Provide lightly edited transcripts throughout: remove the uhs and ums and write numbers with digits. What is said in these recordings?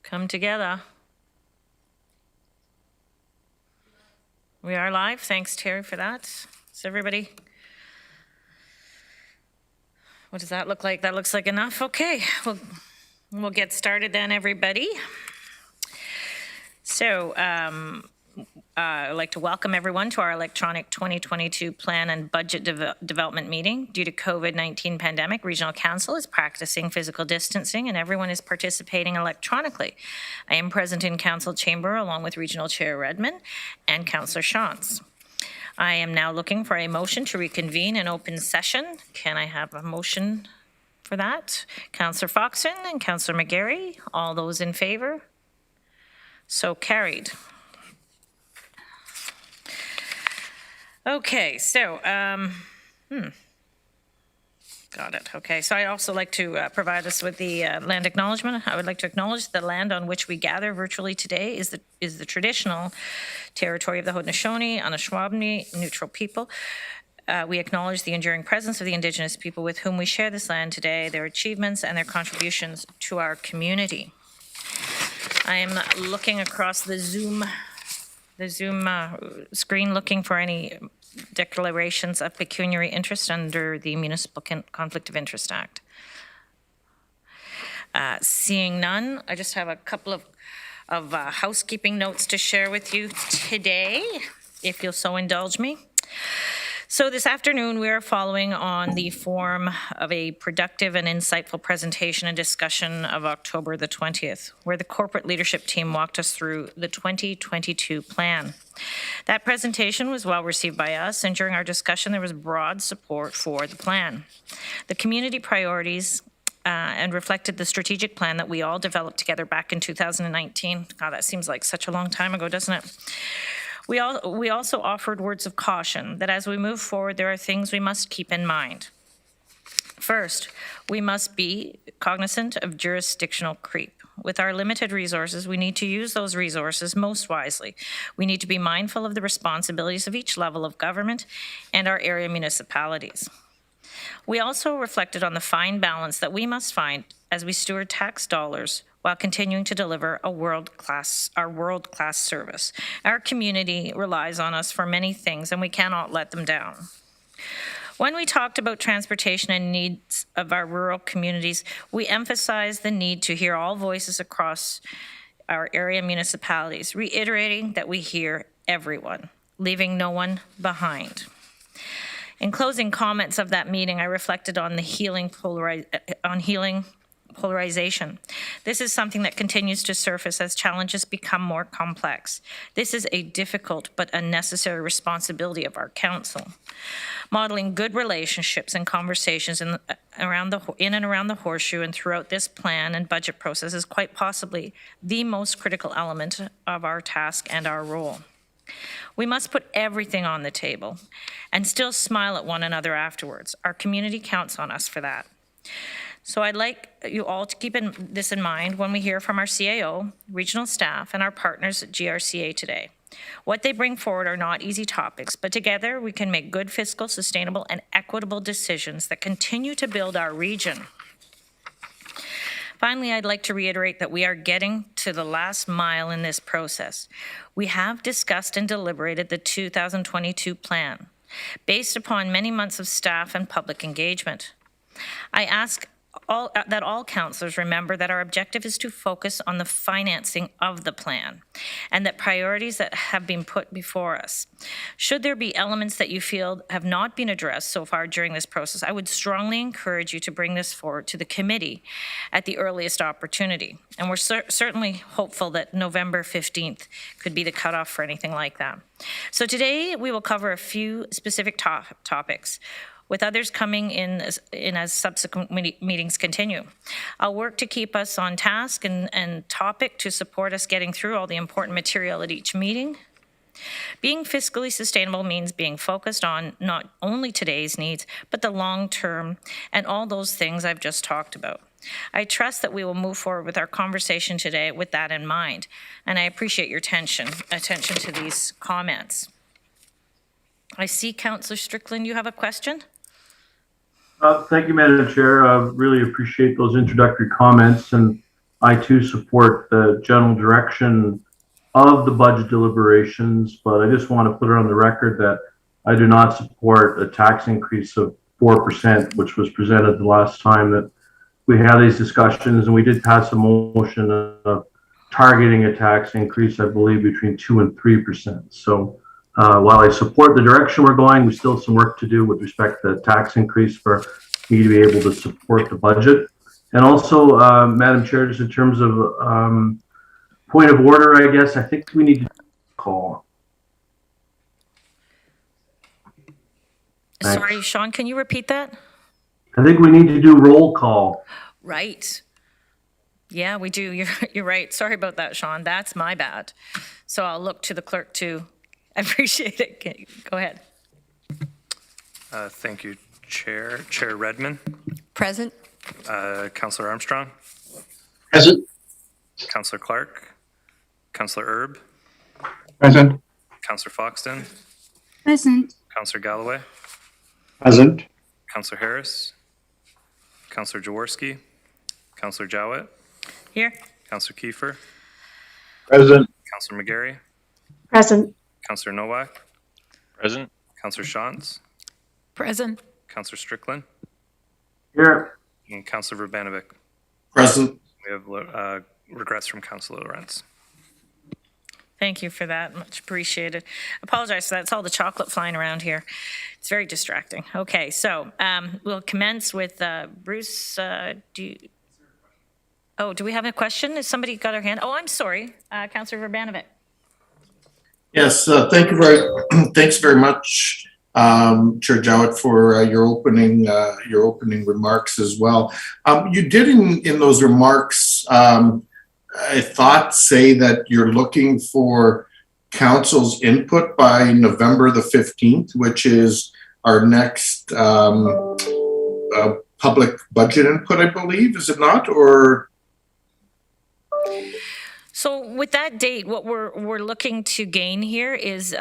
come together. We are live. Thanks, Terry, for that. Is everybody? What does that look like? That looks like enough. Okay, we'll get started then, everybody. So I'd like to welcome everyone to our electronic 2022 Plan and Budget Development meeting. Due to COVID-19 pandemic, Regional Council is practicing physical distancing and everyone is participating electronically. I am present in Council Chamber along with Regional Chair Redmond and Councillor Shantz. I am now looking for a motion to reconvene in open session. Can I have a motion for that? Councillor Foxton and Councillor McGarry, all those in favor? So carried. Okay, so, got it. Okay, so I also like to provide us with the land acknowledgement. I would like to acknowledge the land on which we gather virtually today is the traditional territory of the Haudenosaunee, Anishinaabe, neutral people. We acknowledge the enduring presence of the Indigenous people with whom we share this land today, their achievements and their contributions to our community. I am looking across the Zoom screen looking for any declarations of pecuniary interest under the Municipal Conflict of Interest Act. Seeing none, I just have a couple of housekeeping notes to share with you today, if you'll so indulge me. So this afternoon, we are following on the form of a productive and insightful presentation and discussion of October the 20th, where the corporate leadership team walked us through the 2022 plan. That presentation was well received by us, and during our discussion, there was broad support for the plan. The community priorities and reflected the strategic plan that we all developed together back in 2019. God, that seems like such a long time ago, doesn't it? We also offered words of caution that as we move forward, there are things we must keep in mind. First, we must be cognizant of jurisdictional creep. With our limited resources, we need to use those resources most wisely. We need to be mindful of the responsibilities of each level of government and our area municipalities. We also reflected on the fine balance that we must find as we steward tax dollars while continuing to deliver our world-class service. Our community relies on us for many things, and we cannot let them down. When we talked about transportation and needs of our rural communities, we emphasized the need to hear all voices across our area municipalities, reiterating that we hear everyone, leaving no one behind. In closing comments of that meeting, I reflected on the healing polarization. This is something that continues to surface as challenges become more complex. This is a difficult but a necessary responsibility of our council. Modeling good relationships and conversations in and around the horseshoe and throughout this plan and budget process is quite possibly the most critical element of our task and our role. We must put everything on the table and still smile at one another afterwards. Our community counts on us for that. So I'd like you all to keep this in mind when we hear from our CAO, regional staff, and our partners at Grca today. What they bring forward are not easy topics, but together we can make good fiscal, sustainable, and equitable decisions that continue to build our region. Finally, I'd like to reiterate that we are getting to the last mile in this process. We have discussed and deliberated the 2022 plan, based upon many months of staff and public engagement. I ask that all councillors remember that our objective is to focus on the financing of the plan and that priorities that have been put before us. Should there be elements that you feel have not been addressed so far during this process, I would strongly encourage you to bring this forward to the committee at the earliest opportunity. And we're certainly hopeful that November 15th could be the cutoff for anything like that. So today we will cover a few specific topics, with others coming in as subsequent meetings continue. I'll work to keep us on task and topic to support us getting through all the important material at each meeting. Being fiscally sustainable means being focused on not only today's needs, but the long term and all those things I've just talked about. I trust that we will move forward with our conversation today with that in mind, and I appreciate your attention to these comments. I see Councillor Strickland, you have a question? Thank you, Madam Chair. I really appreciate those introductory comments. And I too support the general direction of the budget deliberations, but I just want to put it on the record that I do not support a tax increase of 4%, which was presented the last time that we had these discussions, and we did pass a motion of targeting a tax increase, I believe, between 2 and 3%. So while I support the direction we're going, we still have some work to do with respect to the tax increase for me to be able to support the budget. And also, Madam Chair, just in terms of point of order, I guess, I think we need to call. Thanks. Sorry, Sean, can you repeat that? I think we need to do roll call. Right. Yeah, we do. You're right. Sorry about that, Sean. That's my bad. So I'll look to the clerk to appreciate it. Go ahead. Thank you, Chair. Chair Redmond. Present. Councillor Armstrong. Present. Councillor Clark. Councillor Erb. Present. Councillor Foxton. Present. Councillor Galloway. Present. Councillor Harris. Councillor Jaworski. Councillor Jowett. Here. Councillor Kiefer. Present. Councillor McGarry. Present. Councillor Nowak. Present. Councillor Shantz. Present. Councillor Strickland. Here. And Councillor Verbanovic. Present. We have regrets from Councillor Lawrence. Thank you for that. Much appreciated. Apologize for that. It's all the chocolate flying around here. It's very distracting. Okay, so we'll commence with Bruce. Do we have a question? Has somebody got their hand? Oh, I'm sorry. Councillor Verbanovic. Yes, thanks very much, Chair Jowett, for your opening remarks as well. You did in those remarks, I thought, say that you're looking for council's input by November the 15th, which is our next public budget input, I believe. Is it not? Or So with that date, what we're looking to gain here is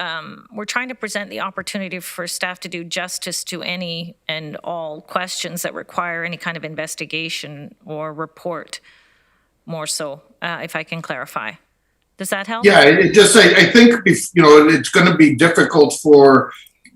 we're trying to present the opportunity for staff to do justice to any and all questions that require any kind of investigation or report, more so, if I can clarify. Does that help? yeah, I think it's going to be difficult for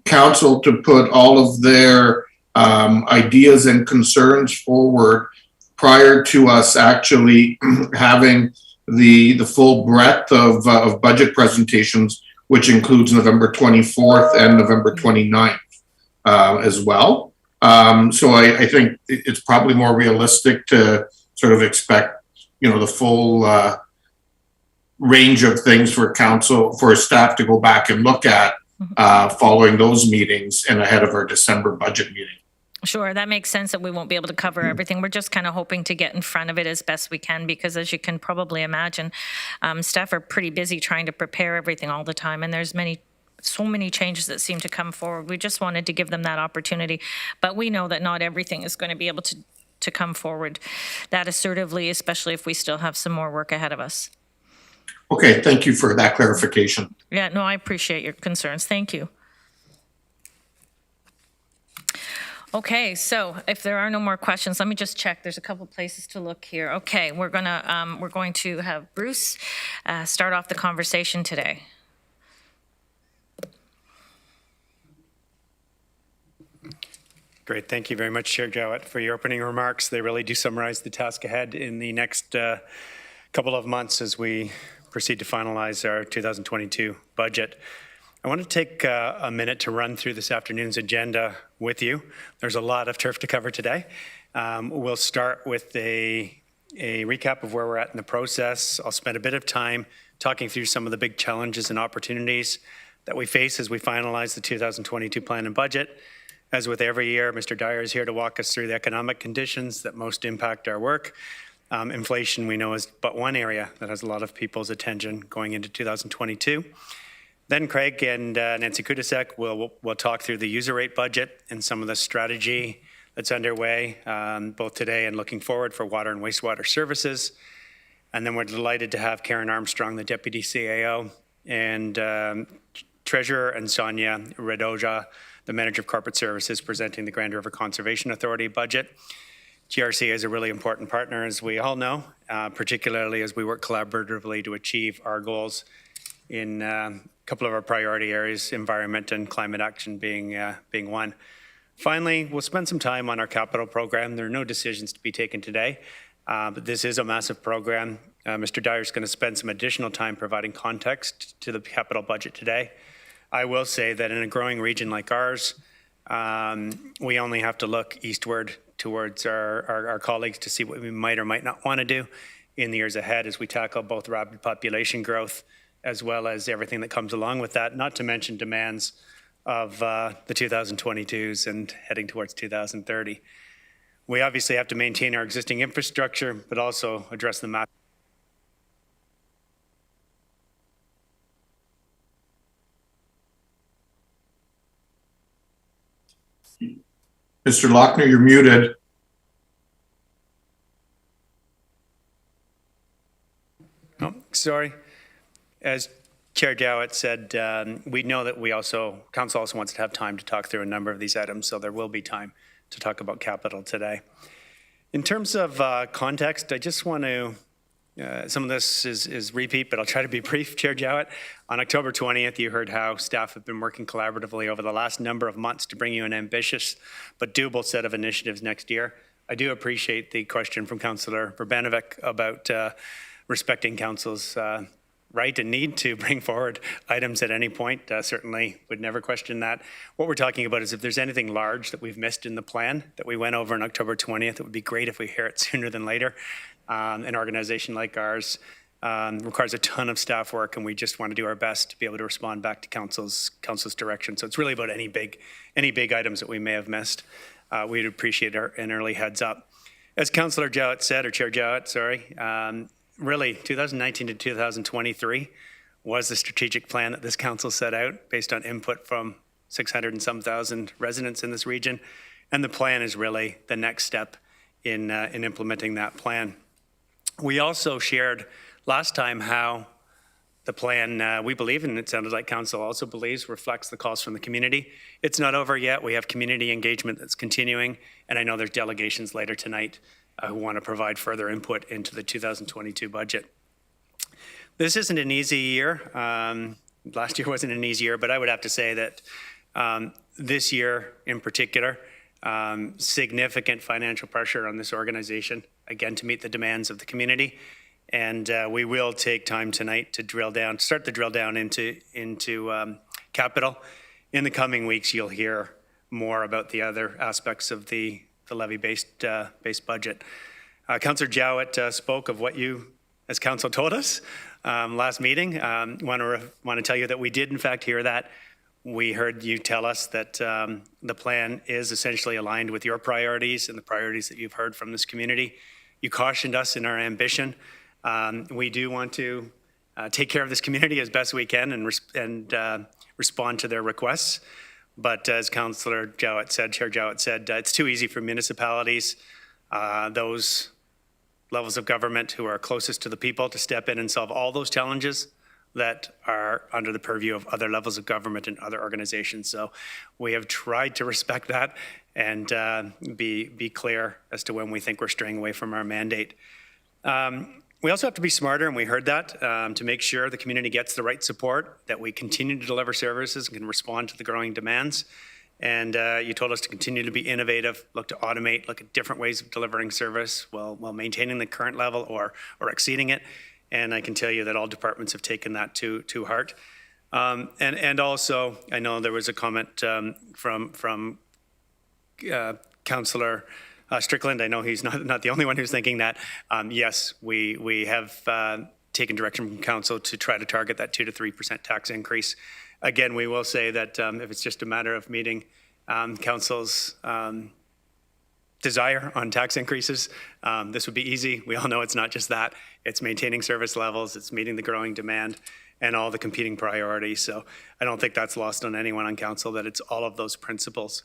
council to put all of their ideas and concerns forward prior to us actually having the full breadth of budget presentations, which includes November 24th and November 29th as well. So I think it's probably more realistic to sort of expect, the full range of things for staff to go back and look at following those meetings and ahead of our December budget meeting. Sure, that makes sense that we won't be able to cover everything. We're just kind of hoping to get in front of it as best we can because, as you can probably imagine, staff are pretty busy trying to prepare everything all the time, and there's so many changes that seem to come forward. We just wanted to give them that opportunity, but we know that not everything is going to be able to come forward that assertively, especially if we still have some more work ahead of us. Okay, thank you for that clarification. Yeah, no, I appreciate your concerns. Thank you. Okay, so if there are no more questions, let me just check. There's a couple places to look here. Okay, we're going to have Bruce start off the conversation today. Great. Thank you very much, Chair Jowett, for your opening remarks. They really do summarize the task ahead in the next couple of months as we proceed to finalize our 2022 budget. I want to take a minute to run through this afternoon's agenda with you. There's a lot of turf to cover today. We'll start with a recap of where we're at in the process. I'll spend a bit of time talking through some of the big challenges and opportunities that we face as we finalize the 2022 plan and budget. As with every year, Mr. Dyer is here to walk us through the economic conditions that most impact our work. Inflation, we know, is but one area that has a lot of people's attention going into 2022. Then Craig and Nancy Kodousek will talk through the user rate budget and some of the strategy that's underway, both today and looking forward for water and wastewater services. And then we're delighted to have Karen Armstrong, the Deputy CAO, and Treasurer, and Sonia Radoja, the Manager of Corporate Services, presenting the Grand River Conservation Authority budget. GRC is a really important partner, as we all know, particularly as we work collaboratively to achieve our goals in a couple of our priority areas, environment and climate action being one. Finally, we'll spend some time on our capital program. There are no decisions to be taken today, but this is a massive program. Mr. Dyer is going to spend some additional time providing context to the capital budget today. I will say that in a growing region like ours, we only have to look eastward towards our colleagues to see what we might or might not want to do in the years ahead as we tackle both rapid population growth as well as everything that comes along with that, not to mention demands of the 2022s and heading towards 2030. We obviously have to maintain our existing infrastructure, but also address the map. Mr. Lauckner, you're muted. Oh, sorry. As Chair Jowett said, we know that Council also wants to have time to talk through a number of these items, so there will be time to talk about capital today. In terms of context, I just want to, some of this is repeat, but I'll try to be brief, Chair Jowett. On October 20th, you heard how staff have been working collaboratively over the last number of months to bring you an ambitious but doable set of initiatives next year. I do appreciate the question from Councillor Verbanovic about respecting Council's right and need to bring forward items at any point. Certainly would never question that. What we're talking about is if there's anything large that we've missed in the plan that we went over on October 20th, it would be great if we hear it sooner than later. An organization like ours requires a ton of staff work, and we just want to do our best to be able to respond back to Council's direction. So it's really about any big items that we may have missed. We'd appreciate an early heads up. As Councillor Jowett said, or Chair Jowett, sorry, really 2019 to 2023 was the strategic plan that this council set out based on input from 600 and some thousand residents in this region. And the plan is really the next step in implementing that plan. We also shared last time how the plan, we believe, and it sounded like council also believes, reflects the calls from the community. It's not over yet. We have community engagement that's continuing, and I know there's delegations later tonight who want to provide further input into the 2022 budget. This isn't an easy year. Last year wasn't an easy year, but I would have to say that this year in particular, significant financial pressure on this organization, again, to meet the demands of the community. And we will take time tonight to start the drill down into capital. In the coming weeks, you'll hear more about the other aspects of the levy-based budget. Councillor Jowett spoke of what you, as council, told us last meeting. Want to tell you that we did, in fact, hear that. We heard you tell us that the plan is essentially aligned with your priorities and the priorities that you've heard from this community. You cautioned us in our ambition. We do want to take care of this community as best we can and respond to their requests. But as Councillor Jowett said, Chair Jowett said, it's too easy for municipalities, those levels of government who are closest to the people, to step in and solve all those challenges that are under the purview of other levels of government and other organizations. So we have tried to respect that and be clear as to when we think we're straying away from our mandate. We also have to be smarter, and we heard that, to make sure the community gets the right support, that we continue to deliver services and can respond to the growing demands. And you told us to continue to be innovative, look to automate, look at different ways of delivering service while maintaining the current level or exceeding it. And I can tell you that all departments have taken that to heart. And also, I know there was a comment from Councillor Strickland. I know he's not the only one who's thinking that. Yes, we have taken direction from council to try to target that 2 to 3% tax increase. Again, we will say that if it's just a matter of meeting council's desire on tax increases, this would be easy. We all know it's not just that. It's maintaining service levels, it's meeting the growing demand and all the competing priorities. So I don't think that's lost on anyone on council, that it's all of those principles.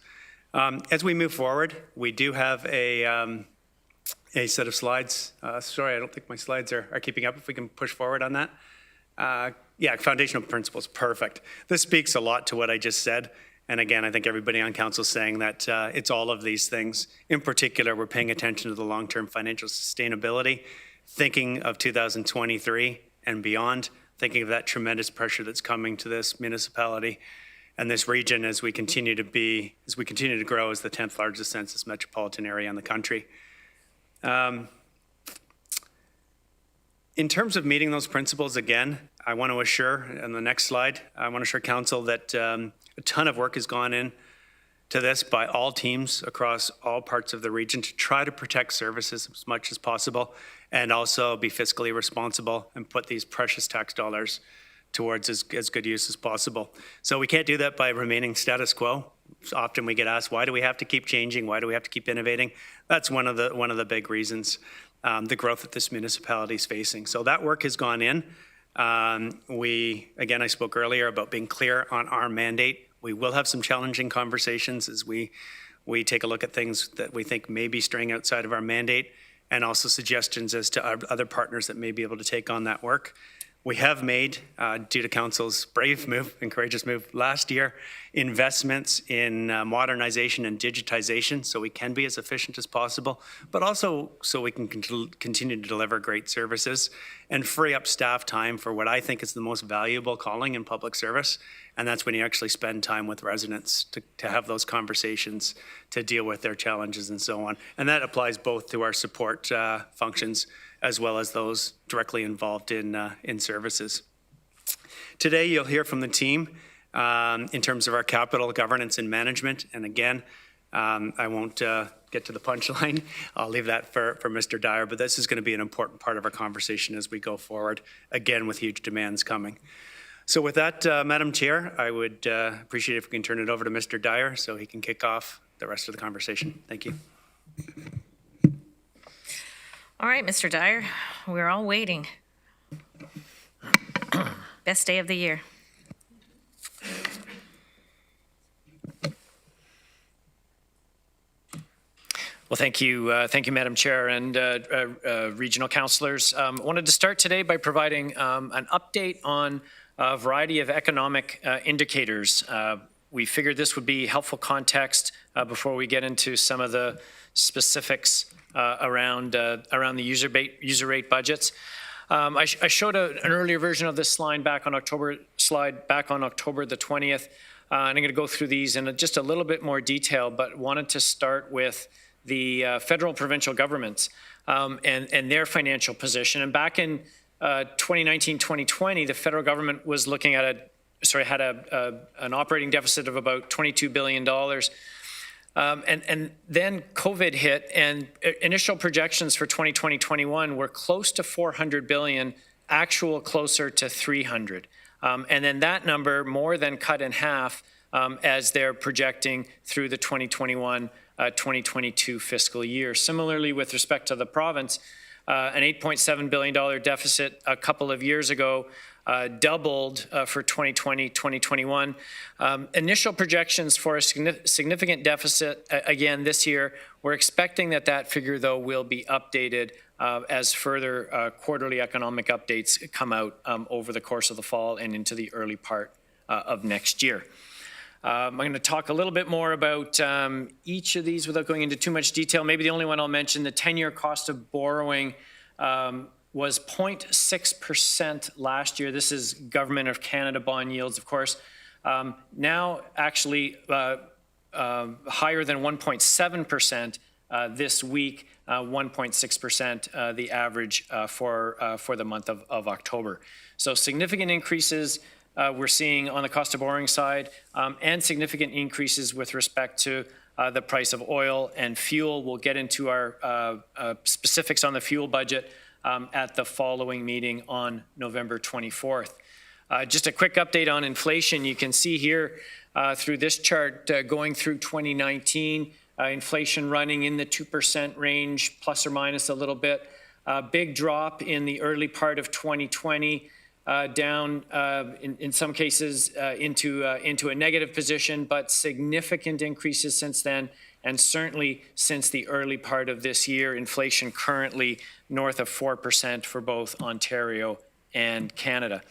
As we move forward, we do have a set of slides. Sorry, I don't think my slides are keeping up. If we can push forward on that. Yeah, foundational principles, perfect. This speaks a lot to what I just said, And again, I think everybody on council is saying that it's all of these things. In particular, we're paying attention to the long-term financial sustainability, thinking of 2023 and beyond, thinking of that tremendous pressure that's coming to this municipality and this region as we continue to grow as the 10th largest census metropolitan area in the country. In terms of meeting those principles, again, I want to assure, on the next slide, I want to assure council that a ton of work has gone in to this by all teams across all parts of the region to try to protect services as much as possible and also be fiscally responsible and put these precious tax dollars towards as good use as possible. So we can't do that by remaining status quo. Often we get asked, why do we have to keep changing? Why do we have to keep innovating? That's one of the big reasons, the growth that this municipality is facing. So that work has gone in. Again, I spoke earlier about being clear on our mandate. We will have some challenging conversations as we take a look at things that we think may be straying outside of our mandate, and also suggestions as to other partners that may be able to take on that work. We have made, due to council's brave move and courageous move last year, investments in modernization and digitization so we can be as efficient as possible, but also so we can continue to deliver great services and free up staff time for what I think is the most valuable calling in public service. And that's when you actually spend time with residents to have those conversations, to deal with their challenges and so on. And that applies both to our support functions as well as those directly involved in services. Today, you'll hear from the team in terms of our capital governance and management. And again, I won't get to the punchline. I'll leave that for Mr. Dyer, but this is going to be an important part of our conversation as we go forward, again, with huge demands coming. So with that, Madam Chair, I would appreciate if we can turn it over to Mr. Dyer so he can kick off the rest of the conversation. Thank you. All right, Mr. Dyer, we're all waiting. Best day of the year. Well, thank you, Madam Chair and regional councillors. Wanted to start today by providing an update on a variety of economic indicators. We figured this would be helpful context before we get into some of the specifics around the user rate budgets. I showed an earlier version of this slide back on October the 20th. And I'm going to go through these in just a little bit more detail, but wanted to start with the federal provincial governments and their financial position. And back in 2019-2020, the federal government was looking at had an operating deficit of about $22 billion. And then COVID hit, and initial projections for 2020-21 were close to $400 billion, actual closer to $300. And then that number more than cut in half as they're projecting through the 2021-2022 fiscal year. Similarly, with respect to the province, an $8.7 billion deficit a couple of years ago doubled for 2020-2021. Initial projections for a significant deficit again this year. We're expecting that figure, though, will be updated as further quarterly economic updates come out over the course of the fall and into the early part of next year. I'm going to talk a little bit more about each of these without going into too much detail. Maybe the only one I'll mention, the 10-year cost of borrowing was 0.6% last year. This is Government of Canada bond yields, of course. Now actually higher than 1.7% this week, 1.6% the average for the month of October. So significant increases we're seeing on the cost of borrowing side, and significant increases with respect to the price of oil and fuel. We'll get into our specifics on the fuel budget at the following meeting on November 24th. Just a quick update on inflation. You can see here through this chart going through 2019, inflation running in the 2% range, plus or minus a little bit. Big drop in the early part of 2020, down in some cases into a negative position, but significant increases since then. And certainly since the early part of this year, inflation currently north of 4% for both Ontario and Canada.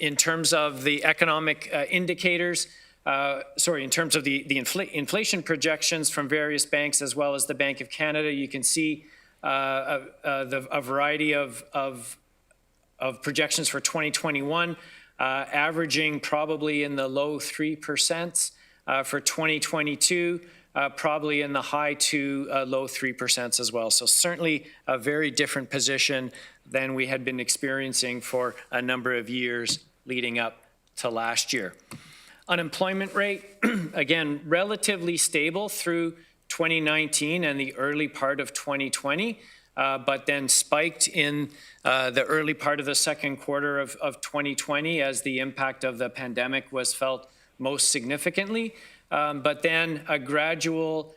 In terms of the economic indicators, in terms of the inflation projections from various banks as well as the Bank of Canada, you can see a variety of projections for 2021, averaging probably in the low 3%. For 2022, probably in the high to low 3% as well. So certainly a very different position than we had been experiencing for a number of years leading up to last year. Unemployment rate, again, relatively stable through 2019 and the early part of 2020, but then spiked in the early part of the second quarter of 2020 as the impact of the pandemic was felt most significantly, but then a gradual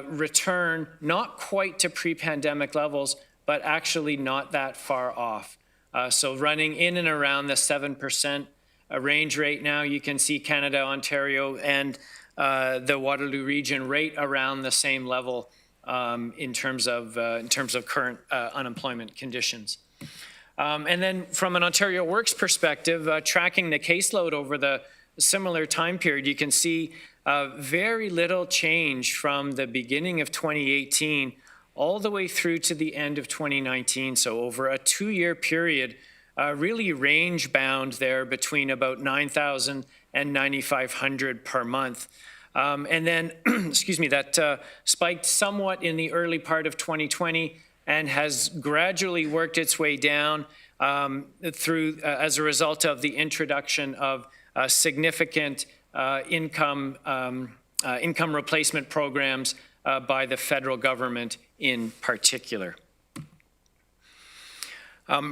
return, not quite to pre-pandemic levels, but actually not that far off. So running in and around the 7% range right now. You can see Canada, Ontario, and the Waterloo region right around the same level in terms of current unemployment conditions. And then from an Ontario Works perspective, tracking the caseload over the similar time period, you can see very little change from the beginning of 2018 all the way through to the end of 2019. So over a 2-year period, really range bound there between about 9,000 and 9,500 per month. And then, excuse me, that spiked somewhat in the early part of 2020 and has gradually worked its way down through as a result of the introduction of significant income replacement programs by the federal government in particular.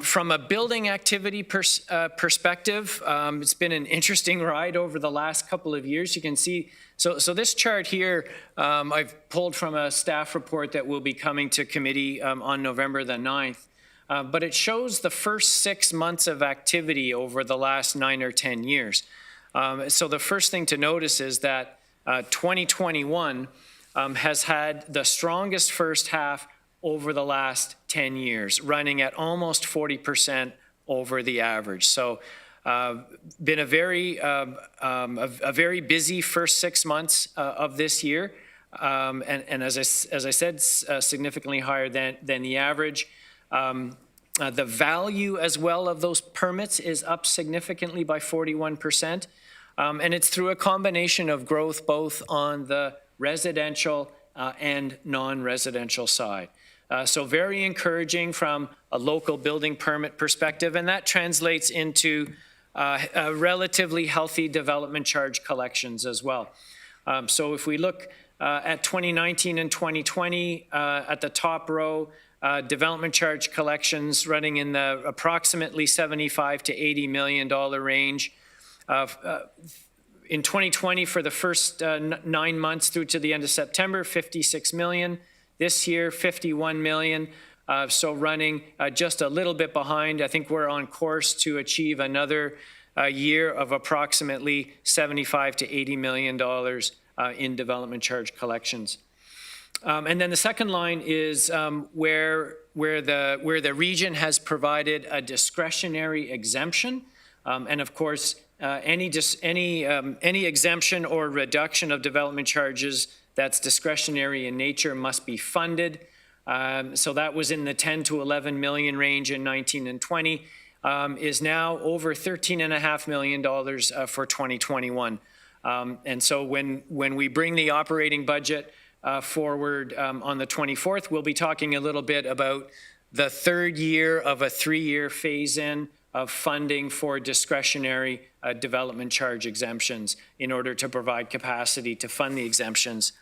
From a building activity perspective, it's been an interesting ride over the last couple of years. You can see, so this chart here, I've pulled from a staff report that will be coming to committee on November the 9th. But it shows the first 6 months of activity over the last 9 or 10 years. So the first thing to notice is that 2021 has had the strongest first half over the last 10 years, running at almost 40% over the average. So been a very busy first 6 months of this year. And as I said, significantly higher than the average. The value as well of those permits is up significantly by 41%. And it's through a combination of growth both on the residential and non-residential side. So very encouraging from a local building permit perspective, and that translates into a relatively healthy development charge collections as well. So if we look at 2019 and 2020, at the top row, development charge collections running in the approximately $75 to $80 million range. In 2020, for the first 9 months through to the end of September, 56 million. This year, 51 million. So running just a little bit behind. I think we're on course to achieve another year of approximately $75 to $80 million in development charge collections. And then the second line is where the region has provided a discretionary exemption, and of course any exemption or reduction of development charges that's discretionary in nature must be funded. So that was in the 10 to 11 million range in 19 and 20, is now over $13.5 million for 2021. And so when we bring the operating budget forward on the 24th, we'll be talking a little bit about the third year of a 3-year phase-in of funding for discretionary development charge exemptions in order to provide capacity to fund the exemptions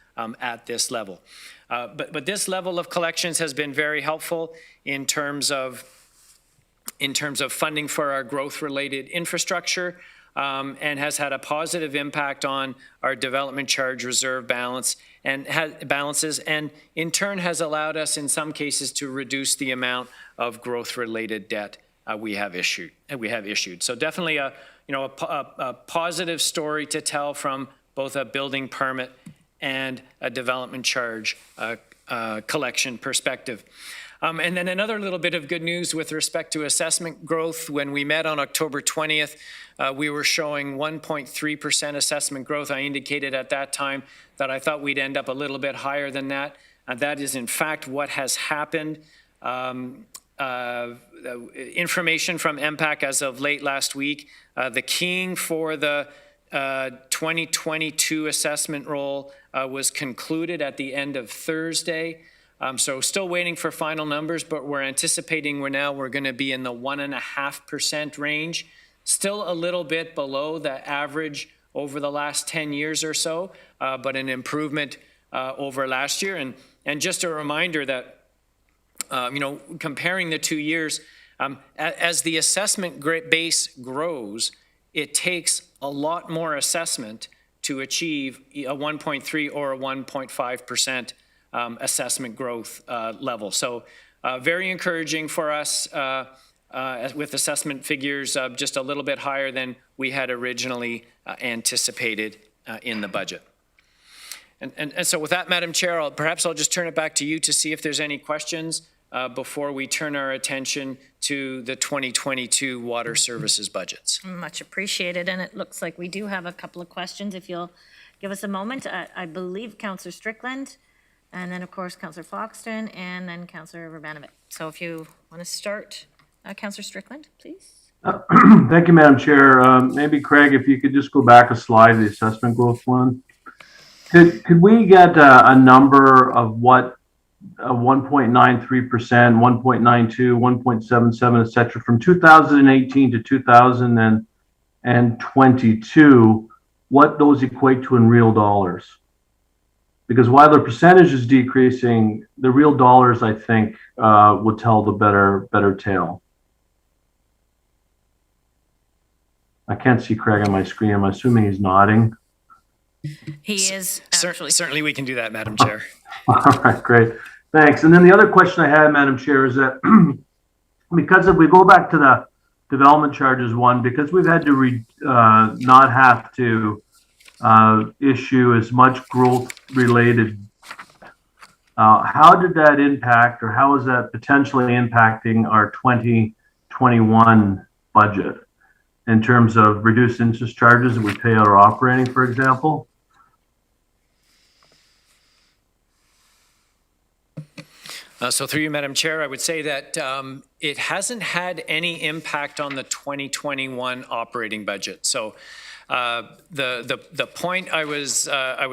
at this level. But this level of collections has been very helpful in terms of funding for our growth-related infrastructure, and has had a positive impact on our development charge reserve balances, and in turn has allowed us in some cases to reduce the amount of growth-related debt we have issued. So definitely a positive story to tell from both a building permit and a development charge collection perspective. And then another little bit of good news with respect to assessment growth. When we met on October 20th, we were showing 1.3% assessment growth. I indicated at that time that I thought we'd end up a little bit higher than that. That is in fact what has happened. Information from MPAC as of late last week, the keying for the 2022 assessment roll was concluded at the end of Thursday. So still waiting for final numbers, but we're anticipating we're going to be in the 1.5% range. Still a little bit below the average over the last 10 years or so, but an improvement over last year. And just a reminder that, comparing the 2 years, as the assessment base grows, it takes a lot more assessment to achieve a 1.3 or a 1.5% assessment growth level. So very encouraging for us with assessment figures just a little bit higher than we had originally anticipated in the budget. And so with that, Madam Chair, perhaps I'll just turn it back to you to see if there's any questions before we turn our attention to the 2022 water services budgets. Much appreciated, and it looks like we do have a couple of questions. If you'll give us a moment, I believe Councillor Strickland, and then of course Councillor Foxton, and then Councillor Urbanovic. So if you want to start, Councillor Strickland, please. Thank you, Madam Chair. Maybe Craig, if you could just go back a slide, the assessment growth one. Could we get a number of what 1.93%, 1.92, 1.77, et cetera, from 2018 to 2022, what those equate to in real dollars? Because while the percentage is decreasing, the real dollars, I think, would tell the better tale. I can't see Craig on my screen. I'm assuming he's nodding. He is actually. Certainly we can do that, Madam Chair. All right, great. Thanks. And then the other question I had, Madam Chair, is that because if we go back to the development charges one, because we've had to not have to issue as much growth-related, how did that impact, or how is that potentially impacting our 2021 budget in terms of reduced interest charges that we pay out our operating, for example? So through you, Madam Chair, I would say that it hasn't had any impact on the 2021 operating budget. So the point I was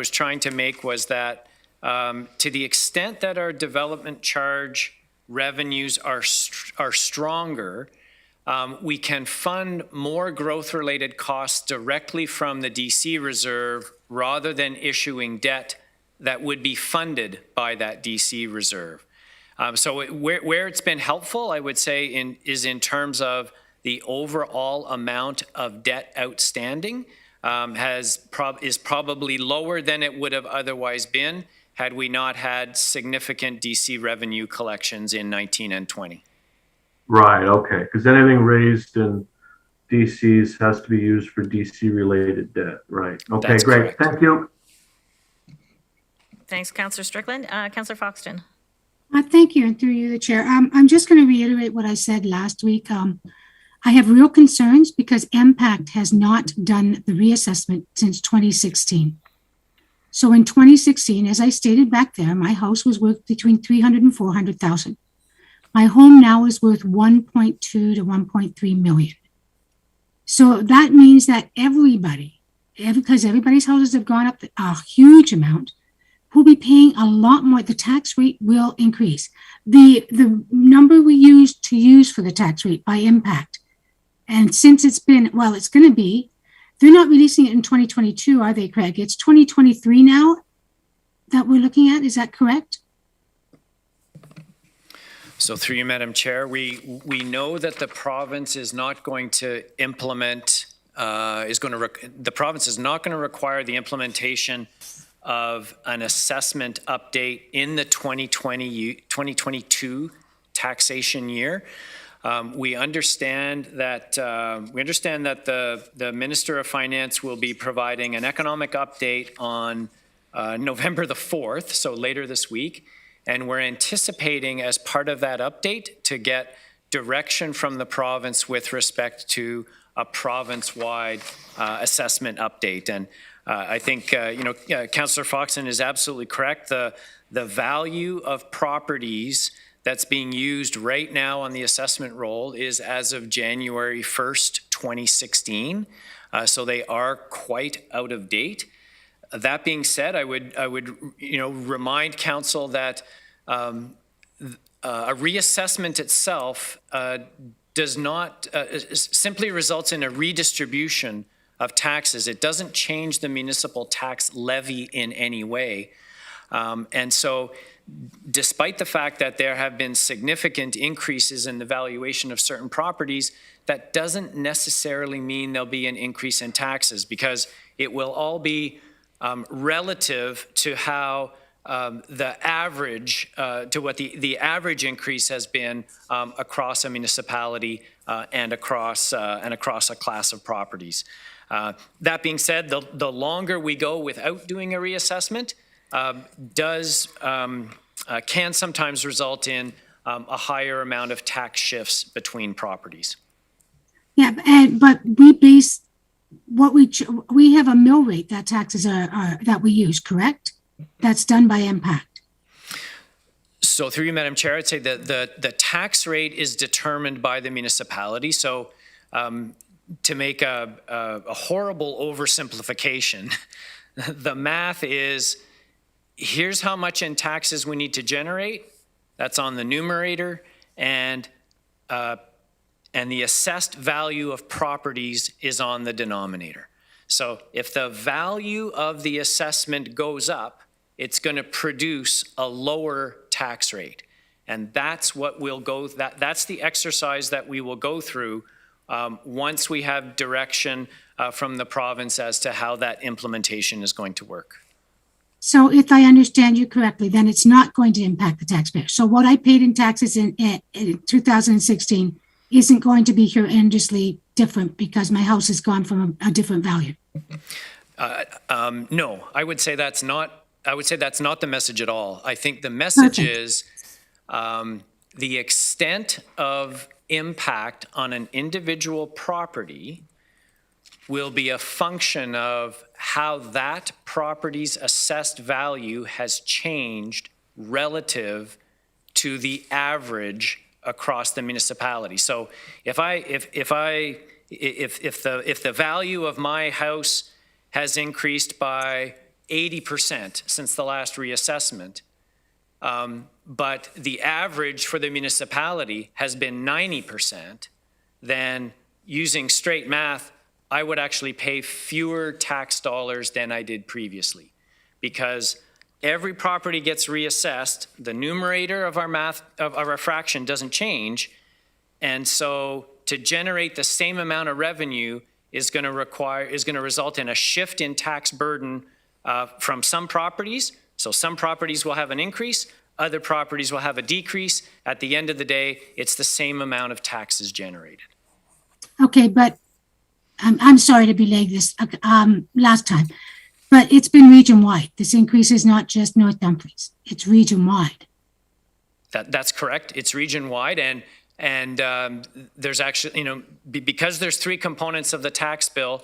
trying to make was that to the extent that our development charge revenues are stronger, we can fund more growth-related costs directly from the DC reserve rather than issuing debt that would be funded by that DC reserve. So where it's been helpful, I would say, is in terms of the overall amount of debt outstanding is probably lower than it would have otherwise been had we not had significant DC revenue collections in 19 and 20. Right, okay, because anything raised in DCs has to be used for DC-related debt, right? Okay, That's great, correct. thank you. Thanks, Councillor Strickland. Councillor Foxton. Thank you, and through you, the chair. I'm just going to reiterate what I said last week. I have real concerns because MPACT has not done the reassessment since 2016. So in 2016, as I stated back there, my house was worth between 300 and 400,000. My home now is worth 1.2 to 1.3 million. So that means that because everybody's houses have gone up a huge amount, will be paying a lot more. The tax rate will increase. The number we use for the tax rate by impact, and since it's going to be, they're not releasing it in 2022, are they, Craig? It's 2023 now that we're looking at. Is that correct? So through you, Madam Chair, we know that the province is not going to implement, the province is not going to require the implementation of an assessment update in the 2022 taxation year. We understand that the Minister of Finance will be providing an economic update on November the 4th, so later this week. And we're anticipating as part of that update to get direction from the province with respect to a province-wide assessment update. And I think, Councillor Foxon is absolutely correct. The value of properties that's being used right now on the assessment roll is as of January 1st, 2016. So they are quite out of date. That being said, I would remind council that a reassessment itself does not simply results in a redistribution of taxes. It doesn't change the municipal tax levy in any way. And so despite the fact that there have been significant increases in the valuation of certain properties, that doesn't necessarily mean there'll be an increase in taxes, because it will all be relative to how the average, to what the average increase has been across a municipality and across a class of properties. That being said, the longer we go without doing a reassessment can sometimes result in a higher amount of tax shifts between properties. Yeah, but we base what we have a mill rate that taxes are that we use, correct? That's done by impact. So through you, Madam Chair, I'd say that the tax rate is determined by the municipality. So to make a horrible oversimplification, the math is, here's how much in taxes we need to generate. That's on the numerator, and the assessed value of properties is on the denominator. So if the value of the assessment goes up, it's going to produce a lower tax rate. And that's what we'll go, that's the exercise that we will go through once we have direction from the province as to how that implementation is going to work. So if I understand you correctly, then it's not going to impact the taxpayer. So what I paid in taxes in 2016 isn't going to be horrendously different because my house has gone from a different value. No, I would say that's not the message at all. I think the message is the extent of impact on an individual property will be a function of how that property's assessed value has changed relative to the average across the municipality. So if the value of my house has increased by 80% since the last reassessment, but the average for the municipality has been 90%, then using straight math, I would actually pay fewer tax dollars than I did previously, because every property gets reassessed. The numerator of our math of our fraction doesn't change, and so to generate the same amount of revenue is going to result in a shift in tax burden from some properties. So some properties will have an increase, other properties will have a decrease. At the end of the day, it's the same amount of taxes generated. Okay, but I'm sorry to belay this last time, but it's been region-wide. This increase is not just North Dumfries, it's region-wide. That's correct. It's region-wide, and there's actually, because there's three components of the tax bill,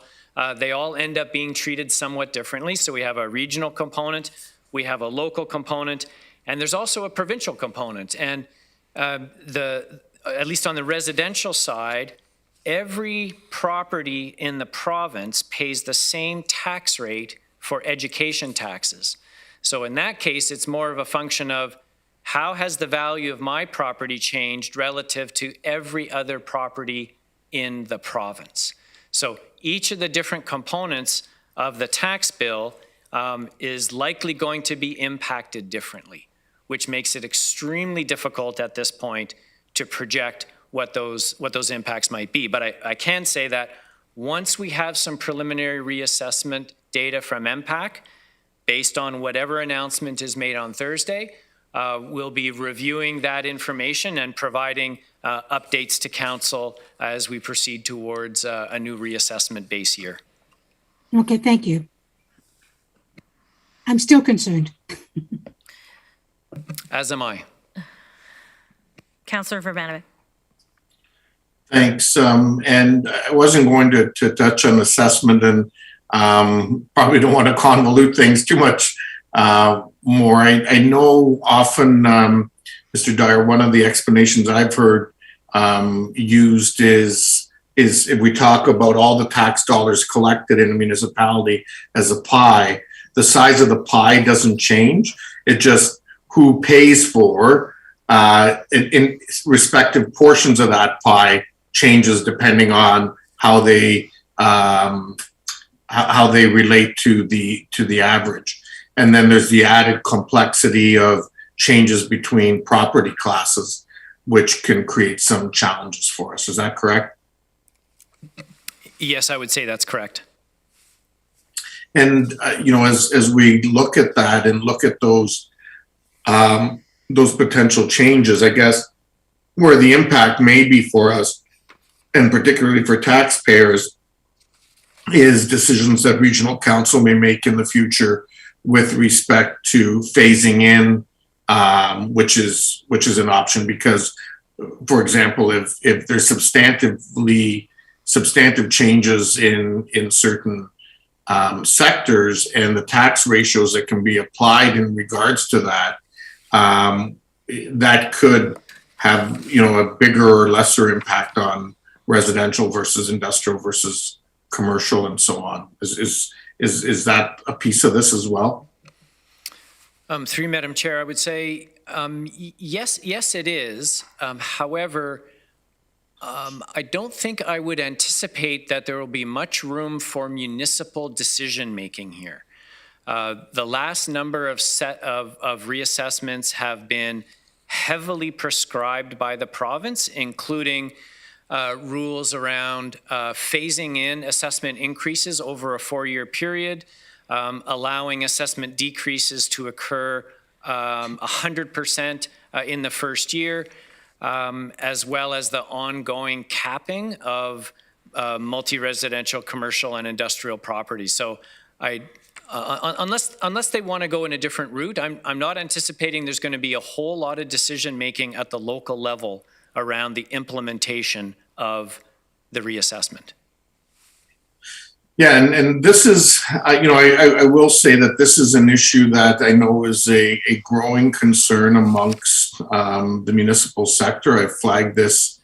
they all end up being treated somewhat differently. So we have a regional component, we have a local component, and there's also a provincial component. And at least on the residential side, every property in the province pays the same tax rate for education taxes. So in that case, it's more of a function of how has the value of my property changed relative to every other property in the province. So each of the different components of the tax bill is likely going to be impacted differently, which makes it extremely difficult at this point to project what those impacts might be. But I can say that once we have some preliminary reassessment data from MPAC, based on whatever announcement is made on Thursday, we'll be reviewing that information and providing updates to council as we proceed towards a new reassessment base year. Okay, thank you. I'm still concerned. As am I. Councillor Urbanovic. Thanks. And I wasn't going to touch on assessment and probably don't want to convolute things too much more. I know often, Mr. Dyer, one of the explanations I've heard used is if we talk about all the tax dollars collected in a municipality as a pie, the size of the pie doesn't change. It just who pays for in respective portions of that pie changes depending on how they relate to the average. And then there's the added complexity of changes between property classes, which can create some challenges for us. Is that correct? Yes, I would say that's correct. And as we look at that and look at those potential changes, I guess where the impact may be for us, and particularly for taxpayers, is decisions that regional council may make in the future with respect to phasing in, which is an option because, for example, if there's substantive changes in certain sectors and the tax ratios that can be applied in regards to that, that could have a bigger or lesser impact on residential versus industrial versus commercial and so on. Is that a piece of this as well? Through Madam Chair, I would say yes, it is. However, I don't think I would anticipate that there will be much room for municipal decision making here. The last number of reassessments have been heavily prescribed by the province, including rules around phasing in assessment increases over a 4-year period, allowing assessment decreases to occur 100% in the first year, as well as the ongoing capping of multi-residential, commercial, and industrial properties. So unless they want to go in a different route, I'm not anticipating there's going to be a whole lot of decision making at the local level around the implementation of the reassessment. Yeah, and this is, I will say that this is an issue that I know is a growing concern amongst the municipal sector. I've flagged this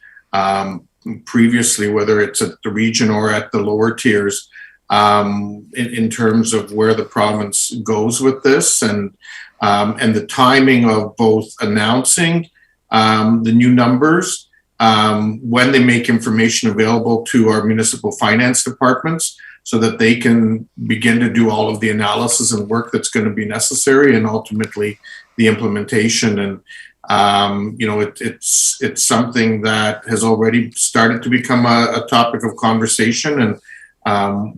previously, whether it's at the region or at the lower tiers, in terms of where the province goes with this and the timing of both announcing the new numbers when they make information available to our municipal finance departments so that they can begin to do all of the analysis and work that's going to be necessary and ultimately the implementation. And, it's something that has already started to become a topic of conversation and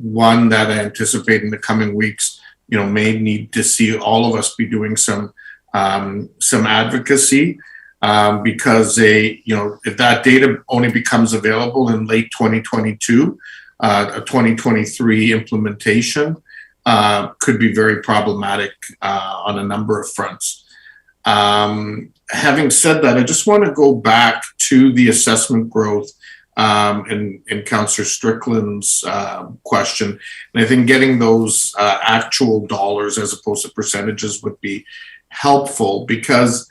one that I anticipate in the coming weeks, may need to see all of us be doing some advocacy. Because if that data only becomes available in late 2022, a 2023 implementation could be very problematic on a number of fronts. Having said that, I just want to go back to the assessment growth in Councillor Strickland's question. And I think getting those actual dollars as opposed to percentages would be helpful because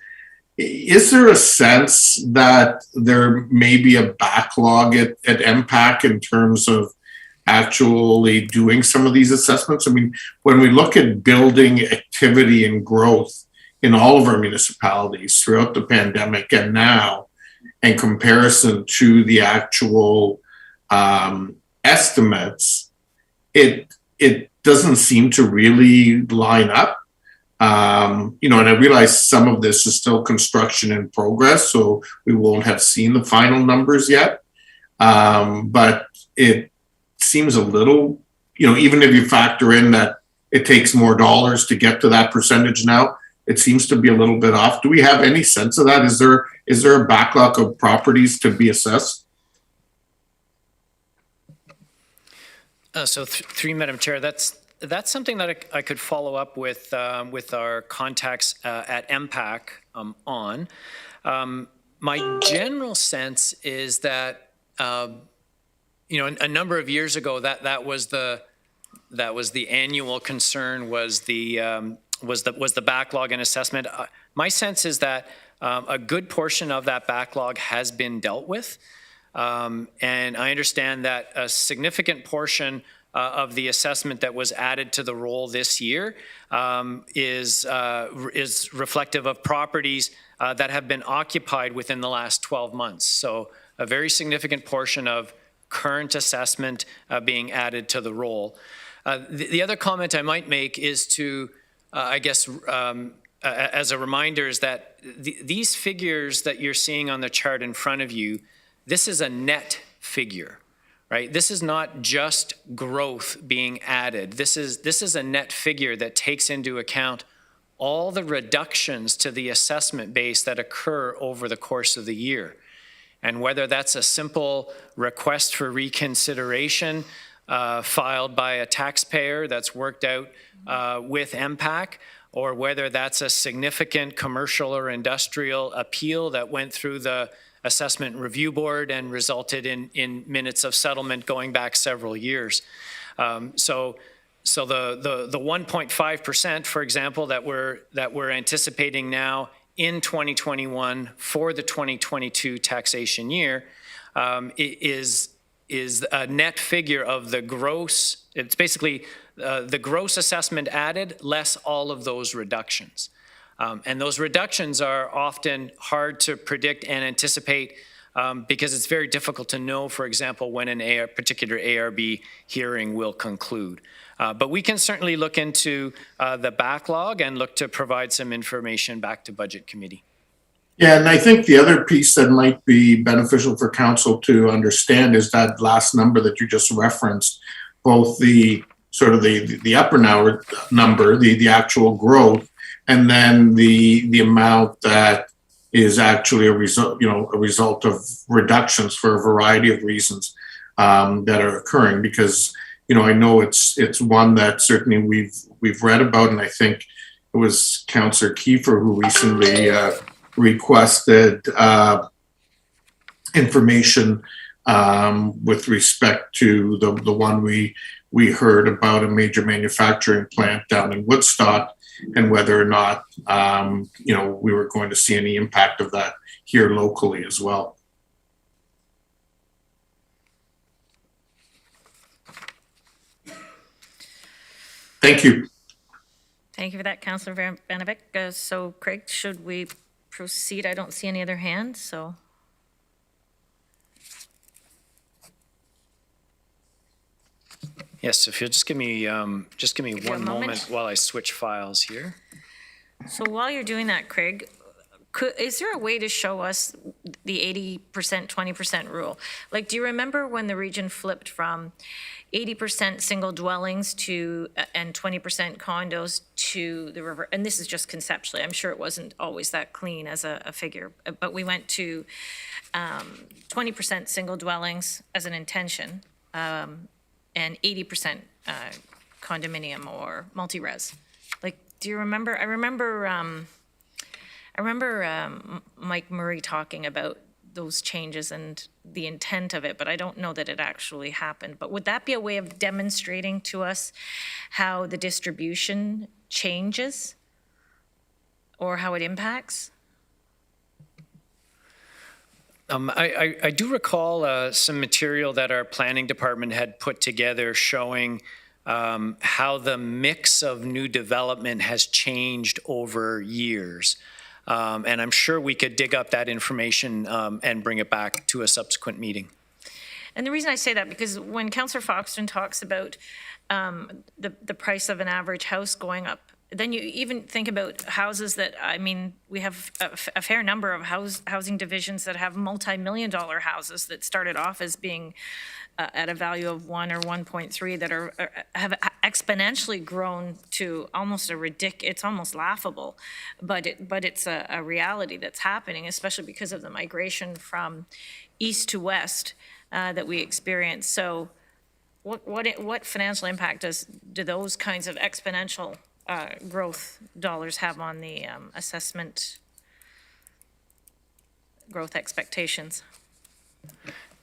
is there a sense that there may be a backlog at MPAC in terms of actually doing some of these assessments? I mean, when we look at building activity and growth in all of our municipalities throughout the pandemic and now, in comparison to the actual estimates, it doesn't seem to really line up. And I realize some of this is still construction in progress, so we won't have seen the final numbers yet. But it seems a little, even if you factor in that it takes more dollars to get to that percentage now, it seems to be a little bit off. Do we have any sense of that? Is there a backlog of properties to be assessed? Through Madam Chair, that's that's something that I could follow up with our contacts at MPAC on. My general sense is that a number of years ago that was the annual concern was the backlog and assessment. My sense is that a good portion of that backlog has been dealt with, and I understand that a significant portion of the assessment that was added to the roll this year is reflective of properties that have been occupied within the last 12 months. So a very significant portion of current assessment being added to the roll. The other comment I might make is to, as a reminder, is that these figures that you're seeing on the chart in front of you, this is a net figure. Right? This is not just growth being added. This is a net figure that takes into account all the reductions to the assessment base that occur over the course of the year. And whether that's a simple request for reconsideration filed by a taxpayer that's worked out with MPAC, or whether that's a significant commercial or industrial appeal that went through the Assessment Review Board and resulted in minutes of settlement going back several years. So the 1.5%, for example, that we're anticipating now in 2021 for the 2022 taxation year is a net figure of the gross. It's basically the gross assessment added less all of those reductions. And those reductions are often hard to predict and anticipate because it's very difficult to know, for example, when a particular ARB hearing will conclude. But we can certainly look into the backlog and look to provide some information back to Budget Committee. Yeah, and I think the other piece that might be beneficial for council to understand is that last number that you just referenced, both the sort of the upper number, the actual growth, and then the amount that is actually a result of reductions for a variety of reasons that are occurring. Because I know it's one that certainly we've read about, and I think it was Councillor Kiefer who recently requested information with respect to the one we heard about a major manufacturing plant down in Woodstock, and whether or not, we were going to see any impact of that here locally as well. Thank you. Thank you for that, Councillor Vanavik. So Craig, should we proceed? I don't see any other hands, so. Yes, if you'll just give me one moment while I switch files here. So while you're doing that, Craig, is there a way to show us the 80%, 20% rule? Like, do you remember when the region flipped from 80% single dwellings and 20% condos to the river? And this is just conceptually. I'm sure it wasn't always that clean as a figure, but we went to 20% single dwellings as an intention, and 80% condominium or multi-res. Like, do you remember? I remember Mike Murray talking about those changes and the intent of it, but I don't know that it actually happened. But would that be a way of demonstrating to us how the distribution changes or how it impacts? I do recall some material that our planning department had put together showing how the mix of new development has changed over years. And I'm sure we could dig up that information and bring it back to a subsequent meeting. And the reason I say that, because when Councillor Foxton talks about the price of an average house going up, then you even think about houses that, we have a fair number of housing divisions that have multi-million-dollar houses that started off as being at a value of 1 or 1.3 that have exponentially grown to almost it's almost laughable, but it's a reality that's happening, especially because of the migration from east to west that we experience. So what financial impact do those kinds of exponential growth dollars have on the assessment growth expectations?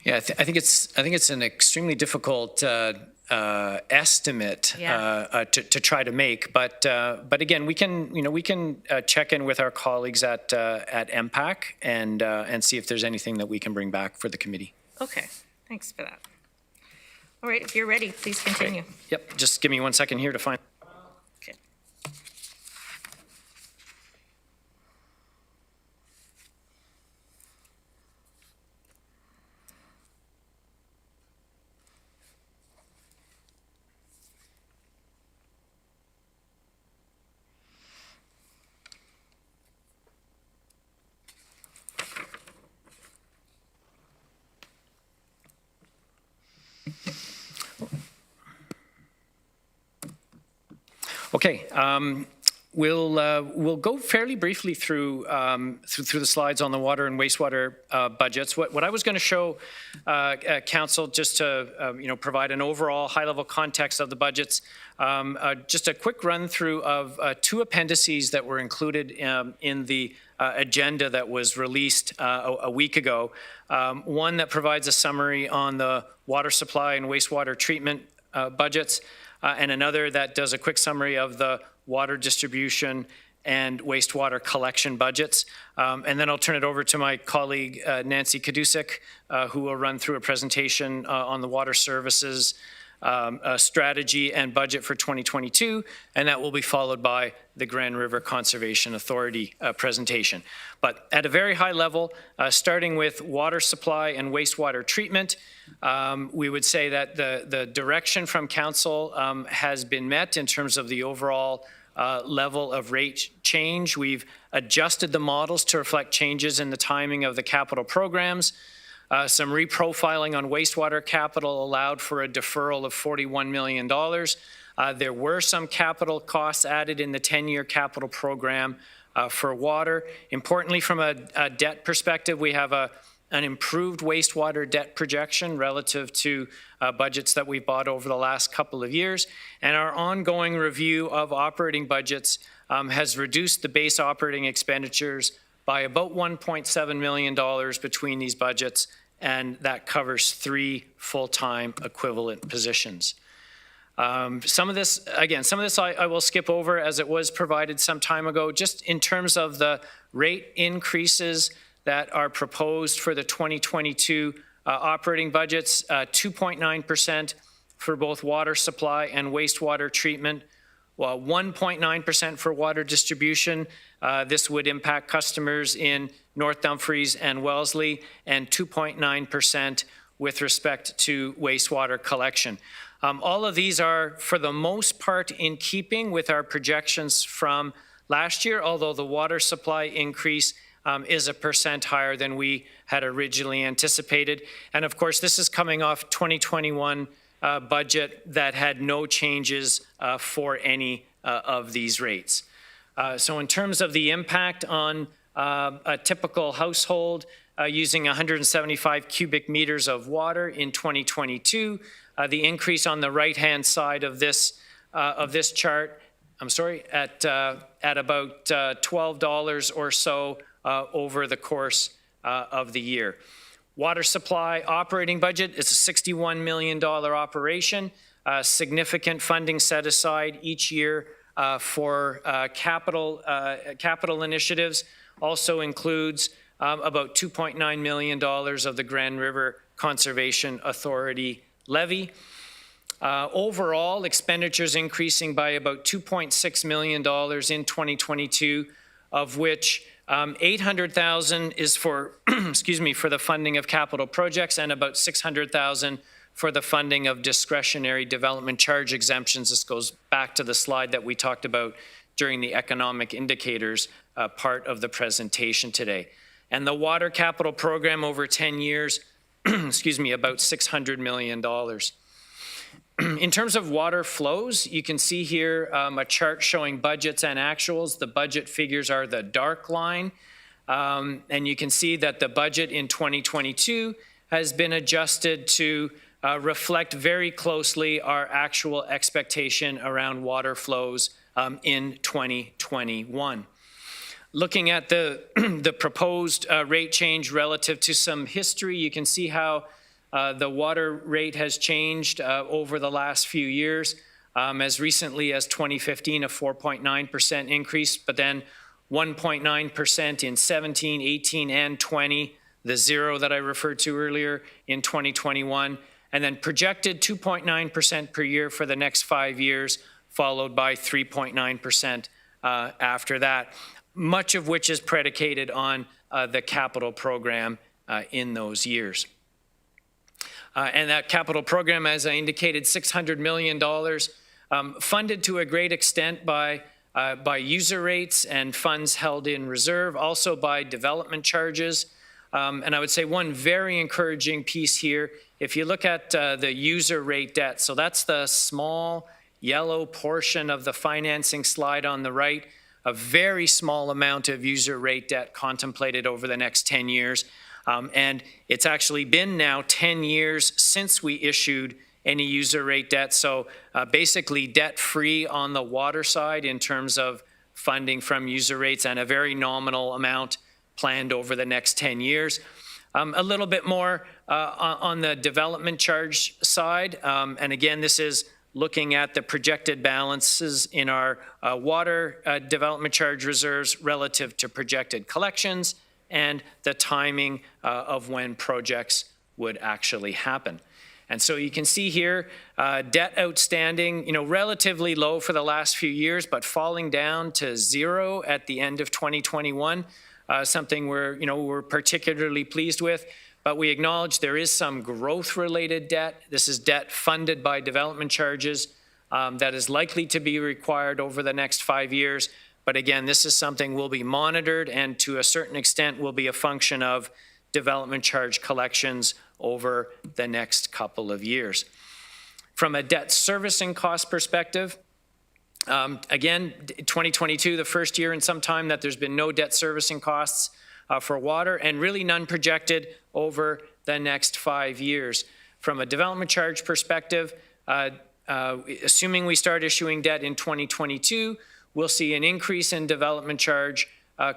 Yeah, I think it's an extremely difficult estimate to try to make, but again, we can check in with our colleagues at MPAC and see if there's anything that we can bring back for the committee. Okay, thanks for that. All right, if you're ready, please continue. Yep, just give me 1 second here to find. Okay. Okay, we'll go fairly briefly through the slides on the water and wastewater budgets. What I was going to show council, just to provide an overall high-level context of the budgets, just a quick run through of two appendices that were included in the agenda that was released a week ago. One that provides a summary on the water supply and wastewater treatment budgets, and another that does a quick summary of the water distribution and wastewater collection budgets. And then I'll turn it over to my colleague, Nancy Kodousek, who will run through a presentation on the water services strategy and budget for 2022, and that will be followed by the Grand River Conservation Authority presentation. But at a very high level, starting with water supply and wastewater treatment, we would say that the direction from council has been met in terms of the overall level of rate change. We've adjusted the models to reflect changes in the timing of the capital programs. Some reprofiling on wastewater capital allowed for a deferral of $41 million. There were some capital costs added in the 10-year capital program for water. Importantly, from a debt perspective, we have an improved wastewater debt projection relative to budgets that we've bought over the last couple of years. And our ongoing review of operating budgets has reduced the base operating expenditures by about $1.7 million between these budgets, and that covers 3 full-time equivalent positions. Some of this I will skip over as it was provided some time ago. Just in terms of the rate increases that are proposed for the 2022 operating budgets, 2.9% for both water supply and wastewater treatment, well, 1.9% for water distribution. This would impact customers in North Dumfries and Wellesley, and 2.9% with respect to wastewater collection. All of these are, for the most part, in keeping with our projections from last year, although the water supply increase is 1% higher than we had originally anticipated. And of course, this is coming off 2021 budget that had no changes for any of these rates. So in terms of the impact on a typical household using 175 cubic meters of water in 2022, the increase on the right-hand side of this chart, at about $12 or so over the course of the year. Water supply operating budget is a $61 million operation. Significant funding set aside each year for capital initiatives. Also includes about $2.9 million of the Grand River Conservation Authority levy. Overall, expenditures increasing by about $2.6 million in 2022, of which $800,000 is for, for the funding of capital projects, and about $600,000 for the funding of discretionary development charge exemptions. This goes back to the slide that we talked about during the economic indicators part of the presentation today. And the water capital program over 10 years, about $600 million. In terms of water flows, you can see here a chart showing budgets and actuals. The budget figures are the dark line. And you can see that the budget in 2022 has been adjusted to reflect very closely our actual expectation around water flows in 2021. Looking at the, the proposed rate change relative to some history, you can see how the water rate has changed over the last few years. As recently as 2015, a 4.9% increase, but then 1.9% in 17, 18, and 20, the zero that I referred to earlier in 2021, and then projected 2.9% per year for the next 5 years, followed by 3.9% after that, much of which is predicated on the capital program in those years. And that capital program, as I indicated, $600 million, funded to a great extent by user rates and funds held in reserve, also by development charges. And I would say one very encouraging piece here, if you look at the user rate debt, so that's the small yellow portion of the financing slide on the right, a very small amount of user rate debt contemplated over the next 10 years. And it's actually been now 10 years since we issued any user rate debt. So basically debt-free on the water side in terms of funding from user rates, and a very nominal amount planned over the next 10 years. A little bit more on the development charge side. And again, this is looking at the projected balances in our water development charge reserves relative to projected collections and the timing of when projects would actually happen. And so you can see here, debt outstanding, relatively low for the last few years, but falling down to zero at the end of 2021, something we're particularly pleased with. But we acknowledge there is some growth-related debt. This is debt funded by development charges that is likely to be required over the next 5 years. But again, this is something will be monitored, and to a certain extent will be a function of development charge collections over the next couple of years. From a debt servicing cost perspective, again, 2022, the first year in some time that there's been no debt servicing costs for water, and really none projected over the next 5 years. From a development charge perspective, assuming we start issuing debt in 2022, we'll see an increase in development charge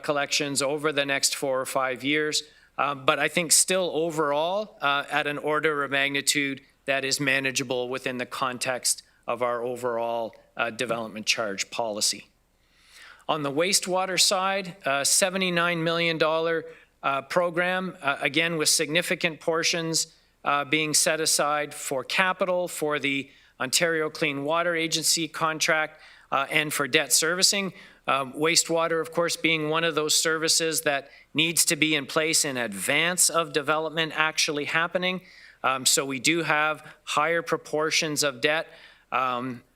collections over the next 4 or 5 years. But I think still overall at an order of magnitude that is manageable within the context of our overall development charge policy. On the wastewater side, $79 million program, again with significant portions being set aside for capital, for the Ontario Clean Water Agency contract, and for debt servicing. Wastewater, of course, being one of those services that needs to be in place in advance of development actually happening. So we do have higher proportions of debt,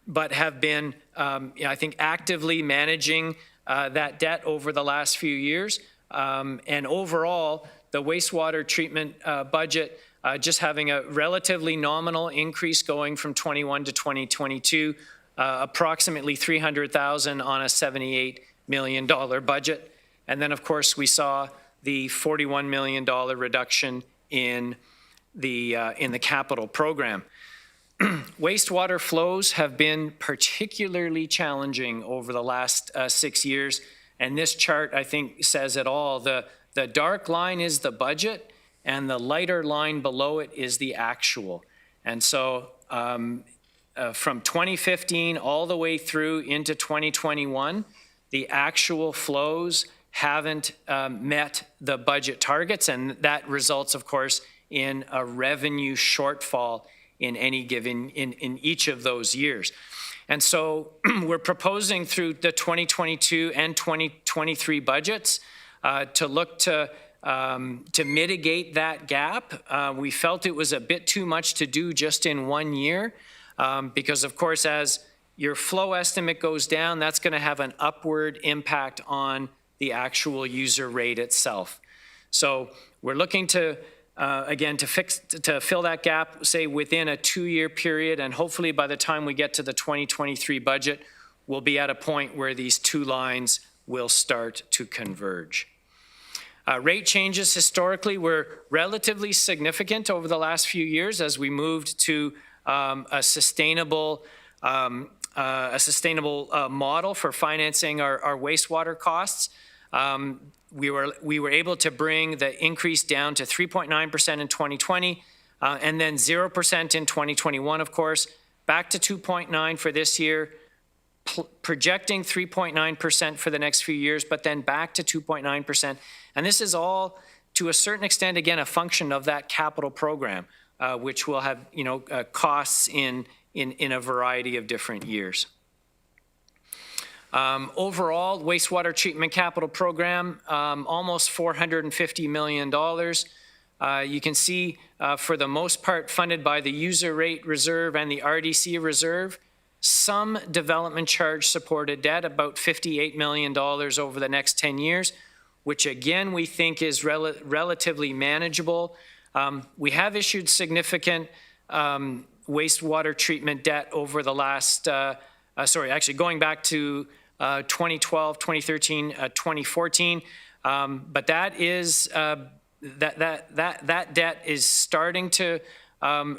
but have been, I think, actively managing that debt over the last few years. And overall, the wastewater treatment budget just having a relatively nominal increase going from 21 to 2022, approximately $300,000 on a $78 million budget. And then, of course, we saw the $41 million reduction in the capital program. Wastewater flows have been particularly challenging over the last 6 years, and this chart, I think, says it all. The dark line is the budget, and the lighter line below it is the actual. And so from 2015 all the way through into 2021, the actual flows haven't met the budget targets, and that results, of course, in a revenue shortfall in any given, in each of those years. And so we're proposing through the 2022 and 2023 budgets to look to mitigate that gap. We felt it was a bit too much to do just in 1 year because, of course, as your flow estimate goes down, that's going to have an upward impact on the actual user rate itself. So we're looking to again, to fill that gap, say within a 2-year period, and hopefully by the time we get to the 2023 budget, we'll be at a point where these two lines will start to converge. Rate changes historically were relatively significant over the last few years as we moved to a sustainable model for financing our wastewater costs. We were able to bring the increase down to 3.9% in 2020, and then 0% in 2021, of course, back to 2.9 for this year, projecting 3.9% for the next few years, but then back to 2.9%. And this is all, to a certain extent, again, a function of that capital program, which will have, costs in a variety of different years. Overall, wastewater treatment capital program, almost $450 million. You can see, for the most part, funded by the user rate reserve and the RDC reserve. Some development charge supported debt, about $58 million over the next 10 years, which again, we think is relatively manageable. We have issued significant wastewater treatment debt over the last, going back to 2012, 2013, 2014. But that is, that debt is starting to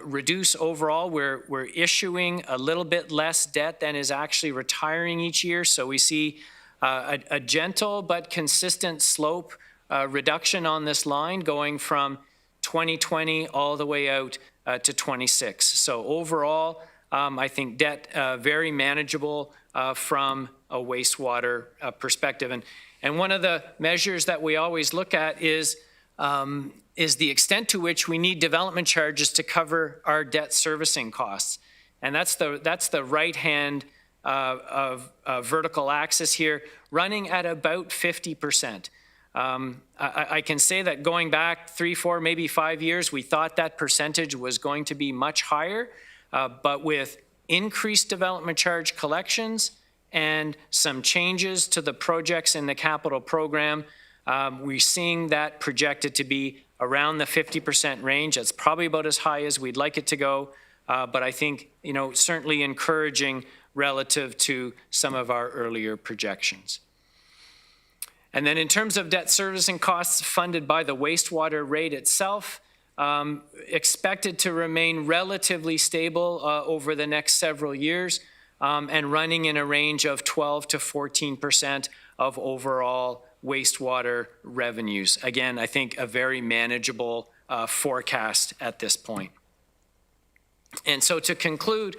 reduce overall. We're issuing a little bit less debt than is actually retiring each year. So we see a gentle but consistent slope reduction on this line going from 2020 all the way out to 26. So overall, I think debt very manageable from a wastewater perspective. And one of the measures that we always look at is the extent to which we need development charges to cover our debt servicing costs. And that's the right-hand vertical axis here, running at about 50%. I can say that going back 3, 4, maybe 5 years, we thought that percentage was going to be much higher, but with increased development charge collections and some changes to the projects in the capital program, we're seeing that projected to be around the 50% range. That's probably about as high as we'd like it to go, but I think, certainly encouraging relative to some of our earlier projections. And then in terms of debt servicing costs funded by the wastewater rate itself, expected to remain relatively stable over the next several years, and running in a range of 12 to 14% of overall wastewater revenues. Again, I think a very manageable forecast at this point. And so to conclude,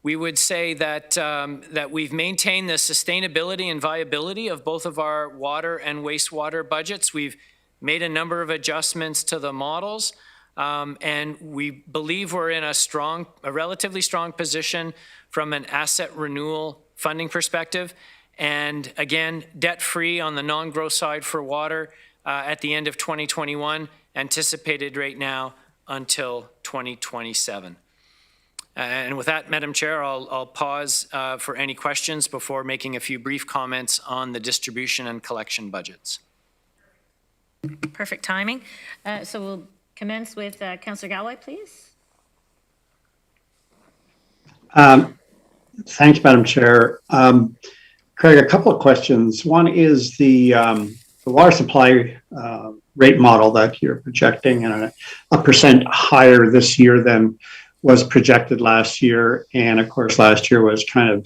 we would say that that we've maintained the sustainability and viability of both of our water and wastewater budgets. We've made a number of adjustments to the models, and we believe we're in a relatively strong position from an asset renewal funding perspective. And again, debt-free on the non-growth side for water at the end of 2021, anticipated right now until 2027. And with that, Madam Chair, I'll pause for any questions before making a few brief comments on the distribution and collection budgets. Perfect timing. So we'll commence with Councillor Jowett, please. Thanks, Madam Chair. Craig, a couple of questions. One is the water supply rate model that you're projecting and a percent higher this year than was projected last year. And of course, last year was kind of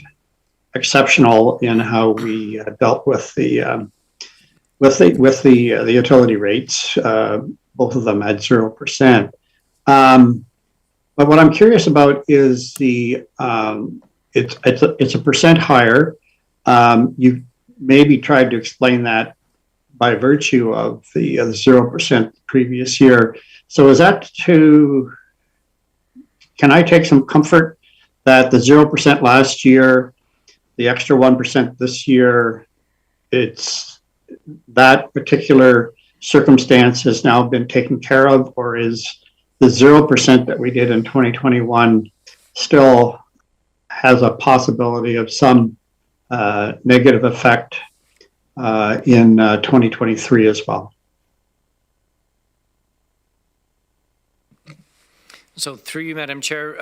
exceptional in how we dealt with the utility rates, both of them at 0%. But what I'm curious about is it's a percent higher. You maybe tried to explain that by virtue of the 0% previous year. So is that can I take some comfort that the 0% last year, the extra 1% this year, it's that particular circumstance has now been taken care of, or is the 0% that we did in 2021 still has a possibility of some negative effect in 2023 as well? So through you, Madam Chair,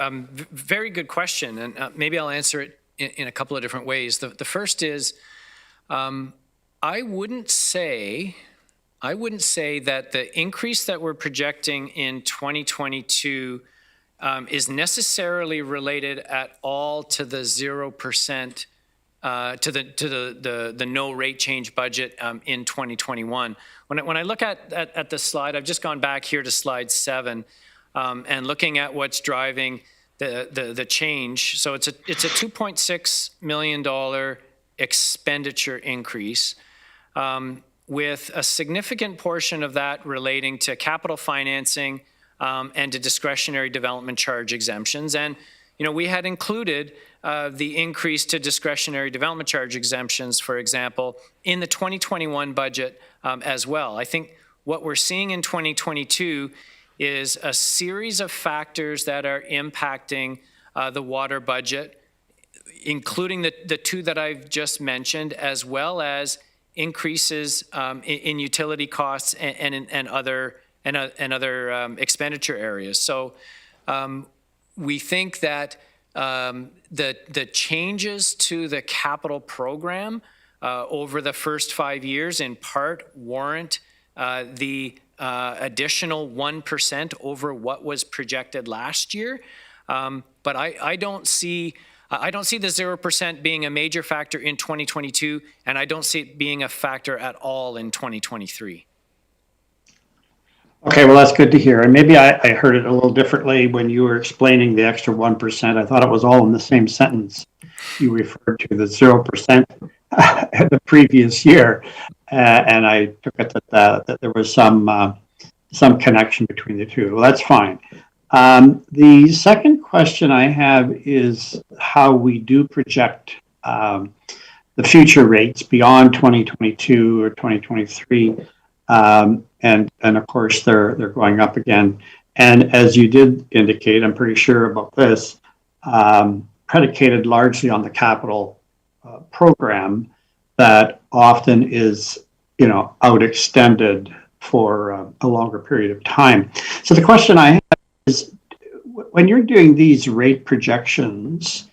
very good question, and maybe I'll answer it in a couple of different ways. The first is, I wouldn't say I wouldn't say that the increase that we're projecting in 2022 is necessarily related at all to the 0%, to the no rate change budget in 2021. When I look at the slide, I've just gone back here to slide 7, and looking at what's driving the change. So it's a $2.6 million expenditure increase, with a significant portion of that relating to capital financing and to discretionary development charge exemptions. And, you know, we had included the increase to discretionary development charge exemptions, for example, in the 2021 budget as well. I think what we're seeing in 2022 is a series of factors that are impacting the water budget, including the two that I've just mentioned, as well as increases in utility costs and other expenditure areas. So we think that the changes to the capital program over the first 5 years in part warrant the additional 1% over what was projected last year. But I don't see the 0% being a major factor in 2022, and I don't see it being a factor at all in 2023. Okay, well, that's good to hear. And maybe I heard it a little differently when you were explaining the extra 1%. I thought it was all in the same sentence. You referred to the 0% the previous year, and I took it that there was some connection between the two. Well, that's fine. The second question I have is how we do project the future rates beyond 2022 or 2023. And of course, they're going up again. And as you did indicate, I'm pretty sure about this, predicated largely on the capital program that often is, you know, out-extended for a longer period of time. So the question I have is, when you're doing these rate projections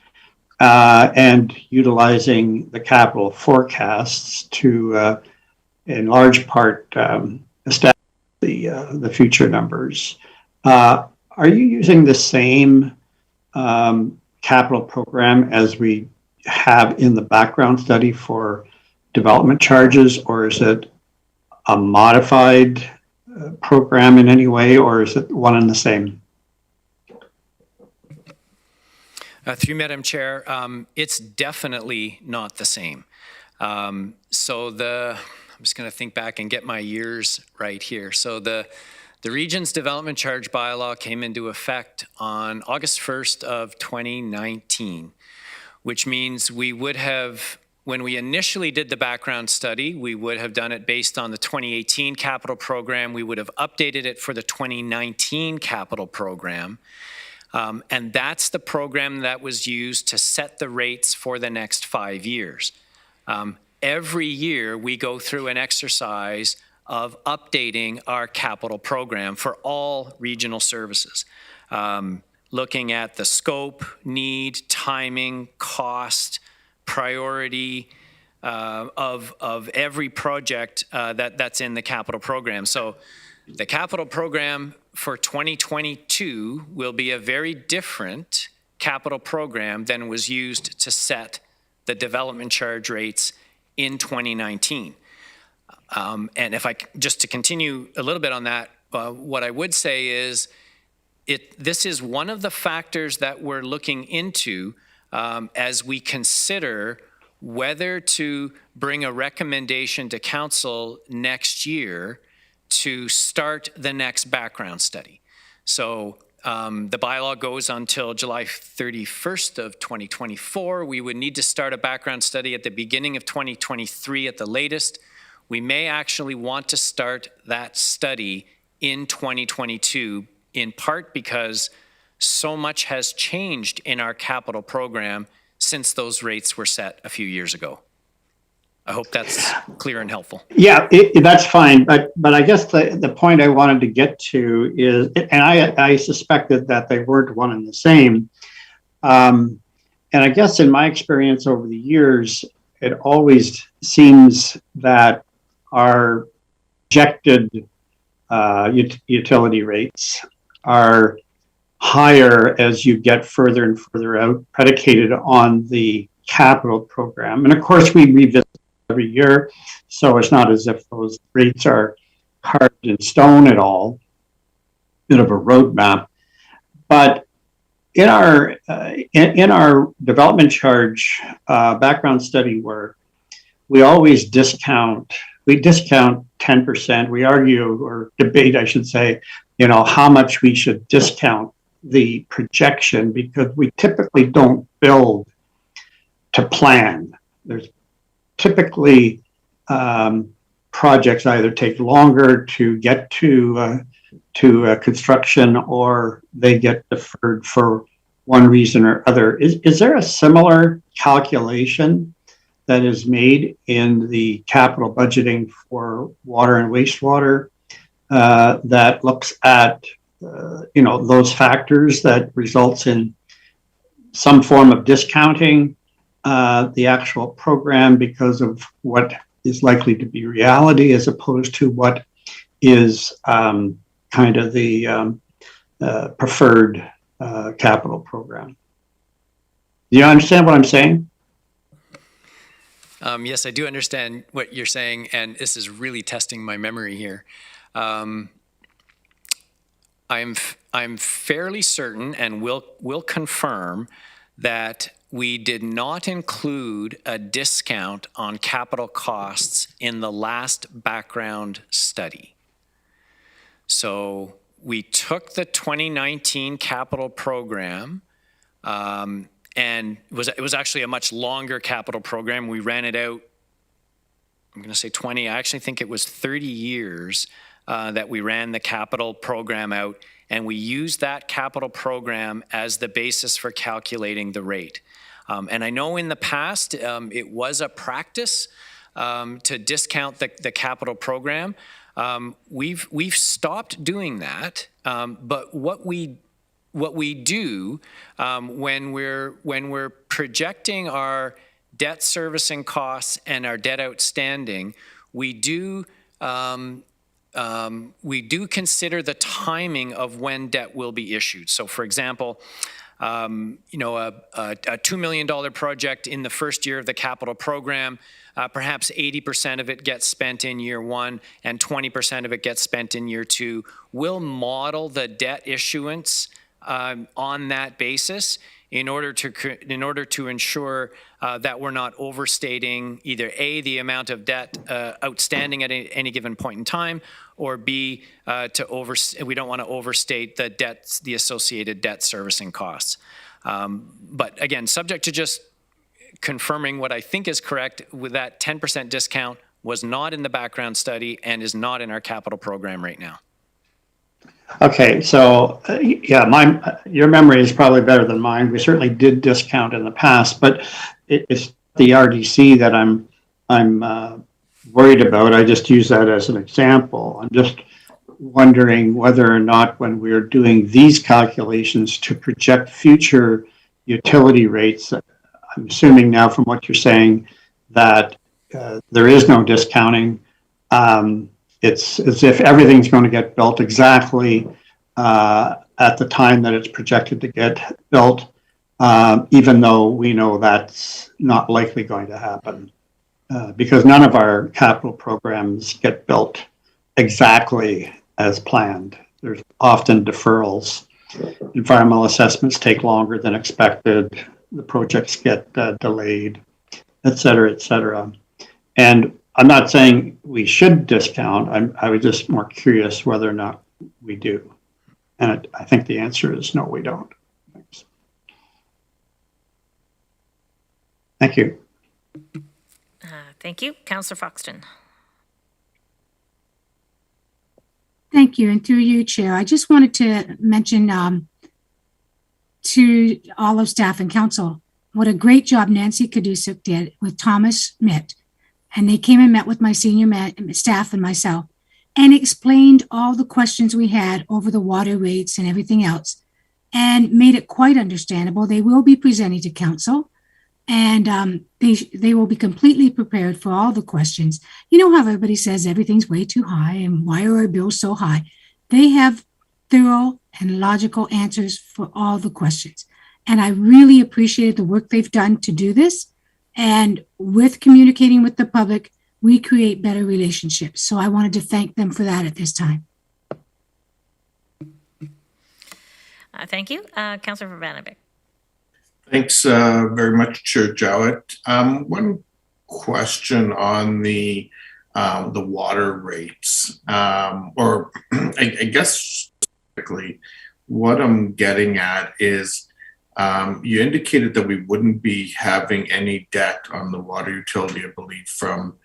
and utilizing the capital forecasts to, in large part, establish the future numbers, are you using the same capital program as we have in the background study for development charges, or is it a modified program in any way, or is it one and the same? Through Madam Chair, it's definitely not the same. I'm just going to think back and get my years right here. So the Region's Development Charge Bylaw came into effect on August 1st of 2019, which means we would have, when we initially did the background study, we would have done it based on the 2018 capital program. We would have updated it for the 2019 capital program. And that's the program that was used to set the rates for the next 5 years. Every year we go through an exercise of updating our capital program for all regional services, looking at the scope, need, timing, cost, priority of every project that's in the capital program. So the capital program for 2022 will be a very different capital program than was used to set the development charge rates in 2019. And if just to continue a little bit on that, what I would say is this is one of the factors that we're looking into as we consider whether to bring a recommendation to council next year to start the next background study. So the bylaw goes until July 31st of 2024. We would need to start a background study at the beginning of 2023 at the latest. We may actually want to start that study in 2022, in part because so much has changed in our capital program since those rates were set a few years ago. I hope that's clear and helpful. Yeah, that's fine. But I guess the point I wanted to get to is, and I suspected that they weren't one and the same. And I guess in my experience over the years, it always seems that our projected utility rates are higher as you get further and further out, predicated on the capital program. And of course, we revisit every year, so it's not as if those rates are carved in stone at all. Bit of a roadmap, but in our development charge background study work, we always discount 10%. We argue or debate, I should say, how much we should discount the projection, because we typically don't build to plan. There's typically projects either take longer to get to construction, or they get deferred for one reason or other. Is there a similar calculation that is made in the capital budgeting for water and wastewater that looks at those factors that results in some form of discounting the actual program because of what is likely to be reality, as opposed to what is kind of the preferred capital program? Do you understand what I'm saying? Yes, I do understand what you're saying, and this is really testing my memory here. I'm fairly certain, and will confirm, that we did not include a discount on capital costs in the last background study. So we took the 2019 capital program, and it was actually a much longer capital program. We ran it out, I'm going to say 20, I actually think it was 30 years that we ran the capital program out, and we used that capital program as the basis for calculating the rate. And I know in the past it was a practice to discount the capital program. We've stopped doing that, but what we do when we're projecting our debt servicing costs and our debt outstanding, we do consider the timing of when debt will be issued. So, for example, a $2 million project in the first year of the capital program, perhaps 80% of it gets spent in year one and 20% of it gets spent in year two. We'll model the debt issuance on that basis in order to ensure that we're not overstating either A, the amount of debt outstanding at any given point in time, or B, we don't want to overstate the associated debt servicing costs. But again, subject to just confirming what I think is correct, with that 10% discount was not in the background study and is not in our capital program right now. Okay, so your memory is probably better than mine. We certainly did discount in the past, but it's the RDC that I'm worried about. I just use that as an example. I'm just wondering whether or not, when we're doing these calculations to project future utility rates, I'm assuming now from what you're saying that there is no discounting. It's as if everything's going to get built exactly at the time that it's projected to get built, even though we know that's not likely going to happen, because none of our capital programs get built exactly as planned. There's often deferrals. Environmental assessments take longer than expected. The projects get delayed, et cetera, et cetera. And I'm not saying we should discount. I was just more curious whether or not we do. And I think the answer is no, we don't. Thanks. Thank you. Thank you. Councillor Foxton. Thank you. And through you, Chair, I just wanted to mention to all of staff and council what a great job Nancy Kodousek did with Thomas Mitt. And they came and met with my senior staff and myself and explained all the questions we had over the water rates and everything else, and made it quite understandable. They will be presenting to council And they will be completely prepared for all the questions. You know how everybody says everything's way too high and why are our bills so high? They have thorough and logical answers for all the questions. And I really appreciated the work they've done to do this. And with communicating with the public, we create better relationships. So I wanted to thank them for that at this time. Thank you. Councillor Verbanovic. Thanks very much, Chair Jowett. One question on the water rates, or I guess specifically, what I'm getting at is you indicated that we wouldn't be having any debt on the water utility, I believe, from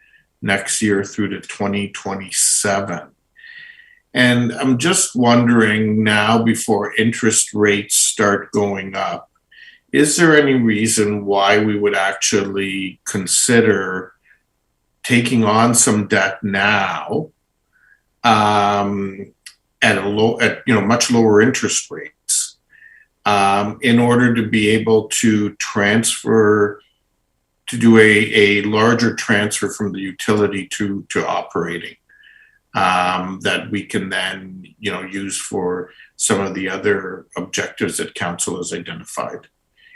next year through to 2027. And I'm just wondering now, before interest rates start going up, is there any reason why we would actually consider taking on some debt now at much lower interest rates in order to be able to do a larger transfer from the utility to operating that we can then use for some of the other objectives that council has identified?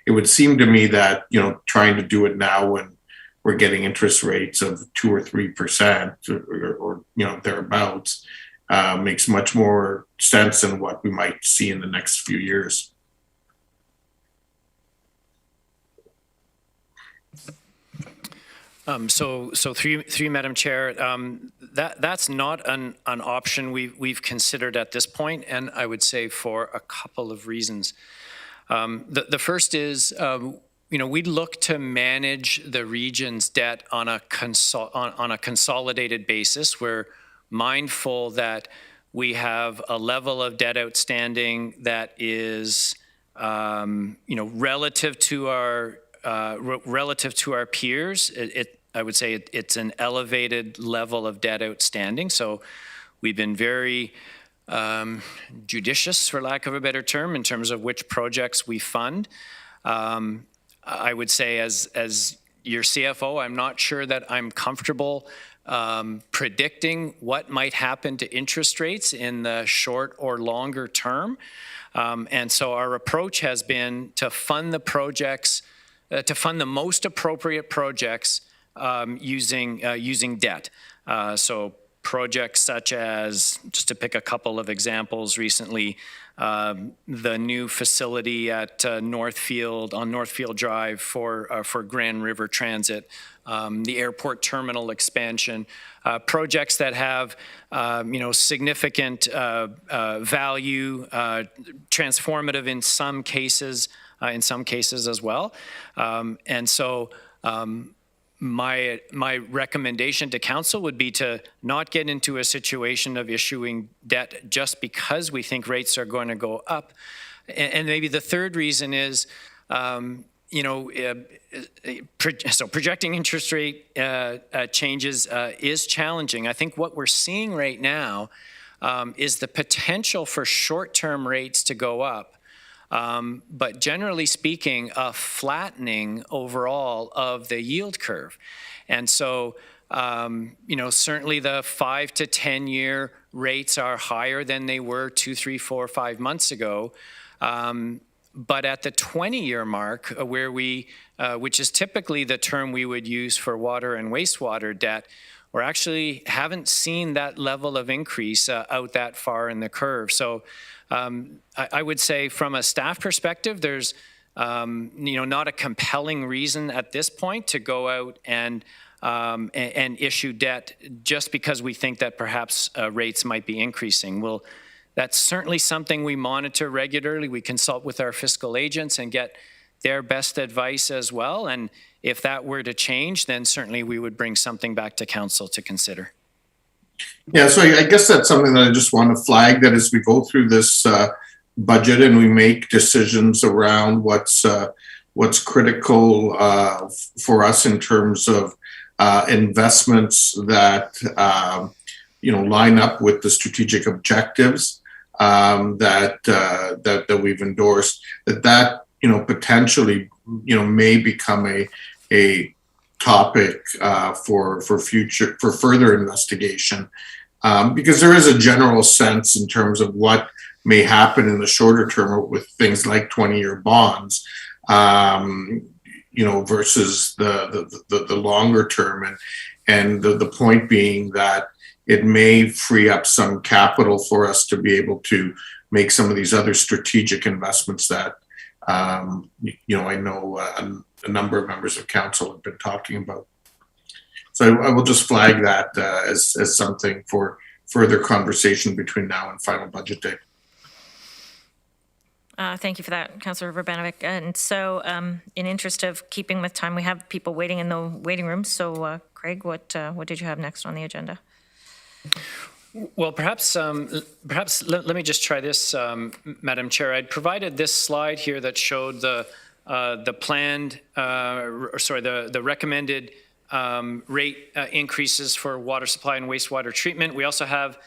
It would seem to me that, trying to do it now when we're getting interest rates of 2 or 3% or thereabouts makes much more sense than what we might see in the next few years. So through you, Madam Chair, that's not an option we've considered at this point, and I would say for a couple of reasons. The first is, we'd look to manage the region's debt on a consolidated basis. We're mindful that we have a level of debt outstanding that is, relative to our peers. I would say it's an elevated level of debt outstanding. So we've been very judicious, for lack of a better term, in terms of which projects we fund. I would say as your CFO, I'm not sure that I'm comfortable predicting what might happen to interest rates in the short or longer term. And so our approach has been to fund the projects, to fund the most appropriate projects using debt. So projects such as, just to pick a couple of examples recently, the new facility at Northfield, on Northfield Drive for Grand River Transit, the airport terminal expansion, projects that have, significant value, transformative in some cases as well. And so, my recommendation to council would be to not get into a situation of issuing debt just because we think rates are going to go up. And maybe the third reason is, so projecting interest rate changes is challenging. I think what we're seeing right now is the potential for short-term rates to go up. But generally speaking, a flattening overall of the yield curve. And so, certainly the 5 to 10 year rates are higher than they were 2, 3, 4, 5 months ago. But at the 20-year mark, where which is typically the term we would use for water and wastewater debt, we actually haven't seen that level of increase out that far in the curve. So I would say from a staff perspective, there's not a compelling reason at this point to go out and issue debt just because we think that perhaps rates might be increasing. Well, that's certainly something we monitor regularly. We consult with our fiscal agents and get their best advice as well. And if that were to change, then certainly we would bring something back to council to consider. Yeah, so I guess that's something that I just want to flag, that as we go through this budget and we make decisions around what's critical for us in terms of investments that line up with the strategic objectives that we've endorsed, that potentially may become a topic for further investigation, because there is a general sense in terms of what may happen in the shorter term with things like 20-year bonds, versus the longer term, and the point being that it may free up some capital for us to be able to make some of these other strategic investments that I know a number of members of council have been talking about. So I will just flag that as something for further conversation between now and final budget day. Thank you for that, Councillor Urbanovic. And so in interest of keeping with time, we have people waiting in the waiting room. So Craig, what did you have next on the agenda? Well, perhaps let me just try this, Madam Chair. I'd provided this slide here that showed the planned, the recommended rate increases for water supply and wastewater treatment. We also have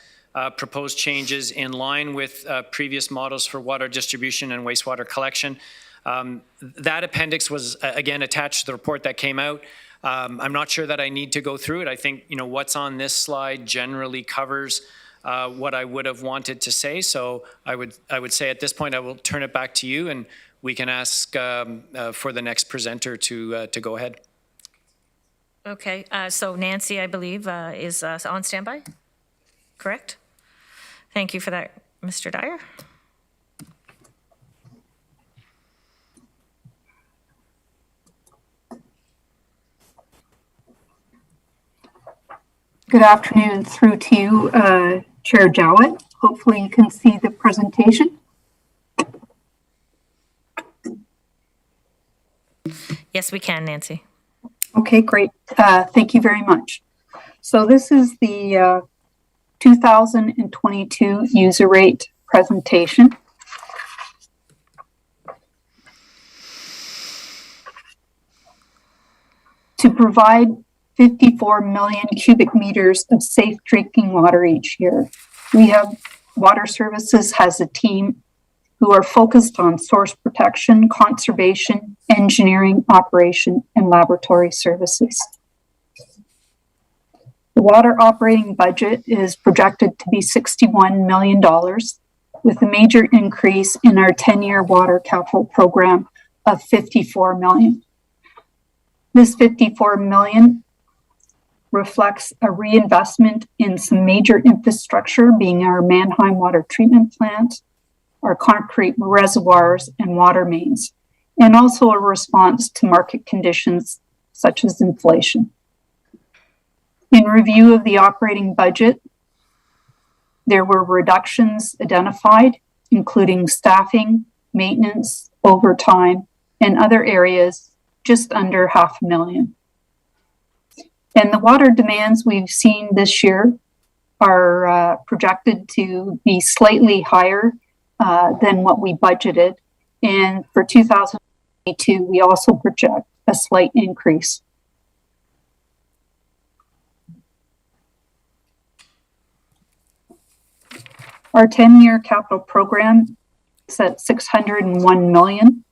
proposed changes in line with previous models for water distribution and wastewater collection. That appendix was again attached to the report that came out. I'm not sure that I need to go through it. I think what's on this slide generally covers what I would have wanted to say. So I would say at this point I will turn it back to you, and we can ask for the next presenter to go ahead. Okay, so Nancy, I believe, is on standby, correct? Thank you for that, Mr. Dyer. Good afternoon through to you, Chair Jowett. Hopefully you can see the presentation. Yes, we can, Nancy. Okay, great. Thank you very much. So this is the 2022 user rate presentation. To provide 54 million cubic meters of safe drinking water each year, Water Services has a team who are focused on source protection, conservation, engineering, operation, and laboratory services. The water operating budget is projected to be $61 million, with a major increase in our 10-year water capital program of $54 million. This $54 million reflects a reinvestment in some major infrastructure, being our Mannheim water treatment plant, our concrete reservoirs and water mains, and also a response to market conditions such as inflation. In review of the operating budget, there were reductions identified, including staffing, maintenance, overtime, and other areas just under $500,000. And the water demands we've seen this year are projected to be slightly higher than what we budgeted. And for 2022, we also project a slight increase. Our 10-year capital program is at $601 million,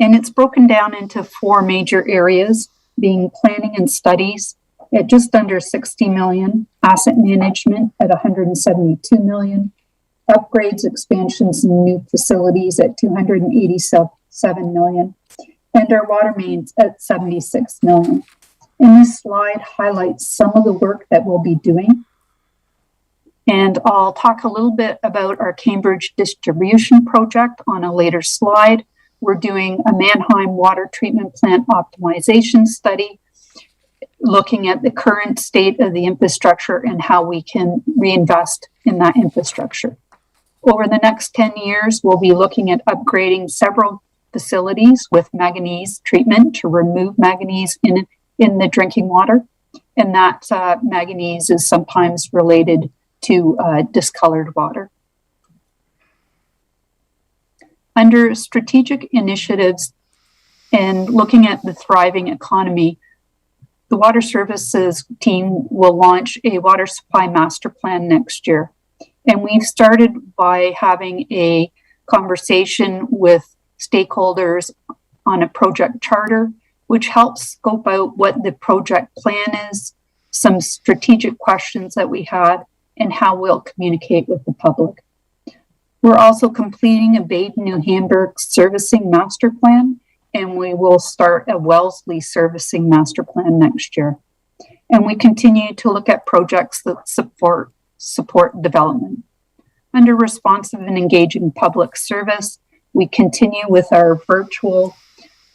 and it's broken down into 4 major areas, being planning and studies at just under $60 million, asset management at $172 million, upgrades, expansions, and new facilities at $287 million, and our water mains at $76 million. And this slide highlights some of the work that we'll be doing. And I'll talk a little bit about our Cambridge distribution project on a later slide. We're doing a Mannheim water treatment plant optimization study, looking at the current state of the infrastructure and how we can reinvest in that infrastructure. Over the next 10 years, we'll be looking at upgrading several facilities with manganese treatment to remove manganese in the drinking water. And that manganese is sometimes related to discolored water. Under strategic initiatives and looking at the thriving economy, the Water Services team will launch a water supply master plan next year. And we've started by having a conversation with stakeholders on a project charter, which helps scope out what the project plan is, some strategic questions that we had, and how we'll communicate with the public. We're also completing a Baden, New Hamburg servicing master plan, and we will start a Wellesley servicing master plan next year. And we continue to look at projects that support development. Under responsive and engaging public service, we continue with our virtual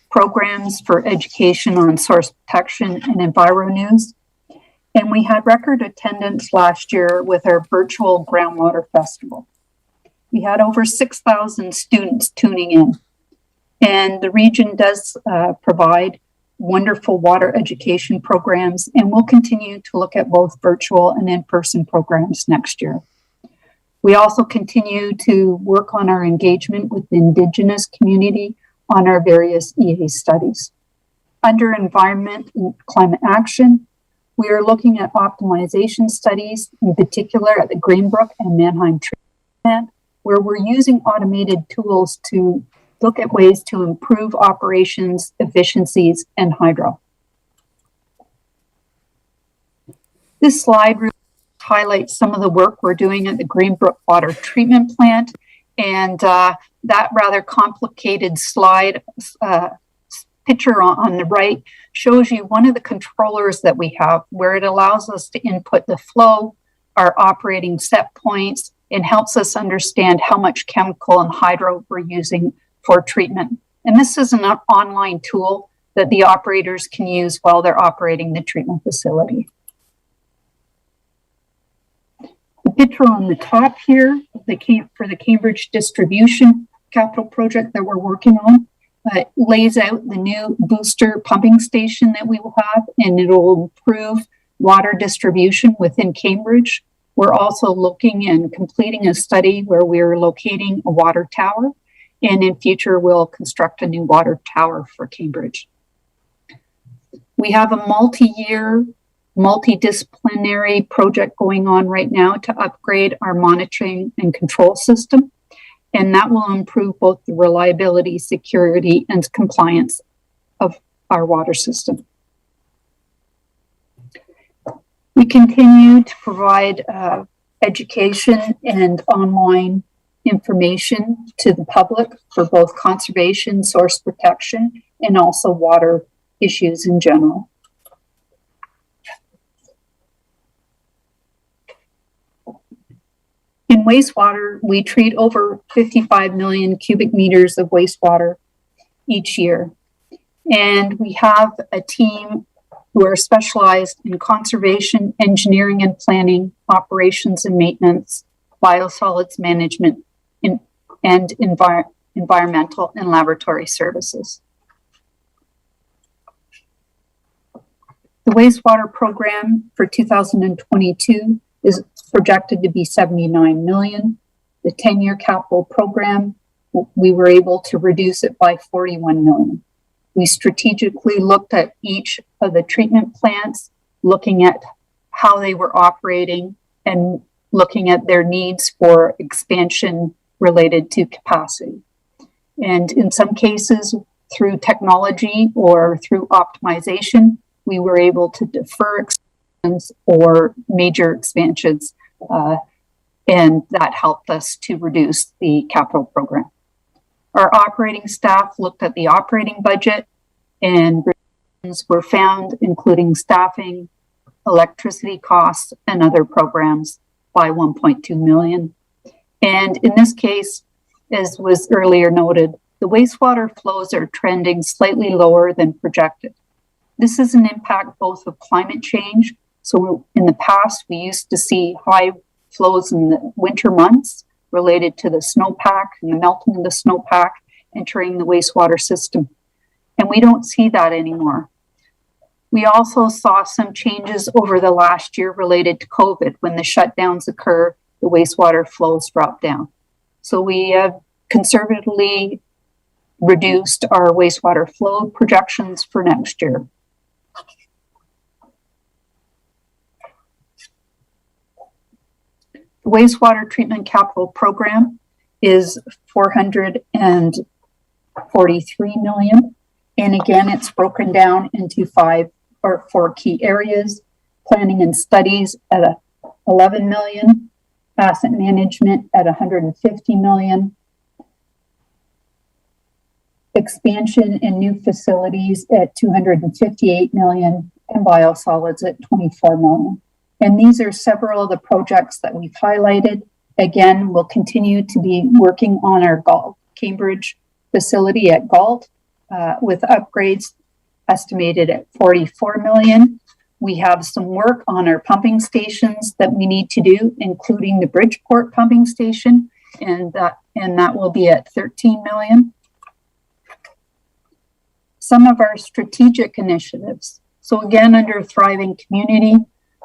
programs for education on source protection and Enviro News. And we had record attendance last year with our virtual groundwater festival. We had over 6,000 students tuning in. And the region does provide wonderful water education programs, and we'll continue to look at both virtual and in-person programs next year. We also continue to work on our engagement with the Indigenous community on our various EA studies. Under environment and climate action, we are looking at optimization studies, in particular at the Greenbrook and Mannheim treatment plant, where we're using automated tools to look at ways to improve operations, efficiencies, and hydro. This slide really highlights some of the work we're doing at the Greenbrook water treatment plant, and that rather complicated slide picture on the right shows you one of the controllers that we have, where it allows us to input the flow, our operating set points, and helps us understand how much chemical and hydro we're using for treatment. And this is an online tool that the operators can use while they're operating the treatment facility. The picture on the top here for the Cambridge distribution capital project that we're working on lays out the new booster pumping station that we will have, and it will improve water distribution within Cambridge. We're also looking and completing a study where we're locating a water tower, and in future we'll construct a new water tower for Cambridge. We have a multi-year, multidisciplinary project going on right now to upgrade our monitoring and control system, and that will improve both the reliability, security, and compliance of our water system. We continue to provide education and online information to the public for both conservation, source protection, and also water issues in general. In wastewater, we treat over 55 million cubic meters of wastewater each year. And we have a team who are specialized in conservation, engineering and planning, operations and maintenance, biosolids management, and environmental and laboratory services. The wastewater program for 2022 is projected to be 79 million. The 10-year capital program, we were able to reduce it by 41 million. We strategically looked at each of the treatment plants, looking at how they were operating and looking at their needs for expansion related to capacity. And in some cases, through technology or through optimization, we were able to defer expansions or major expansions, and that helped us to reduce the capital program. Our operating staff looked at the operating budget, and reductions were found, including staffing, electricity costs, and other programs by 1.2 million. And in this case, as was earlier noted, the wastewater flows are trending slightly lower than projected. This is an impact both of climate change. So in the past, we used to see high flows in the winter months related to the snowpack and the melting of the snowpack entering the wastewater system. And we don't see that anymore. We also saw some changes over the last year related to COVID. When the shutdowns occur, the wastewater flows drop down. So we have conservatively reduced our wastewater flow projections for next year. The wastewater treatment capital program is 443 million. And again, it's broken down into four key areas: planning and studies at 11 million, asset management at 150 million, expansion and new facilities at 258 million, and biosolids at 24 million. And these are several of the projects that we've highlighted. Again, we'll continue to be working on our Cambridge facility at Galt with upgrades estimated at 44 million. We have some work on our pumping stations that we need to do, including the Bridgeport pumping station, and that will be at 13 million. Some of our strategic initiatives. So again, under Thriving Community,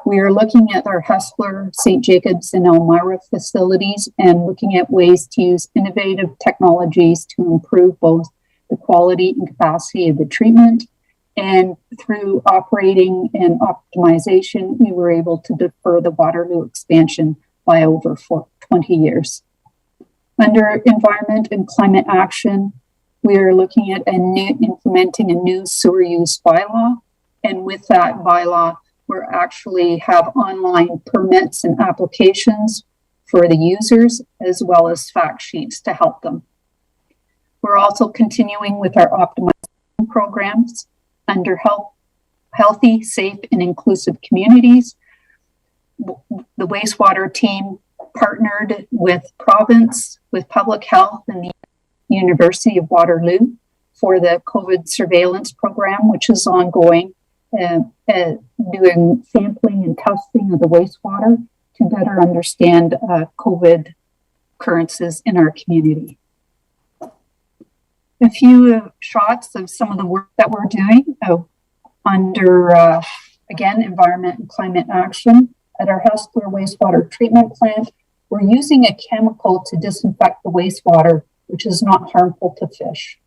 we are looking at our Hustler, St. Jacobs, and Elmira facilities and looking at ways to use innovative technologies to improve both the quality and capacity of the treatment. And through operating and optimization, we were able to defer the Waterloo expansion by over 20 years. Under Environment and Climate Action, we are looking at implementing a new sewer use bylaw. And with that bylaw, we actually have online permits and applications for the users, as well as fact sheets to help them. We're also continuing with our optimization programs under healthy, safe, and inclusive communities. The wastewater team partnered with province, with public health, and the University of Waterloo for the COVID surveillance program, which is ongoing, doing sampling and testing of the wastewater to better understand COVID occurrences in our community. A few shots of some of the work that we're doing under, again, Environment and Climate Action. At our Hustler wastewater treatment plant, we're using a chemical to disinfect the wastewater, which is not harmful to fish.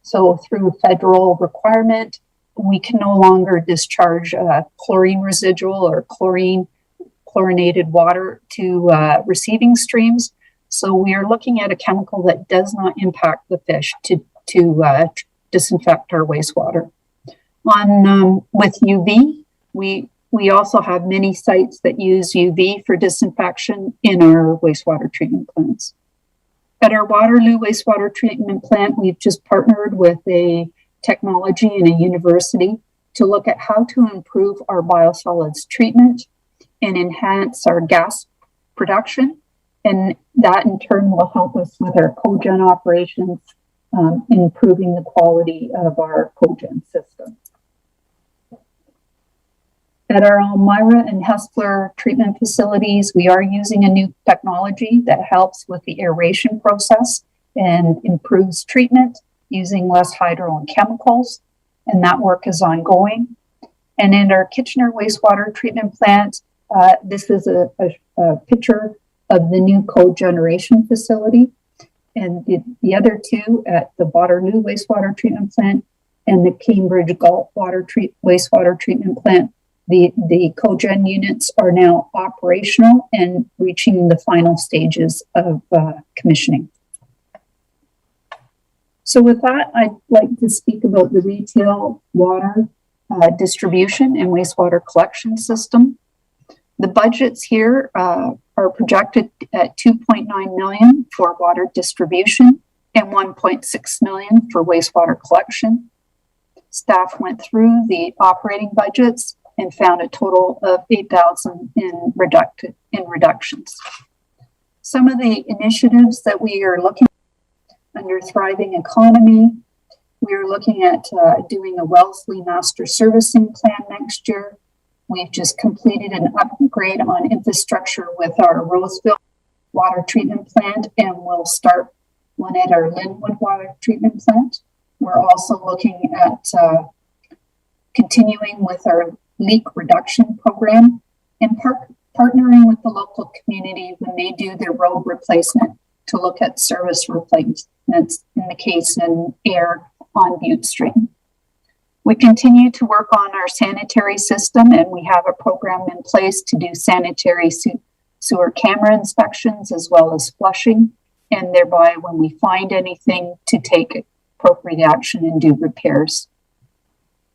So through federal requirement, we can no longer discharge chlorine residual or chlorinated water to receiving streams. So we are looking at a chemical that does not impact the fish to disinfect our wastewater. With UV, we also have many sites that use UV for disinfection in our wastewater treatment plants. At our Waterloo wastewater treatment plant, we've just partnered with a technology and a university to look at how to improve our biosolids treatment and enhance our gas production. And that in turn will help us with our cogen operations, improving the quality of our cogen system. At our Elmira and Hustler treatment facilities, we are using a new technology that helps with the aeration process and improves treatment using less hydro and chemicals, and that work is ongoing. And in our Kitchener wastewater treatment plant, this is a picture of the new cogeneration facility. And the other two at the Waterloo wastewater treatment plant and the Cambridge Galt wastewater treatment plant, the cogen units are now operational and reaching the final stages of commissioning. So with that, I'd like to speak about the retail water distribution and wastewater collection system. The budgets here are projected at 2.9 million for water distribution and 1.6 million for wastewater collection. Staff went through the operating budgets and found a total of 8,000 in reductions. Some of the initiatives that we are looking at under Thriving Economy, we are looking at doing a Wellesley master servicing plan next year. We've just completed an upgrade on infrastructure with our Roseville water treatment plant, and we'll start one at our Linwood water treatment plant. We're also looking at continuing with our leak reduction program and partnering with the local community when they do their road replacement to look at service replacements in the case in Air on Butte Street. We continue to work on our sanitary system, and we have a program in place to do sanitary sewer camera inspections as well as flushing, and thereby when we find anything to take appropriate action and do repairs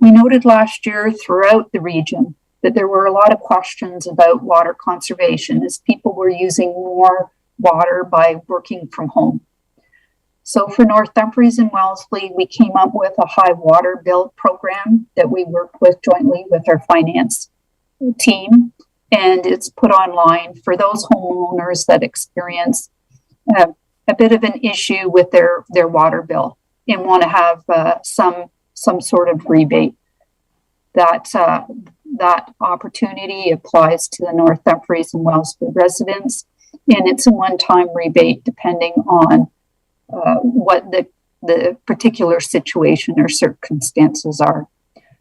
We noted last year throughout the region that there were a lot of questions about water conservation as people were using more water by working from home. So for North Dumfries and Wellesley, we came up with a high water bill program that we worked with jointly with our finance team. And it's put online for those homeowners that experience a bit of an issue with their water bill and want to have some sort of rebate. That opportunity applies to the North Dumfries and Wellesley residents, and it's a one-time rebate depending on what the particular situation or circumstances are.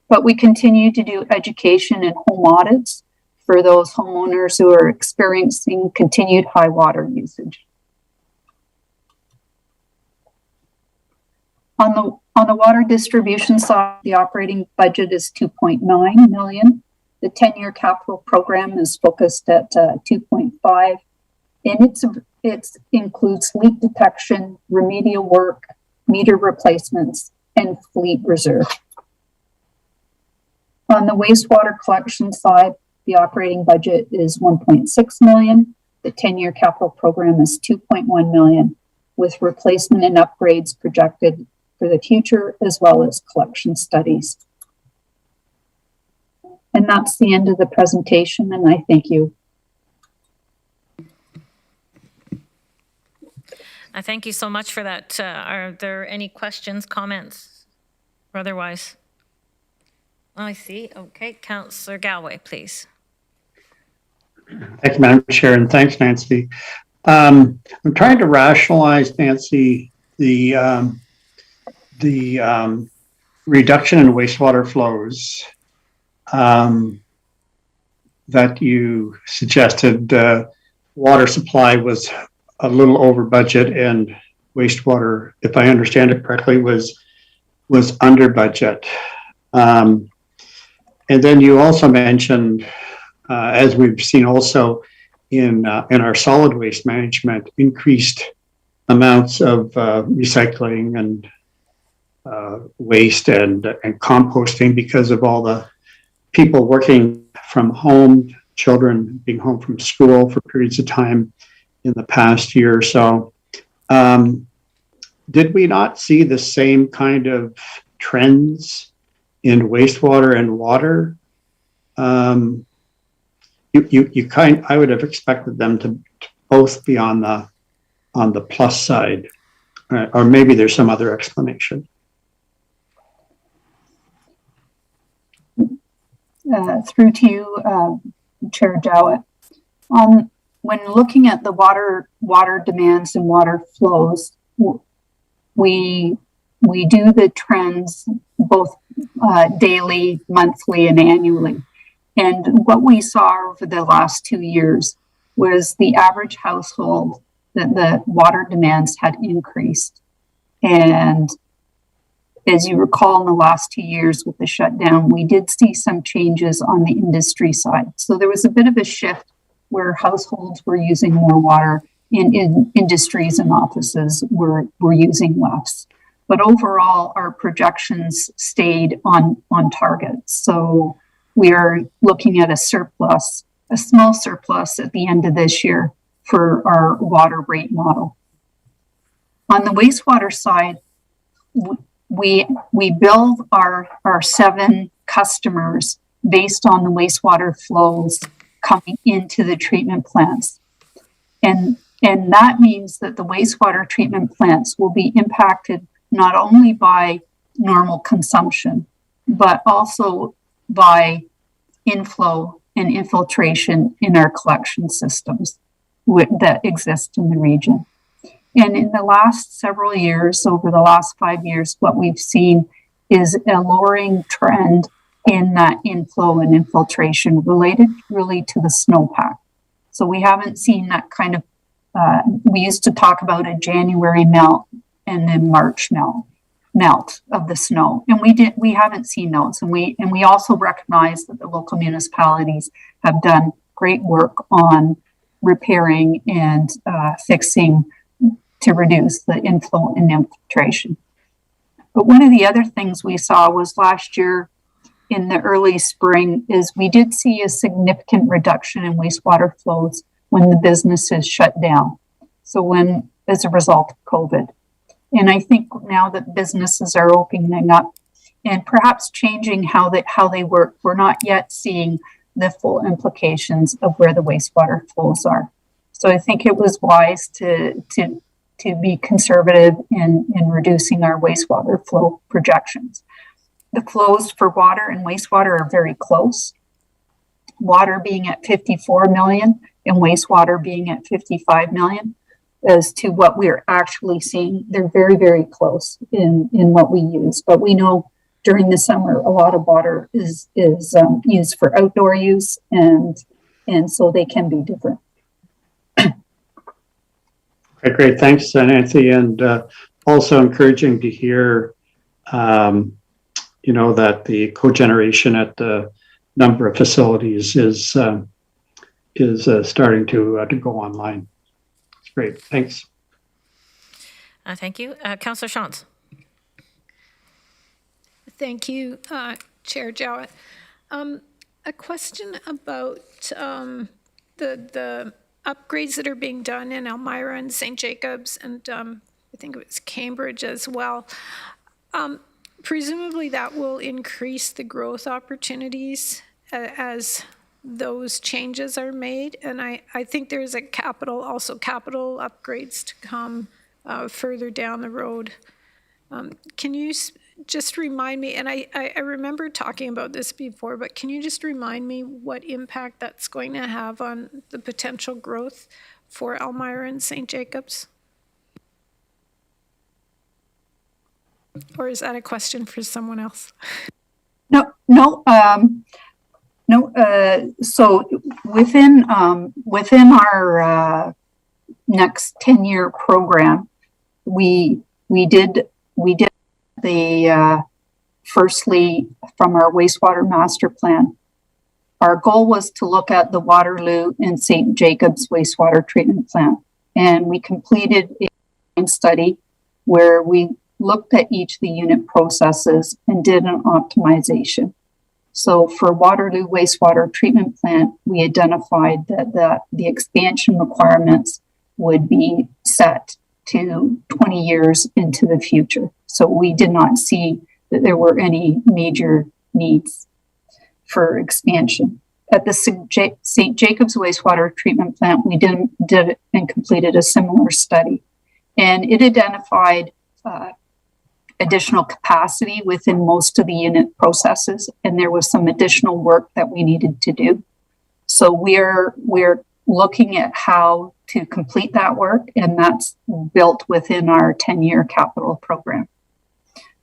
But we continue to do education and home audits for those homeowners who are experiencing continued high water usage. On the water distribution side, the operating budget is 2.9 million. The 10-year capital program is focused at 2.5, and it includes leak detection, remedial work, meter replacements, and fleet reserve. On the wastewater collection side, the operating budget is 1.6 million. The 10-year capital program is 2.1 million, with replacement and upgrades projected for the future, as well as collection studies. And that's the end of the presentation, and I thank you. I thank you so much for that. Are there any questions, comments, or otherwise? Oh, I see. Okay, Councillor Galway, please. Thank you, Madam Chair, and thanks, Nancy. I'm trying to rationalize, Nancy, the reduction in wastewater flows that you suggested. Water supply was a little over budget, and wastewater, if I understand it correctly, was under budget. And then you also mentioned, as we've seen also in our solid waste management, increased amounts of recycling and waste and composting because of all the people working from home, children being home from school for periods of time in the past year or so. Did we not see the same kind of trends in wastewater and water? I would have expected them to both be on the plus side, or maybe there's some other explanation. Through to you, Chair Jowett. When looking at the water demands and water flows, we do the trends both daily, monthly, and annually. And what we saw over the last 2 years was the average household that the water demands had increased. And as you recall, in the last 2 years with the shutdown, we did see some changes on the industry side. So there was a bit of a shift where households were using more water and in industries and offices were using less. But overall, our projections stayed on target. So we are looking at a surplus, a small surplus at the end of this year for our water rate model. On the wastewater side, we build our 7 customers based on the wastewater flows coming into the treatment plants. And that means that the wastewater treatment plants will be impacted not only by normal consumption, but also by inflow and infiltration in our collection systems that exist in the region. And in the last several years, over the last 5 years, what we've seen is a lowering trend in that inflow and infiltration related really to the snowpack. So we haven't seen that kind of, we used to talk about a January melt and then March melt of the snow. And we haven't seen those. And we also recognize that the local municipalities have done great work on repairing and fixing to reduce the inflow and infiltration. But one of the other things we saw was last year in the early spring is we did see a significant reduction in wastewater flows when the businesses shut down. So as a result of COVID. And I think now that businesses are opening up and perhaps changing how they work, we're not yet seeing the full implications of where the wastewater flows are. So I think it was wise to be conservative in reducing our wastewater flow projections. The flows for water and wastewater are very close. Water being at 54 million and wastewater being at 55 million. As to what we're actually seeing, they're very, very close in what we use. But we know during the summer, a lot of water is used for outdoor use, and so they can be different. Okay, great. Thanks, Nancy. And also encouraging to hear, that the cogeneration at the number of facilities is starting to go online. It's great. Thanks. Thank you. Councillor Shantz. Thank you, Chair Jowett. A question about the upgrades that are being done in Elmira and St. Jacobs, and I think it was Cambridge as well. Presumably that will increase the growth opportunities as those changes are made. And I think there's capital upgrades to come further down the road. Can you just remind me, and I remember talking about this before, but can you just remind me what impact that's going to have on the potential growth for Elmira and St. Jacobs? Or is that a question for someone else? No. So within our next 10-year program, we did the firstly from our wastewater master plan. Our goal was to look at the Waterloo and St. Jacobs wastewater treatment plant, and we completed a study where we looked at each of the unit processes and did an optimization. So for Waterloo wastewater treatment plant, we identified that the expansion requirements would be set to 20 years into the future. So we did not see that there were any major needs for expansion. At the St. Jacobs wastewater treatment plant, we did and completed a similar study. And it identified additional capacity within most of the unit processes, and there was some additional work that we needed to do. So we're looking at how to complete that work, and that's built within our 10-year capital program.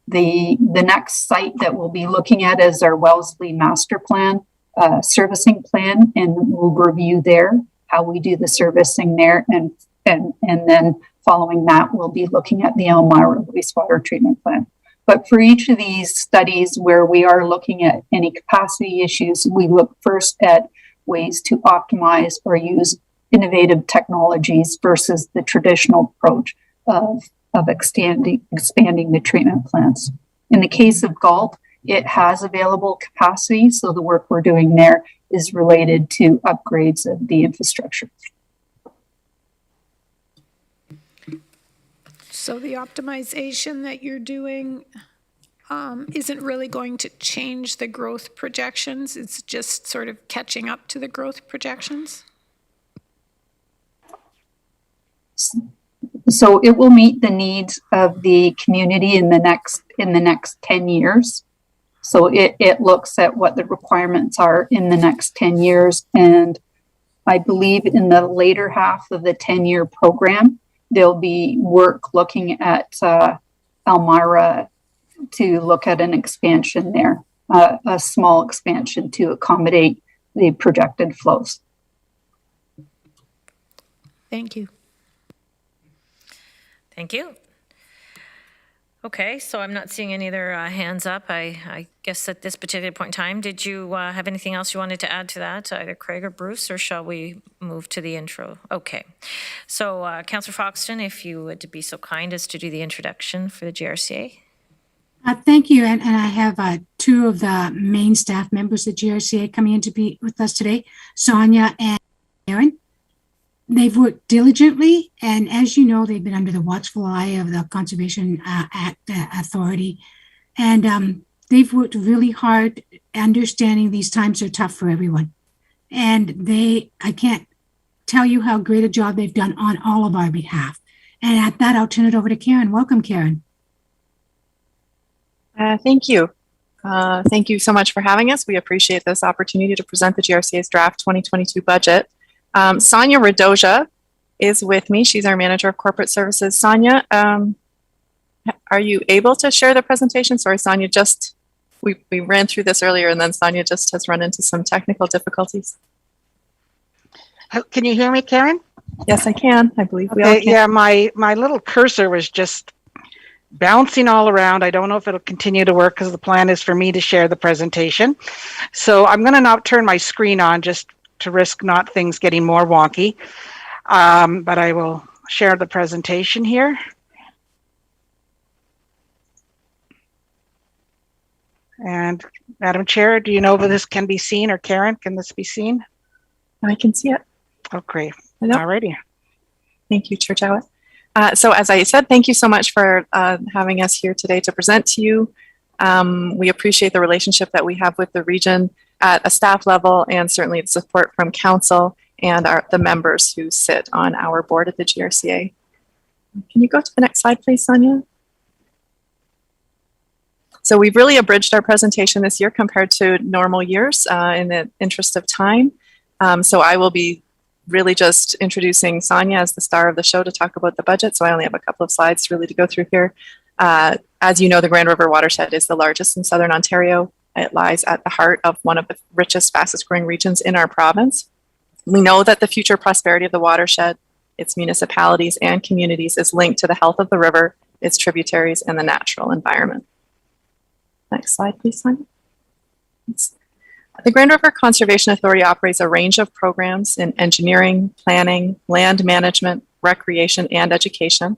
The next site that we'll be looking at is our Wellesley master plan, servicing plan, and we'll review there how we do the servicing there, and then following that, we'll be looking at the Elmira wastewater treatment plant. But for each of these studies where we are looking at any capacity issues, we look first at ways to optimize or use innovative technologies versus the traditional approach of expanding the treatment plants. In the case of Galt, it has available capacity, so the work we're doing there is related to upgrades of the infrastructure. So the optimization that you're doing isn't really going to change the growth projections. It's just sort of catching up to the growth projections. So it will meet the needs of the community in the next 10 years. So it looks at what the requirements are in the next 10 years. And I believe in the later half of the 10-year program, there'll be work looking at Elmira to look at an expansion there, a small expansion to accommodate the projected flows. Thank you. Thank you. Okay, so I'm not seeing any other hands up. I guess at this particular point in time, did you have anything else you wanted to add to that, either Craig or Bruce, or shall we move to the intro? Okay, so Councillor Foxton, if you would be so kind as to do the introduction for the GRCA. Thank you, and I have two of the main staff members of GRCA coming in to be with us today, Sonia and Aaron. They've worked diligently, and as you know, they've been under the watchful eye of the Conservation Act Authority, and they've worked really hard, understanding these times are tough for everyone. And I can't tell you how great a job they've done on all of our behalf. And at that, I'll turn it over to Karen. Welcome, Karen. Thank you. Thank you so much for having us. We appreciate this opportunity to present the GRCA's draft 2022 budget. Sonia Radoja is with me. She's our Manager of Corporate Services. Sonia, are you able to share the presentation? Sorry, Sonia, we ran through this earlier and then Sonia just has run into some technical difficulties. Can you hear me, Karen? Yes, I can. I believe we Okay, all can. yeah, my little cursor was just bouncing all around. I don't know if it'll continue to work because the plan is for me to share the presentation. So I'm going to now turn my screen on just to risk not things getting more wonky. But I will share the presentation here. And Madam Chair, do you know if this can be seen, or Karen, can this be seen? I can see it. Oh, great. Hello. Alrighty. Thank you, Chair Jowett. So as I said, thank you so much for having us here today to present to you. We appreciate the relationship that we have with the region at a staff level, and certainly the support from council and the members who sit on our board at the GRCA. Can you go to the next slide, please, Sonia? So we've really abridged our presentation this year compared to normal years in the interest of time. So I will be really just introducing Sonia as the star of the show to talk about the budget. So I only have a couple of slides really to go through here. As you know, the Grand River watershed is the largest in Southern Ontario. It lies at the heart of one of the richest, fastest growing regions in our province. We know that the future prosperity of the watershed, its municipalities and communities, is linked to the health of the river, its tributaries, and the natural environment. Next slide, please, Sonia. The Grand River Conservation Authority operates a range of programs in engineering, planning, land management, recreation, and education.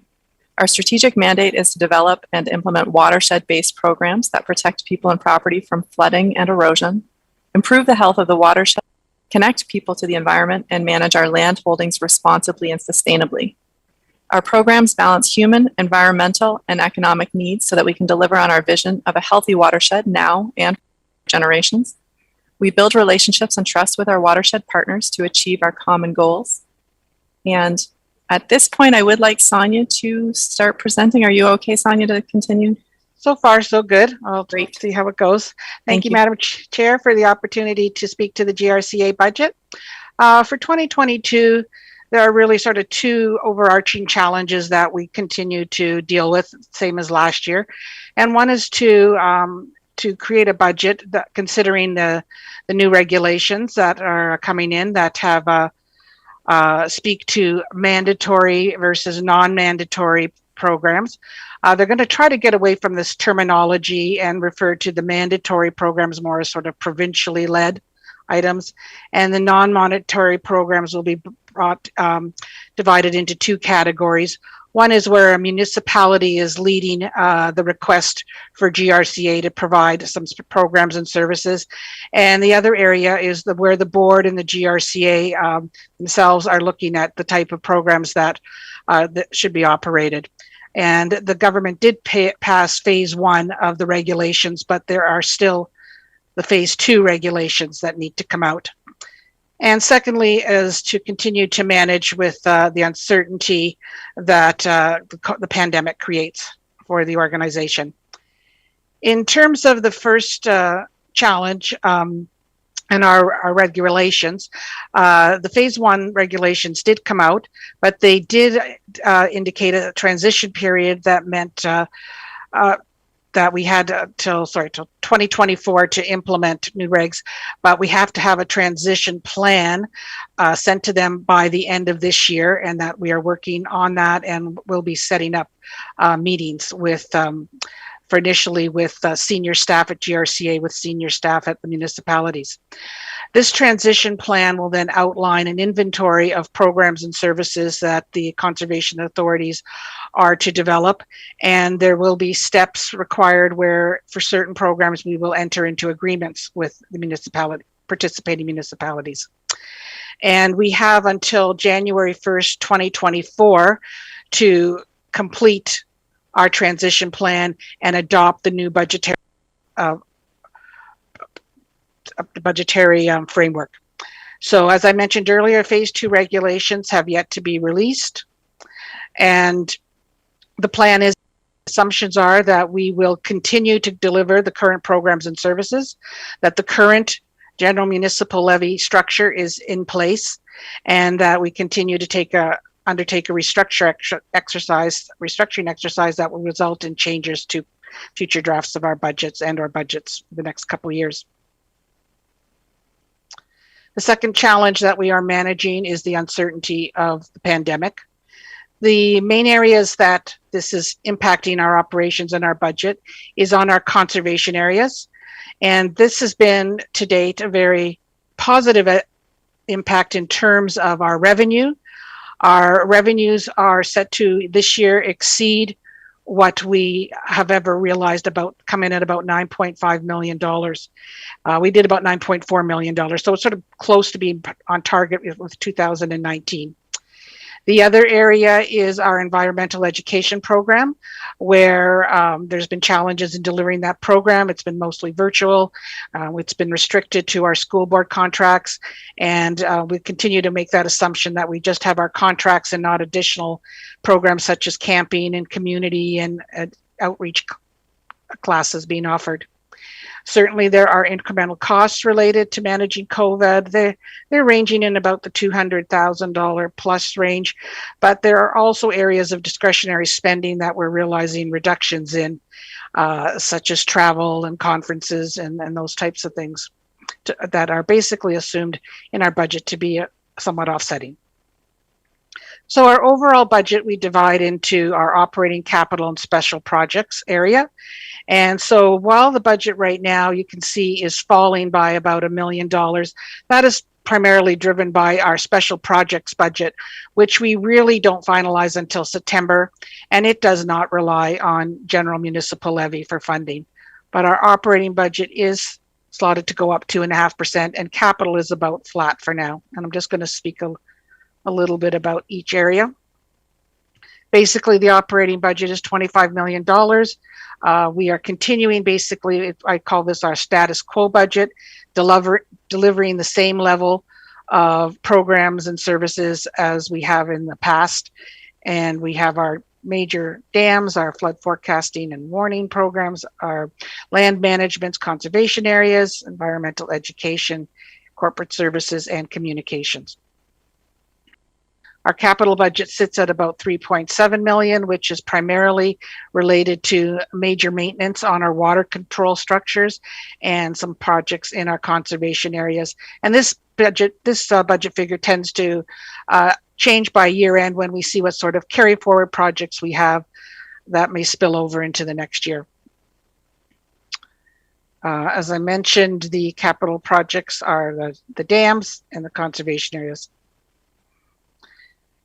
Our strategic mandate is to develop and implement watershed-based programs that protect people and property from flooding and erosion, improve the health of the watershed, connect people to the environment, and manage our land holdings responsibly and sustainably. Our programs balance human, environmental, and economic needs so that we can deliver on our vision of a healthy watershed now and for generations. We build relationships and trust with our watershed partners to achieve our common goals. And at this point, I would like Sonia to start presenting. Are you okay, Sonia, to continue? So far, so good. I'll see how it goes. Thank you, Madam Chair, for the opportunity to speak to the GRCA budget. For 2022, there are really sort of two overarching challenges that we continue to deal with, same as last year. And one is to create a budget that, considering the new regulations that are coming in that have speak to mandatory versus non-mandatory programs. They're going to try to get away from this terminology and refer to the mandatory programs more as sort of provincially led items, and the non-monetary programs will be brought divided into two categories. One is where a municipality is leading the request for GRCA to provide some programs and services. And the other area is where the board and the GRCA themselves are looking at the type of programs that should be operated. And the government did pass phase 1 of the regulations, but there are still the phase 2 regulations that need to come out. And secondly, is to continue to manage with the uncertainty that the pandemic creates for the organization. In terms of the first challenge and our regulations, the phase 1 regulations did come out, but they did indicate a transition period that meant that we had till 2024 to implement new regs, but we have to have a transition plan sent to them by the end of this year, and that we are working on that, and we'll be setting up meetings with for initially with senior staff at GRCA, with senior staff at the municipalities. This transition plan will then outline an inventory of programs and services that the conservation authorities are to develop, and there will be steps required where for certain programs we will enter into agreements with the participating municipalities. And we have until January 1st, 2024 to complete our transition plan and adopt the new budgetary framework. So as I mentioned earlier, phase 2 regulations have yet to be released. And the plan is, assumptions are that we will continue to deliver the current programs and services, that the current general municipal levy structure is in place, and that we continue to undertake a restructuring exercise that will result in changes to future drafts of our budgets and our budgets for the next couple of years. The second challenge that we are managing is the uncertainty of the pandemic. The main areas that this is impacting our operations and our budget is on our conservation areas. And this has been to date a very positive impact in terms of our revenue. Our revenues are set to this year exceed what we have ever realized, come in at about $9.5 million. We did about $9.4 million. So it's sort of close to being on target with 2019. The other area is our environmental education program, where there's been challenges in delivering that program. It's been mostly virtual. It's been restricted to our school board contracts. And we continue to make that assumption that we just have our contracts and not additional programs such as camping and community and outreach classes being offered. Certainly, there are incremental costs related to managing COVID. They're ranging in about the $200,000 plus range, but there are also areas of discretionary spending that we're realizing reductions in, such as travel and conferences and those types of things that are basically assumed in our budget to be somewhat offsetting. So our overall budget, we divide into our operating, capital, and special projects area. And so while the budget right now, you can see, is falling by about $1 million, that is primarily driven by our special projects budget, which we really don't finalize until September, and it does not rely on general municipal levy for funding. But our operating budget is slotted to go up 2.5%, and capital is about flat for now. And I'm just going to speak a little bit about each area. Basically, the operating budget is $25 million. We are continuing, basically, I call this our status quo budget, delivering the same level of programs and services as we have in the past. And we have our major dams, our flood forecasting and warning programs, our land management, conservation areas, environmental education, corporate services, and communications. Our capital budget sits at about $3.7 million, which is primarily related to major maintenance on our water control structures and some projects in our conservation areas. And this budget figure tends to change by year end when we see what sort of carry forward projects we have that may spill over into the next year. As I mentioned, the capital projects are the dams and the conservation areas.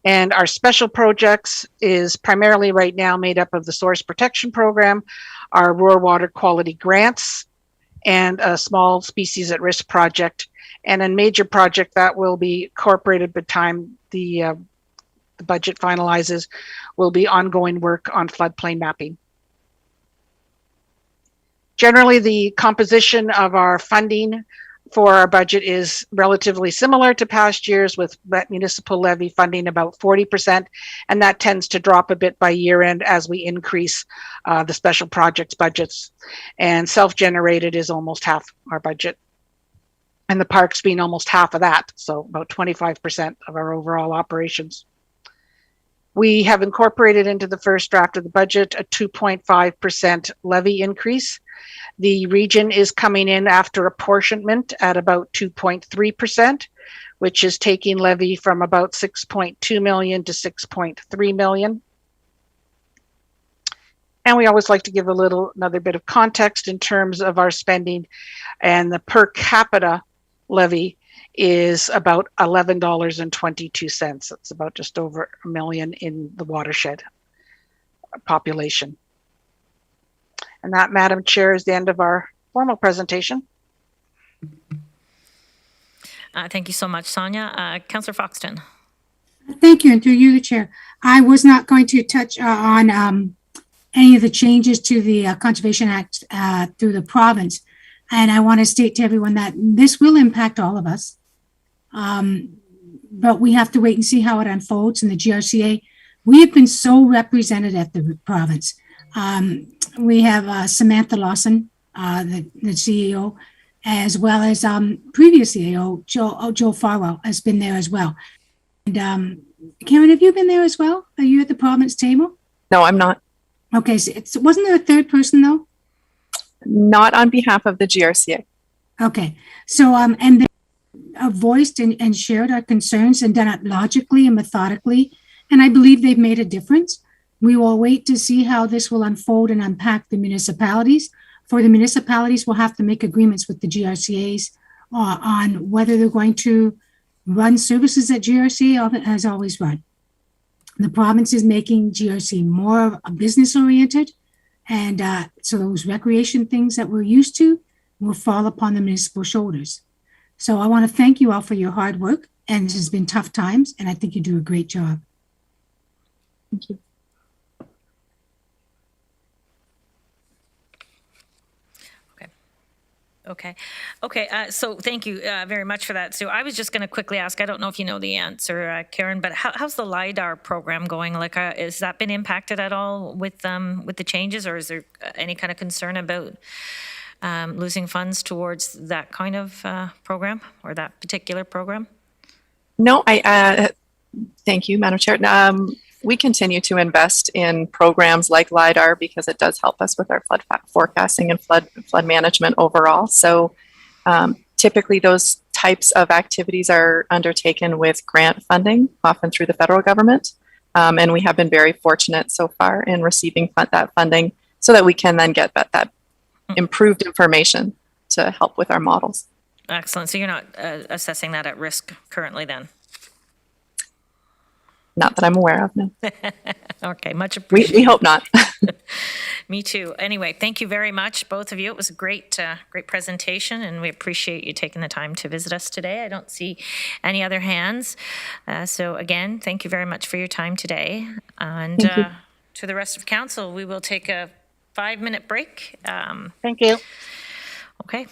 And our special projects is primarily right now made up of the Source Protection Program, our rural water quality grants, and a small species at risk project, and a major project that will be incorporated by the time the budget finalizes will be ongoing work on floodplain mapping. Generally, the composition of our funding for our budget is relatively similar to past years, with municipal levy funding about 40%, and that tends to drop a bit by year end as we increase the special projects budgets. And self-generated is almost half our budget, and the parks being almost half of that, so about 25% of our overall operations. We have incorporated into the first draft of the budget a 2.5% levy increase. The region is coming in after apportionment at about 2.3%, which is taking levy from about 6.2 million to 6.3 million. And we always like to give another bit of context in terms of our spending. And the per capita levy is about $11.22. It's about just over $1 million in the watershed population. And that, Madam Chair, is the end of our formal presentation. Thank you so much, Sonia. Councillor Foxton. Thank you, and through you, the chair. I was not going to touch on any of the changes to the Conservation Act through the province. And I want to state to everyone that this will impact all of us. But we have to wait and see how it unfolds in the GRCA. We have been so represented at the province. We have Samantha Lawson, the CEO, as well as previous CEO, Joe Farwell, has been there as well. And Karen, have you been there as well? Are you at the province table? No, I'm not. Okay, so wasn't there a third person though? Not on behalf of the GRCA. Okay, so and they voiced and shared our concerns and done it logically and methodically, and I believe they've made a difference. We will wait to see how this will unfold and unpack the municipalities. For the municipalities, we'll have to make agreements with the GRCAs on whether they're going to run services that GRCA has always run. The province is making GRC more business oriented, and so those recreation things that we're used to will fall upon the municipal shoulders. So I want to thank you all for your hard work, and this has been tough times, and I think you do a great job. Thank you. Okay. So thank you very much for that, Sue. I was just going to quickly ask, I don't know if you know the answer, Karen, but how's the LIDAR program going? Like, has that been impacted at all with the changes, or is there any kind of concern about losing funds towards that kind of program or that particular program? No, thank you, Madam Chair. We continue to invest in programs like LIDAR because it does help us with our flood forecasting and flood management overall. So typically those types of activities are undertaken with grant funding, often through the federal government. And we have been very fortunate so far in receiving that funding so that we can then get that improved information to help with our models. Excellent. So you're not assessing that at risk currently then? Not that I'm aware of, no. Okay, much appreciated. We hope not. Me too. Anyway, thank you very much, both of you. It was a great presentation, and we appreciate you taking the time to visit us today. I don't see any other hands. So again, thank you very much for your time today. And to the rest of council, we will take a 5-minute break. Thank you. Okay.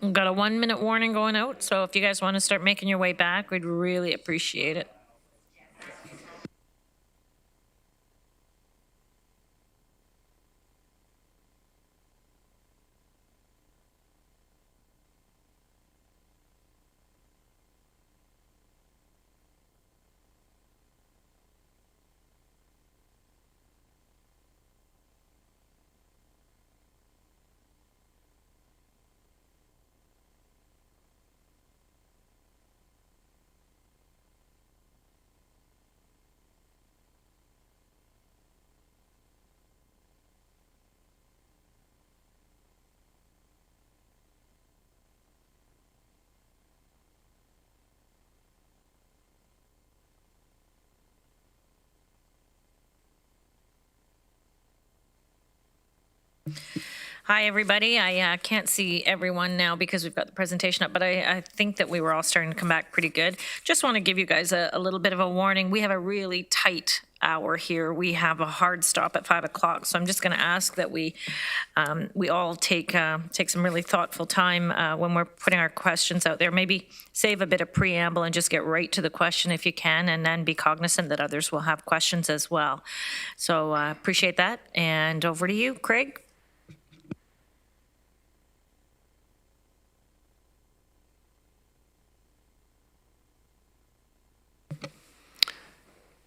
We've got a 1-minute warning going out, so if you guys want to start making your way back, we'd really appreciate it. Hi, everybody. I can't see everyone now because we've got the presentation up, but I think that we were all starting to come back pretty good. Just want to give you guys a little bit of a warning. We have a really tight hour here. We have a hard stop at 5 o'clock, so I'm just going to ask that we all take some really thoughtful time when we're putting our questions out there. Maybe save a bit of preamble and just get right to the question if you can, and then be cognizant that others will have questions as well. So appreciate that, and over to you, Craig.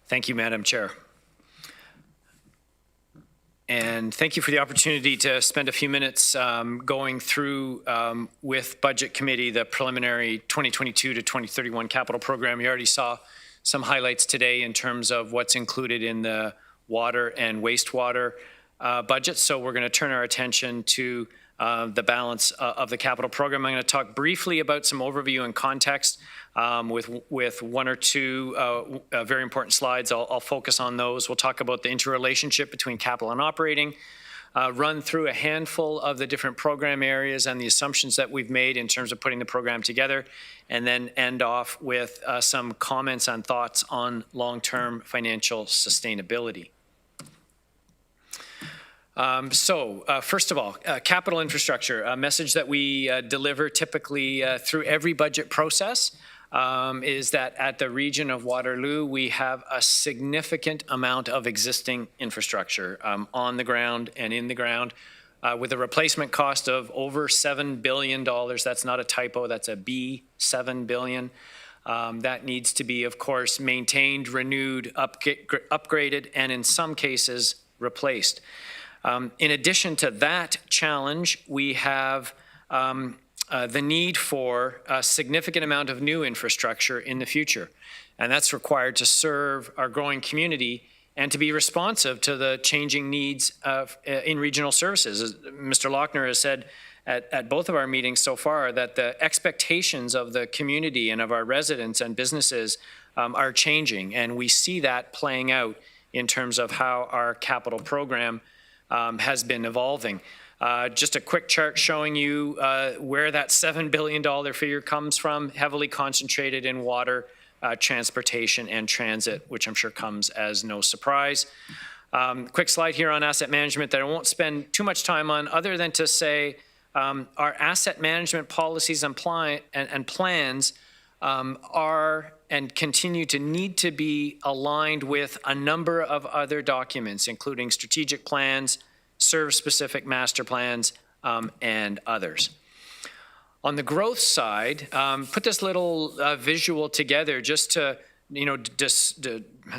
Thank you, Madam Chair. And thank you for the opportunity to spend a few minutes going through with Budget Committee the preliminary 2022 to 2031 capital program. You already saw some highlights today in terms of what's included in the water and wastewater budget. So we're going to turn our attention to the balance of the capital program. I'm going to talk briefly about some overview and context with one or two very important slides. I'll focus on those. We'll talk about the interrelationship between capital and operating, run through a handful of the different program areas and the assumptions that we've made in terms of putting the program together, and then end off with some comments and thoughts on long-term financial sustainability. First of all, capital infrastructure, a message that we deliver typically through every budget process is that at the region of Waterloo, we have a significant amount of existing infrastructure on the ground and in the ground with a replacement cost of over $7 billion. That's not a typo, that's a B, $7 billion. That needs to be, of course, maintained, renewed, upgraded, and in some cases, replaced. In addition to that challenge, we have the need for a significant amount of new infrastructure in the future. And that's required to serve our growing community and to be responsive to the changing needs in regional services. As Mr. Lauckner has said at both of our meetings so far, that the expectations of the community and of our residents and businesses are changing. And we see that playing out in terms of how our capital program has been evolving. Just a quick chart showing you where that $7 billion figure comes from, heavily concentrated in water, transportation, and transit, which I'm sure comes as no surprise. Quick slide here on asset management that I won't spend too much time on, other than to say our asset management policies and plans are and continue to need to be aligned with a number of other documents, including strategic plans, service-specific master plans, and others. On the growth side, put this little visual together just to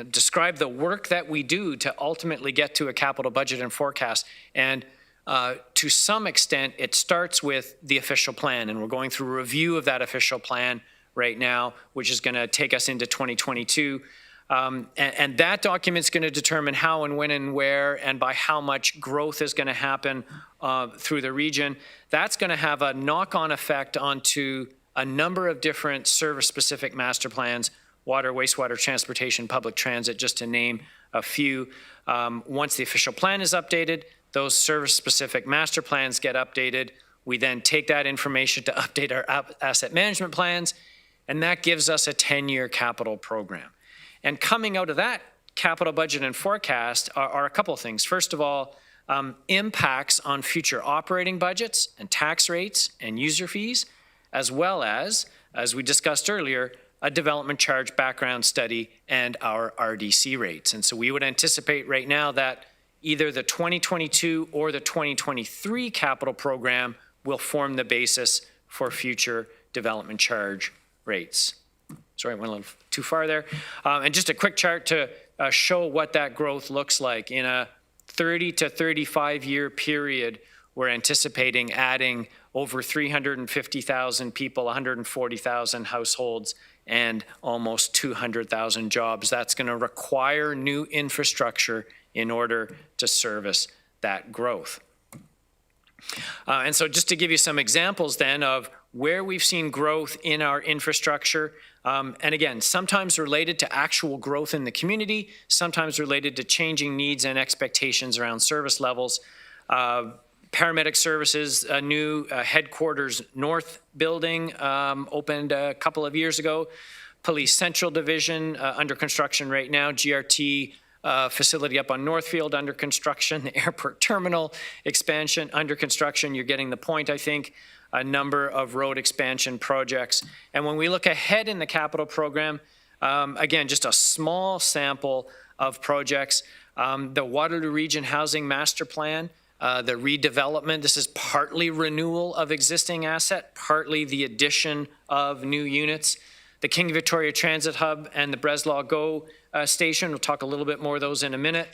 describe the work that we do to ultimately get to a capital budget and forecast. And to some extent, it starts with the official plan, and we're going through a review of that official plan right now, which is going to take us into 2022. And that document's going to determine how and when and where and by how much growth is going to happen through the region. That's going to have a knock-on effect onto a number of different service-specific master plans, water, wastewater, transportation, public transit, just to name a few. Once the official plan is updated, those service-specific master plans get updated. We then take that information to update our asset management plans, and that gives us a 10-year capital program. And coming out of that capital budget and forecast are a couple of things. First of all, impacts on future operating budgets and tax rates and user fees, as well as we discussed earlier, a development charge background study and our RDC rates. And so we would anticipate right now that either the 2022 or the 2023 capital program will form the basis for future development charge rates. Sorry, I went a little too far there. And just a quick chart to show what that growth looks like. In a 30 to 35 year period, we're anticipating adding over 350,000 people, 140,000 households, and almost 200,000 jobs. That's going to require new infrastructure in order to service that growth. And so just to give you some examples then of where we've seen growth in our infrastructure, and again, sometimes related to actual growth in the community, sometimes related to changing needs and expectations around service levels. Paramedic services, a new headquarters north building opened a couple of years ago. Police Central Division under construction right now. GRT facility up on Northfield under construction. The airport terminal expansion under construction. You're getting the point, I think. A number of road expansion projects. And when we look ahead in the capital program, again, just a small sample of projects. The Waterloo Region Housing Master Plan, the redevelopment, this is partly renewal of existing asset, partly the addition of new units. The King Victoria Transit Hub and the Breslau GO station, we'll talk a little bit more of those in a minute.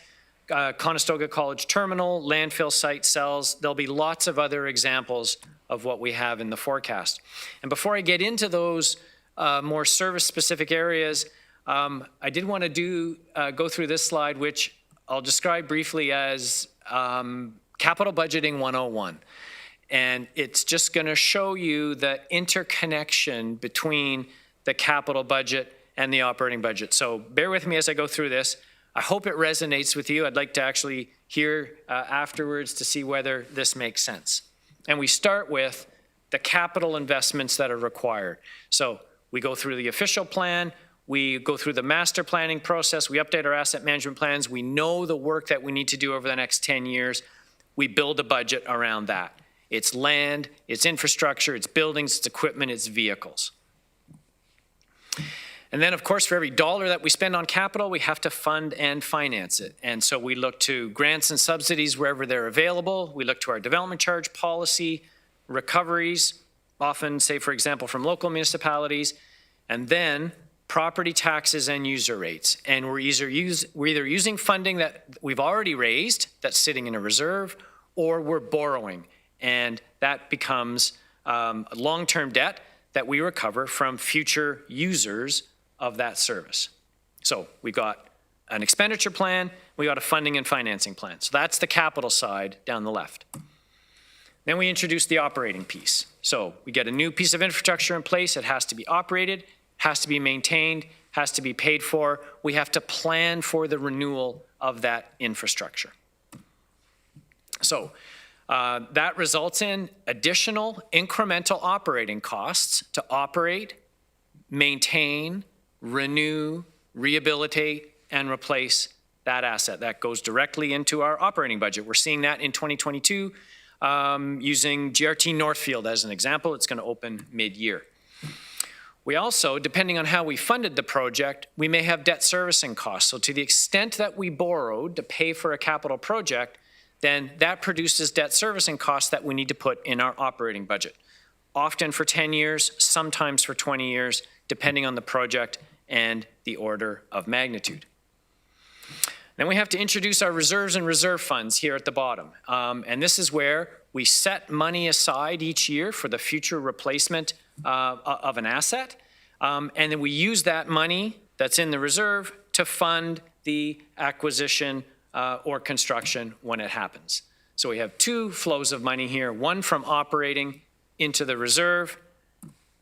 Conestoga College Terminal, landfill site cells, there'll be lots of other examples of what we have in the forecast. And before I get into those more service-specific areas, I did want to go through this slide, which I'll describe briefly as Capital Budgeting 101. And it's just going to show you the interconnection between the capital budget and the operating budget. So bear with me as I go through this. I hope it resonates with you. I'd like to actually hear afterwards to see whether this makes sense. And we start with the capital investments that are required. So we go through the official plan, we go through the master planning process, we update our asset management plans, we know the work that we need to do over the next 10 years, we build a budget around that. It's land, it's infrastructure, it's buildings, it's equipment, it's vehicles. And then, of course, for every dollar that we spend on capital, we have to fund and finance it. And so we look to grants and subsidies wherever they're available. We look to our development charge policy, recoveries, often, say, for example, from local municipalities, and then property taxes and user rates. And we're either using funding that we've already raised that's sitting in a reserve, or we're borrowing. And that becomes long-term debt that we recover from future users of that service. So we got an expenditure plan, we got a funding and financing plan. So that's the capital side down the left. Then we introduce the operating piece. So we get a new piece of infrastructure in place. It has to be operated, has to be maintained, has to be paid for. We have to plan for the renewal of that infrastructure. So that results in additional incremental operating costs to operate, maintain, renew, rehabilitate, and replace that asset. That goes directly into our operating budget. We're seeing that in 2022 using GRT Northfield as an example. It's going to open mid-year. We also, depending on how we funded the project, we may have debt servicing costs. So to the extent that we borrowed to pay for a capital project, then that produces debt servicing costs that we need to put in our operating budget. Often for 10 years, sometimes for 20 years, depending on the project and the order of magnitude. Then we have to introduce our reserves and reserve funds here at the bottom. And this is where we set money aside each year for the future replacement of an asset. And then we use that money that's in the reserve to fund the acquisition or construction when it happens. So we have two flows of money here, one from operating into the reserve,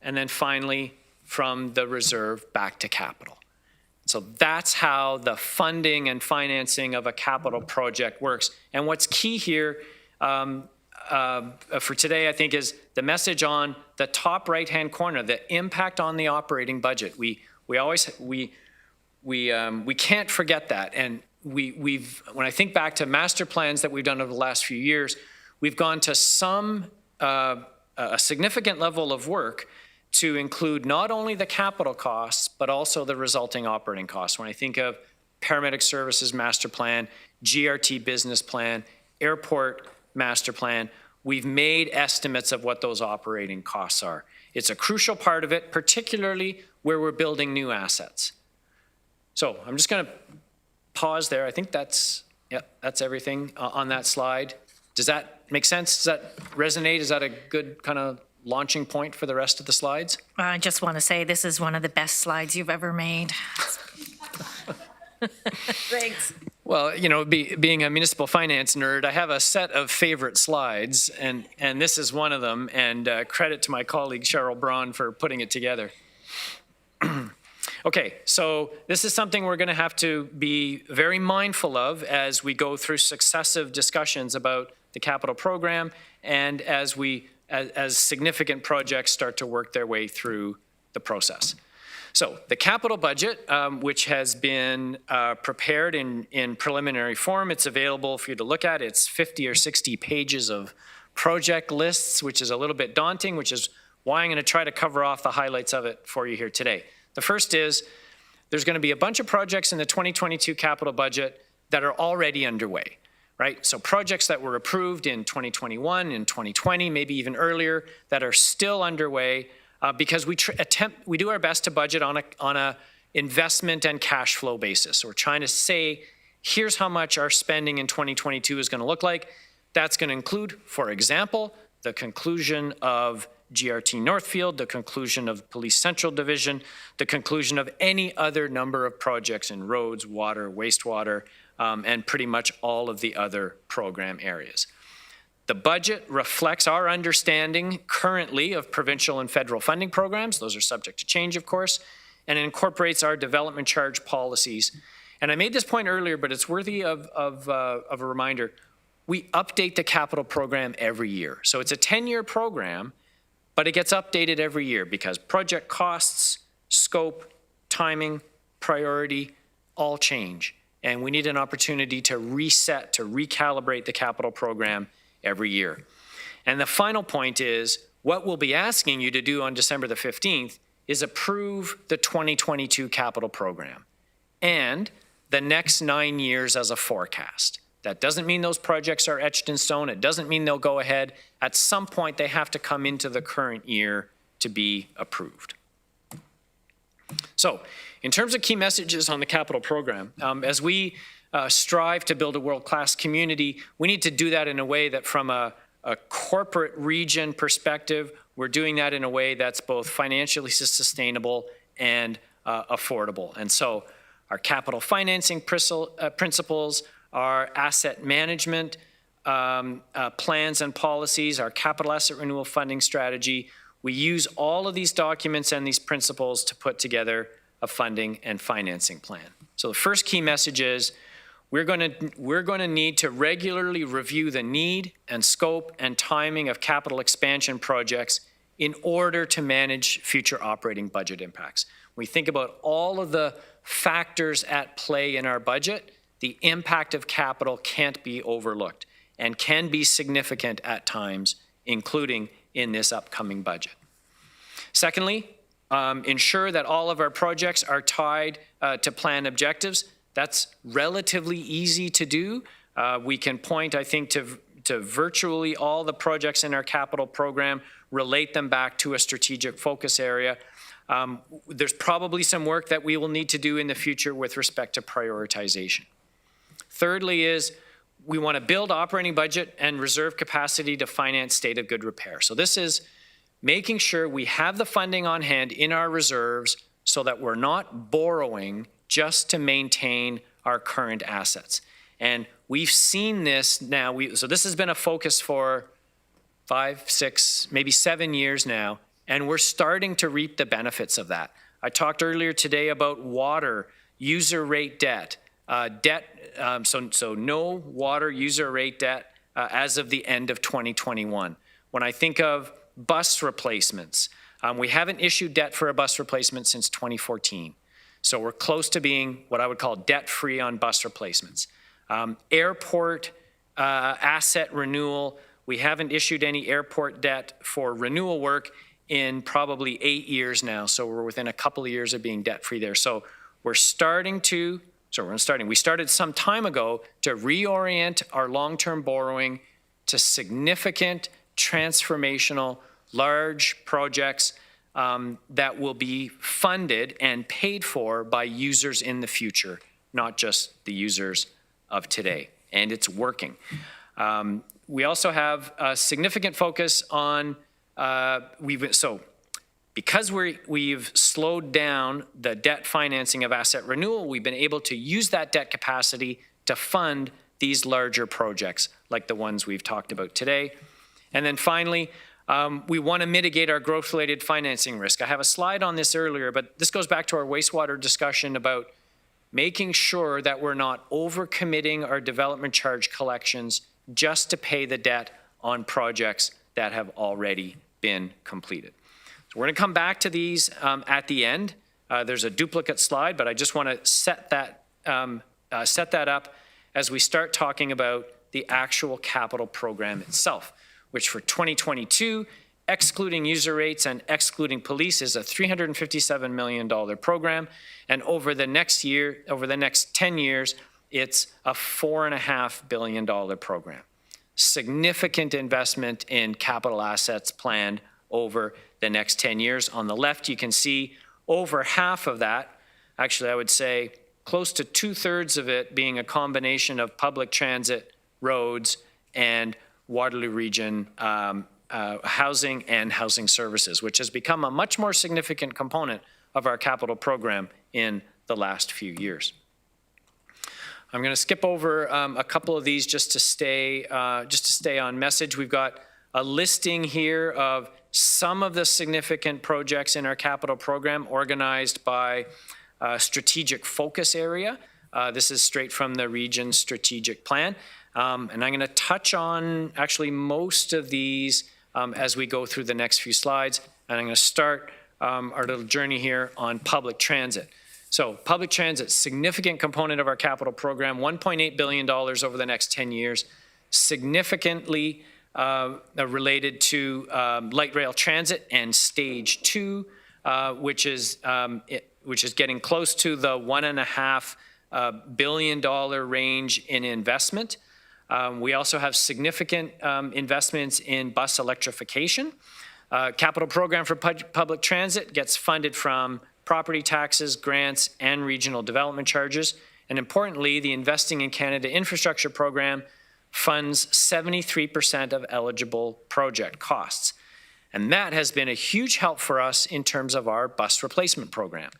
and then finally from the reserve back to capital. So that's how the funding and financing of a capital project works. And what's key here for today, I think, is the message on the top right-hand corner, the impact on the operating budget. We can't forget that. And when I think back to master plans that we've done over the last few years, we've gone to a significant level of work to include not only the capital costs, but also the resulting operating costs. When I think of paramedic services master plan, GRT business plan, airport master plan, we've made estimates of what those operating costs are. It's a crucial part of it, particularly where we're building new assets. So I'm just going to pause there. I think that's everything on that slide. Does that make sense? Does that resonate? Is that a good kind of launching point for the rest of the slides? I just want to say this is one of the best slides you've ever made. Thanks. Well, you know, being a municipal finance nerd, I have a set of favorite slides, and this is one of them, and credit to my colleague Cheryl Braun for putting it together. Okay, so this is something we're going to have to be very mindful of as we go through successive discussions about the capital program and as significant projects start to work their way through the process. So the capital budget, which has been prepared in preliminary form, it's available for you to look at. It's 50 or 60 pages of project lists, which is a little bit daunting, which is why I'm going to try to cover off the highlights of it for you here today. The first is there's going to be a bunch of projects in the 2022 capital budget that are already underway, right? So projects that were approved in 2021, in 2020, maybe even earlier, that are still underway because we do our best to budget on a investment and cash flow basis. So we're trying to say, here's how much our spending in 2022 is going to look like. That's going to include, for example, the conclusion of GRT Northfield, the conclusion of Police Central Division, the conclusion of any other number of projects in roads, water, wastewater, and pretty much all of the other program areas. The budget reflects our understanding currently of provincial and federal funding programs. Those are subject to change, of course, and it incorporates our development charge policies. And I made this point earlier, but it's worthy of a reminder. We update the capital program every year. So it's a 10-year program, but it gets updated every year because project costs, scope, timing, priority, all change. And we need an opportunity to reset, to recalibrate the capital program every year. And the final point is, what we'll be asking you to do on December the 15th is approve the 2022 capital program and the next 9 years as a forecast. That doesn't mean those projects are etched in stone. It doesn't mean they'll go ahead. At some point, they have to come into the current year to be approved. So, in terms of key messages on the capital program, as we strive to build a world-class community, we need to do that in a way that from a corporate region perspective, we're doing that in a way that's both financially sustainable and affordable. And so our capital financing principles, our asset management plans and policies, our capital asset renewal funding strategy, we use all of these documents and these principles to put together a funding and financing plan. So the first key message is we're going to need to regularly review the need and scope and timing of capital expansion projects in order to manage future operating budget impacts. When we think about all of the factors at play in our budget, the impact of capital can't be overlooked and can be significant at times, including in this upcoming budget. Secondly, ensure that all of our projects are tied to plan objectives. That's relatively easy to do. We can point, I think, to virtually all the projects in our capital program, relate them back to a strategic focus area. There's probably some work that we will need to do in the future with respect to prioritization. Thirdly is we want to build operating budget and reserve capacity to finance state of good repair. So this is making sure we have the funding on hand in our reserves so that we're not borrowing just to maintain our current assets. And we've seen this now. So this has been a focus for 5, 6, maybe 7 years now, and we're starting to reap the benefits of that. I talked earlier today about water, user rate debt, so no water user rate debt as of the end of 2021. When I think of bus replacements, we haven't issued debt for a bus replacement since 2014. So we're close to being what I would call debt-free on bus replacements. Airport asset renewal, we haven't issued any airport debt for renewal work in probably 8 years now. So we're within a couple of years of being debt-free there. So we started some time ago to reorient our long-term borrowing to significant, transformational, large projects that will be funded and paid for by users in the future, not just the users of today. And it's working. We also have a significant focus on, because we've slowed down the debt financing of asset renewal, we've been able to use that debt capacity to fund these larger projects like the ones we've talked about today. And then finally, we want to mitigate our growth-related financing risk. I have a slide on this earlier, but this goes back to our wastewater discussion about making sure that we're not overcommitting our development charge collections just to pay the debt on projects that have already been completed. So we're going to come back to these at the end. There's a duplicate slide, but I just want to set that up as we start talking about the actual capital program itself, which for 2022, excluding user rates and excluding police, is a $357 million program. And over the next 10 years, it's a $4.5 billion program. Significant investment in capital assets planned over the next 10 years. On the left, you can see over half of that, actually I would say close to 2/3 of it being a combination of public transit, roads, and Waterloo region housing and housing services, which has become a much more significant component of our capital program in the last few years. I'm going to skip over a couple of these just to stay on message. We've got a listing here of some of the significant projects in our capital program organized by strategic focus area. This is straight from the region's strategic plan. And I'm going to touch on actually most of these as we go through the next few slides. And I'm going to start our little journey here on public transit. So public transit, significant component of our capital program, $1.8 billion over the next 10 years, significantly related to light rail transit and stage 2, which is getting close to the $1.5 billion range in investment. We also have significant investments in bus electrification. Capital program for public transit gets funded from property taxes, grants, and regional development charges. And importantly, the Investing in Canada Infrastructure Program funds 73% of eligible project costs. And that has been a huge help for us in terms of our bus replacement program.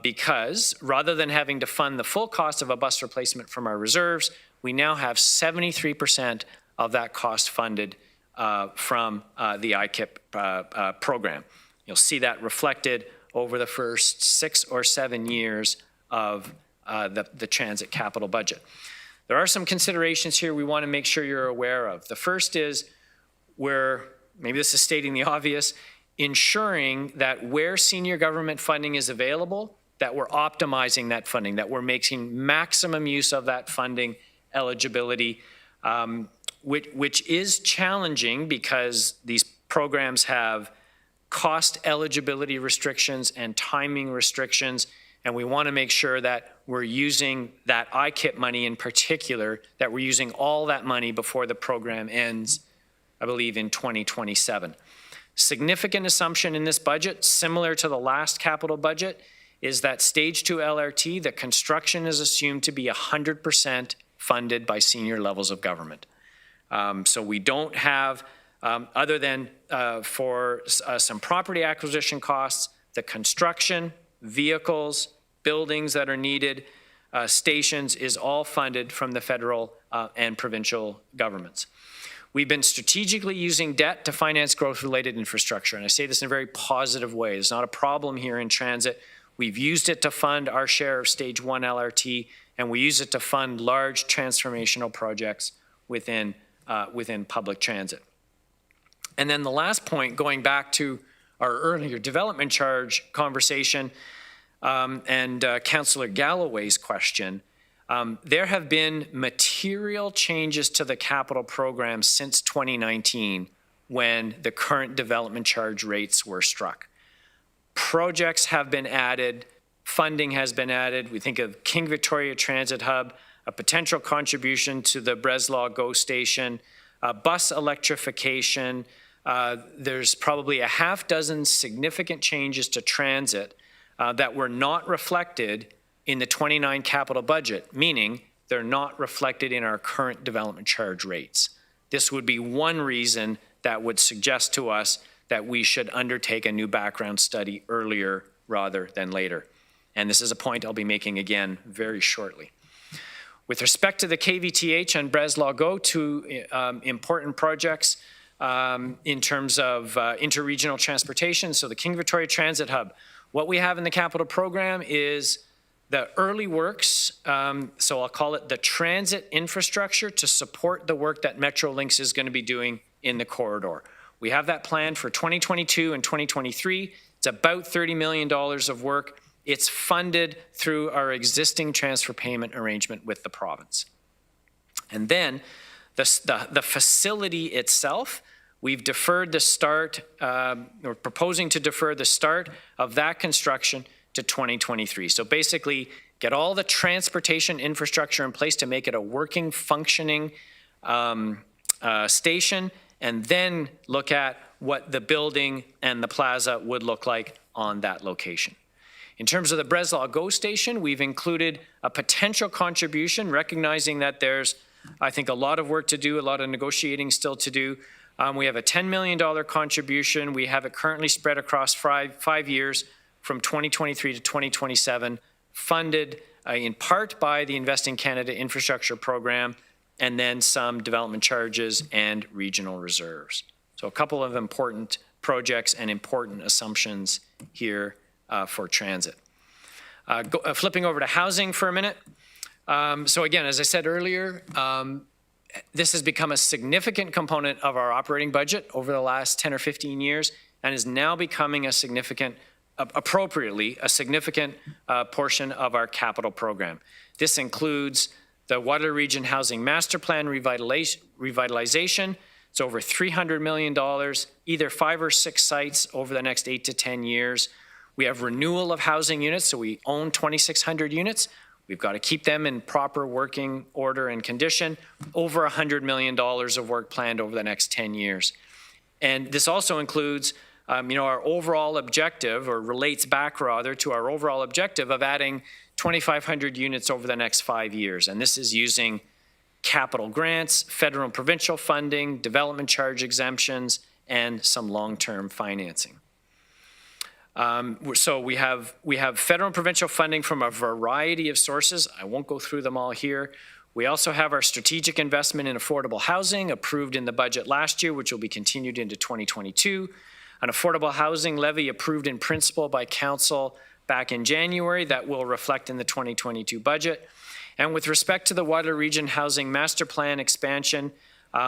Because rather than having to fund the full cost of a bus replacement from our reserves, we now have 73% of that cost funded from the IKIP program. You'll see that reflected over the first 6 or 7 years of the transit capital budget. There are some considerations here we want to make sure you're aware of. The first is maybe this is stating the obvious, ensuring that where senior government funding is available, that we're optimizing that funding, that we're making maximum use of that funding eligibility, which is challenging because these programs have cost eligibility restrictions and timing restrictions, and we want to make sure that we're using that IKIP money in particular, that we're using all that money before the program ends, I believe, in 2027. Significant assumption in this budget, similar to the last capital budget, is that stage 2 LRT, the construction is assumed to be 100% funded by senior levels of government. So we don't have, other than for some property acquisition costs, the construction, vehicles, buildings that are needed, stations is all funded from the federal and provincial governments. We've been strategically using debt to finance growth-related infrastructure, and I say this in a very positive way. It's not a problem here in transit. We've used it to fund our share of stage 1 LRT, and we use it to fund large transformational projects within public transit. And then the last point, going back to our earlier development charge conversation, and Councillor Galloway's question, there have been material changes to the capital program since 2019 when the current development charge rates were struck. Projects have been added, funding has been added. We think of King Victoria Transit Hub, a potential contribution to the Breslau GO station, bus electrification. There's probably a half dozen significant changes to transit that were not reflected in the 29 capital budget, meaning they're not reflected in our current development charge rates. This would be one reason that would suggest to us that we should undertake a new background study earlier rather than later. And this is a point I'll be making again very shortly. With respect to the KVTH and Breslau GO, two important projects in terms of interregional transportation. So the King Victoria Transit Hub, what we have in the capital program is the early works, so I'll call it the transit infrastructure to support the work that Metrolinx is going to be doing in the corridor. We have that planned for 2022 and 2023. It's about $30 million of work. It's funded through our existing transfer payment arrangement with the province. And then the facility itself, we've deferred the start, or proposing to defer the start of that construction to 2023. So basically, get all the transportation infrastructure in place to make it a working, functioning station, and then look at what the building and the plaza would look like on that location. In terms of the Breslau GO station, we've included a potential contribution, recognizing that there's, I think, a lot of work to do, a lot of negotiating still to do. We have a $10 million contribution. We have it currently spread across five years from 2023 to 2027, funded in part by the Invest in Canada Infrastructure Program, and then some development charges and regional reserves. So a couple of important projects and important assumptions here for transit. Flipping over to housing for a minute. So again, as I said earlier, this has become a significant component of our operating budget over the last 10 or 15 years and is now becoming a significant, appropriately, a significant portion of our capital program. This includes the Waterloo Region Housing Master Plan revitalization. It's over $300 million, either 5 or 6 sites over the next 8 to 10 years. We have renewal of housing units, so we own 2,600 units. We've got to keep them in proper working order and condition. Over $100 million of work planned over the next 10 years. And this also includes, our overall objective, or relates back rather to our overall objective of adding 2,500 units over the next 5 years. And this is using capital grants, federal and provincial funding, development charge exemptions, and some long-term financing. So we have federal and provincial funding from a variety of sources. I won't go through them all here. We also have our strategic investment in affordable housing approved in the budget last year, which will be continued into 2022. An affordable housing levy approved in principle by council back in January that will reflect in the 2022 budget. And with respect to the Waterloo Region Housing Master Plan expansion,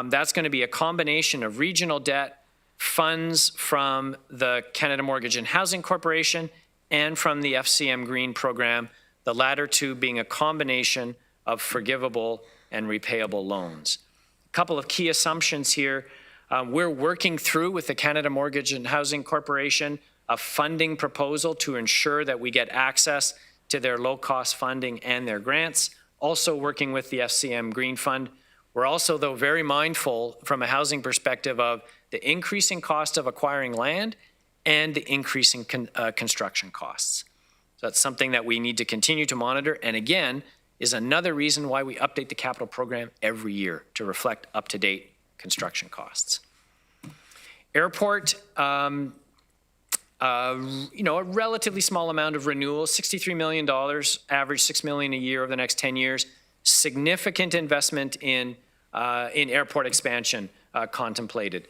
that's going to be a combination of regional debt, funds from the Canada Mortgage and Housing Corporation, and from the FCM Green program, the latter two being a combination of forgivable and repayable loans. A couple of key assumptions here. We're working through with the Canada Mortgage and Housing Corporation a funding proposal to ensure that we get access to their low-cost funding and their grants. Also working with the FCM Green Fund. We're also, though, very mindful from a housing perspective of the increasing cost of acquiring land and the increasing construction costs. So that's something that we need to continue to monitor, and again, is another reason why we update the capital program every year to reflect up-to-date construction costs. Airport, a relatively small amount of renewal, $63 million, average $6 million a year over the next 10 years. Significant investment in airport expansion contemplated.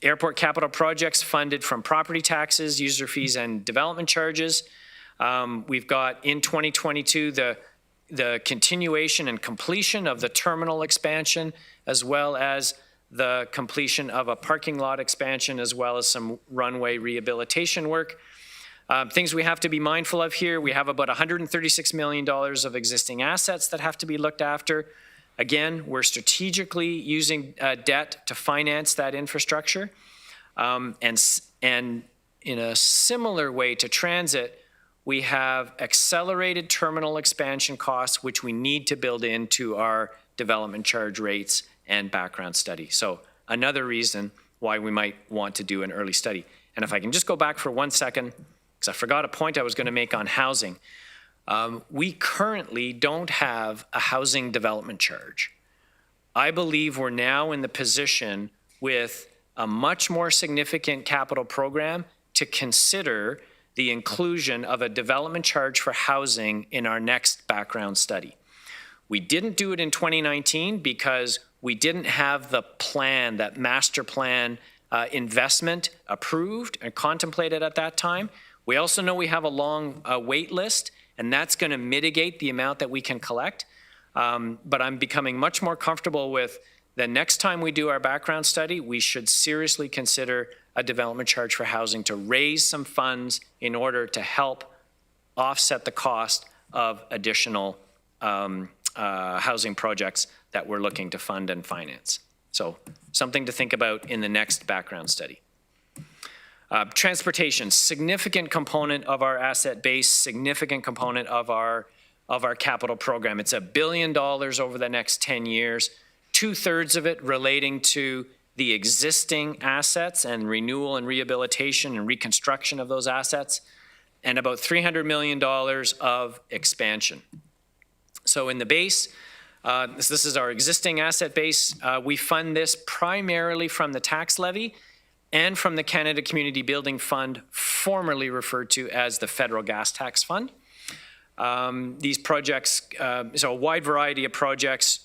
Airport capital projects funded from property taxes, user fees, and development charges. We've got in 2022 the continuation and completion of the terminal expansion, as well as the completion of a parking lot expansion, as well as some runway rehabilitation work. Things we have to be mindful of here, we have about $136 million of existing assets that have to be looked after. Again, we're strategically using debt to finance that infrastructure. And in a similar way to transit, we have accelerated terminal expansion costs, which we need to build into our development charge rates and background study. So another reason why we might want to do an early study. And if I can just go back for 1 second, because I forgot a point I was going to make on housing. We currently don't have a housing development charge. I believe we're now in the position with a much more significant capital program to consider the inclusion of a development charge for housing in our next background study. We didn't do it in 2019 because we didn't have the plan, that master plan investment approved and contemplated at that time. We also know we have a long wait list, and that's going to mitigate the amount that we can collect. But I'm becoming much more comfortable with the next time we do our background study, we should seriously consider a development charge for housing to raise some funds in order to help offset the cost of additional housing projects that we're looking to fund and finance. So something to think about in the next background study. Transportation, significant component of our asset base, significant component of our capital program. It's $1 billion over the next 10 years, 2/3 of it relating to the existing assets and renewal and rehabilitation and reconstruction of those assets, and about $300 million of expansion. So in the base, this is our existing asset base. We fund this primarily from the tax levy and from the Canada Community Building Fund, formerly referred to as the Federal Gas Tax Fund. These projects, so a wide variety of projects,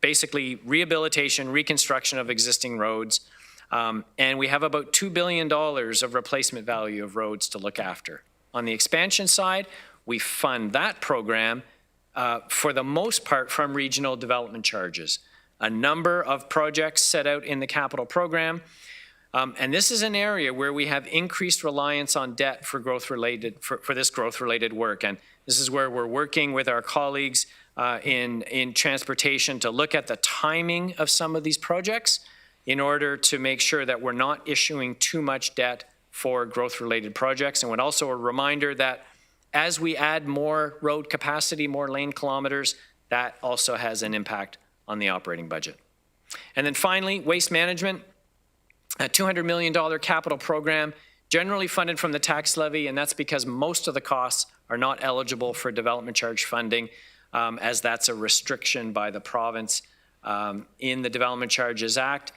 basically rehabilitation, reconstruction of existing roads, and we have about $2 billion of replacement value of roads to look after. On the expansion side, we fund that program for the most part from regional development charges. A number of projects set out in the capital program. And this is an area where we have increased reliance on debt for this growth-related work. And this is where we're working with our colleagues in transportation to look at the timing of some of these projects in order to make sure that we're not issuing too much debt for growth-related projects. And also a reminder that as we add more road capacity, more lane kilometers, that also has an impact on the operating budget. And then finally, waste management. A $200 million capital program, generally funded from the tax levy, and that's because most of the costs are not eligible for development charge funding, as that's a restriction by the province in the Development Charges Act.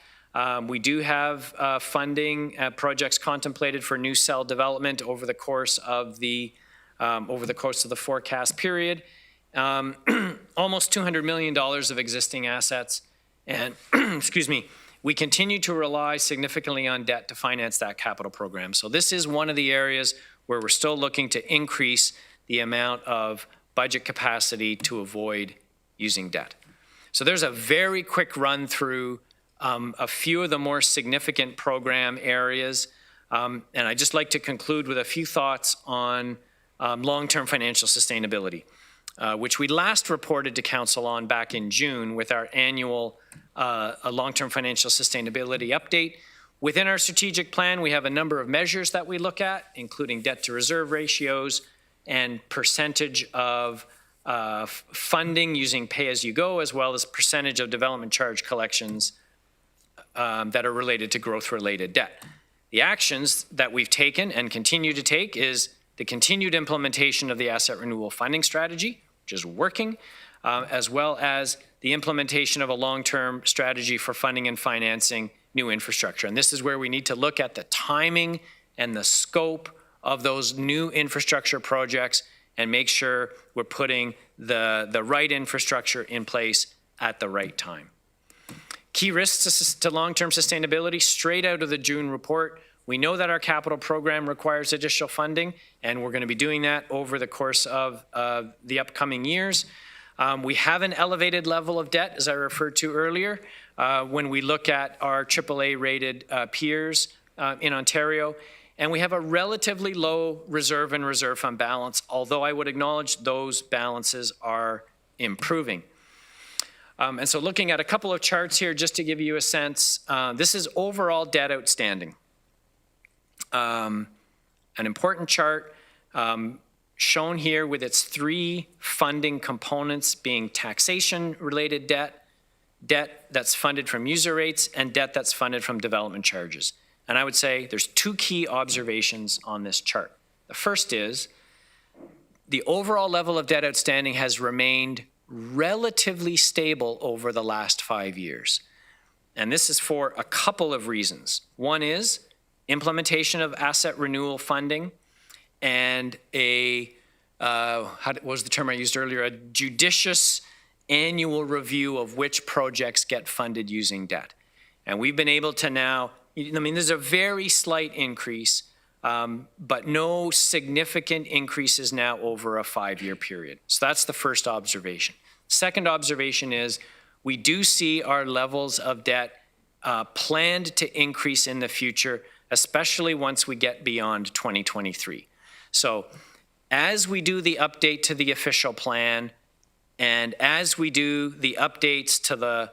We do have funding projects contemplated for new cell development over the course of the forecast period. Almost $200 million of existing assets, and excuse me. We continue to rely significantly on debt to finance that capital program. So this is one of the areas where we're still looking to increase the amount of budget capacity to avoid using debt. So there's a very quick run through a few of the more significant program areas. And I'd just like to conclude with a few thoughts on long-term financial sustainability, which we last reported to Council on back in June with our annual a long-term financial sustainability update. Within our strategic plan, we have a number of measures that we look at, including debt to reserve ratios and percentage of funding using pay-as-you-go, as well as percentage of development charge collections that are related to growth-related debt. The actions that we've taken and continue to take is the continued implementation of the asset renewal funding strategy, which is working, as well as the implementation of a long-term strategy for funding and financing new infrastructure. And this is where we need to look at the timing and the scope of those new infrastructure projects and make sure we're putting the right infrastructure in place at the right time. Key risks to long-term sustainability, straight out of the June report. We know that our capital program requires additional funding, and we're going to be doing that over the course of the upcoming years. We have an elevated level of debt, as I referred to earlier, when we look at our AAA-rated peers in Ontario. And we have a relatively low reserve and reserve fund balance, although I would acknowledge those balances are improving. And so looking at a couple of charts here, just to give you a sense, this is overall debt outstanding. An important chart shown here with its three funding components being taxation-related debt, debt that's funded from user rates, and debt that's funded from development charges. And I would say there's two key observations on this chart. The first is the overall level of debt outstanding has remained relatively stable over the last 5 years. And this is for a couple of reasons. One is implementation of asset renewal funding and what was the term I used earlier, a judicious annual review of which projects get funded using debt. And we've been able to now, I mean, there's a very slight increase, but no significant increases now over a 5-year period. So that's the first observation. Second observation is we do see our levels of debt planned to increase in the future, especially once we get beyond 2023. So as we do the update to the official plan, and as we do the updates to the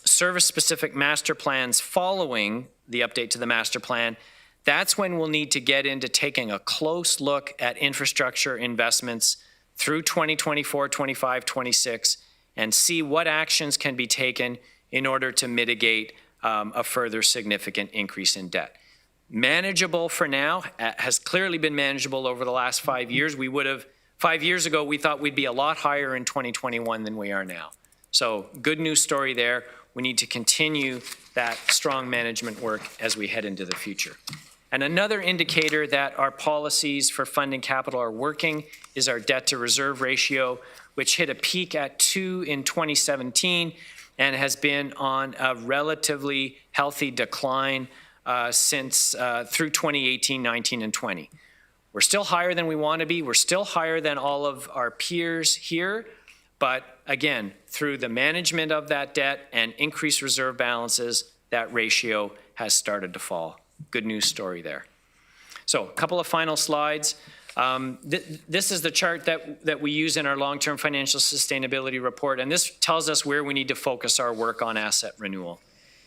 service-specific master plans following the update to the master plan, that's when we'll need to get into taking a close look at infrastructure investments through 2024, 25, 26, and see what actions can be taken in order to mitigate a further significant increase in debt. Manageable for now, has clearly been manageable over the last 5 years. 5 years ago, we thought we'd be a lot higher in 2021 than we are now. So good news story there. We need to continue that strong management work as we head into the future. And another indicator that our policies for funding capital are working is our debt to reserve ratio, which hit a peak at 2 in 2017 and has been on a relatively healthy decline since through 2018, 19, and 20. We're still higher than we want to be. We're still higher than all of our peers here. But again, through the management of that debt and increased reserve balances, that ratio has started to fall. Good news story there. So a couple of final slides. This is the chart that we use in our long-term financial sustainability report, and this tells us where we need to focus our work on asset renewal.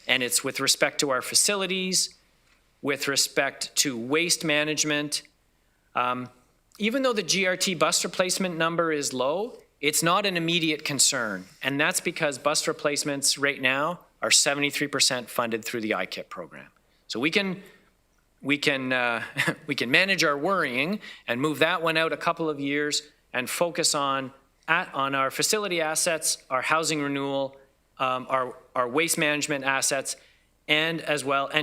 And it's with respect to our facilities, with respect to waste management. Even though the GRT bus replacement number is low, it's not an immediate concern. And that's because bus replacements right now are 73% funded through the IKIP program. So we can manage our worrying and move that one out a couple of years and focus on our facility assets, our housing renewal, our waste management assets, and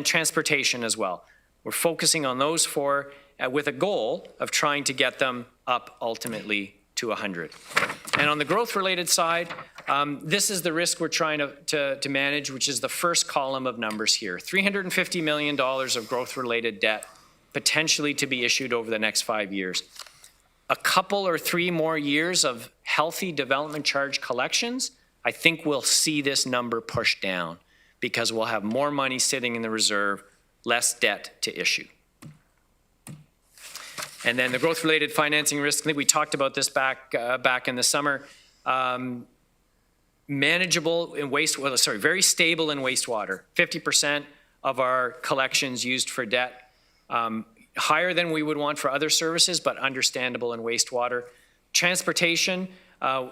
transportation as well. We're focusing on those four with a goal of trying to get them up ultimately to 100. And on the growth-related side, this is the risk we're trying to manage, which is the first column of numbers here. $350 million of growth-related debt potentially to be issued over the next 5 years. A couple or 3 more years of healthy development charge collections, I think we'll see this number pushed down because we'll have more money sitting in the reserve, less debt to issue. And then the growth-related financing risk, I think we talked about this back in the summer. Manageable in very stable in wastewater. 50% of our collections used for debt. Higher than we would want for other services, but understandable in wastewater. Transportation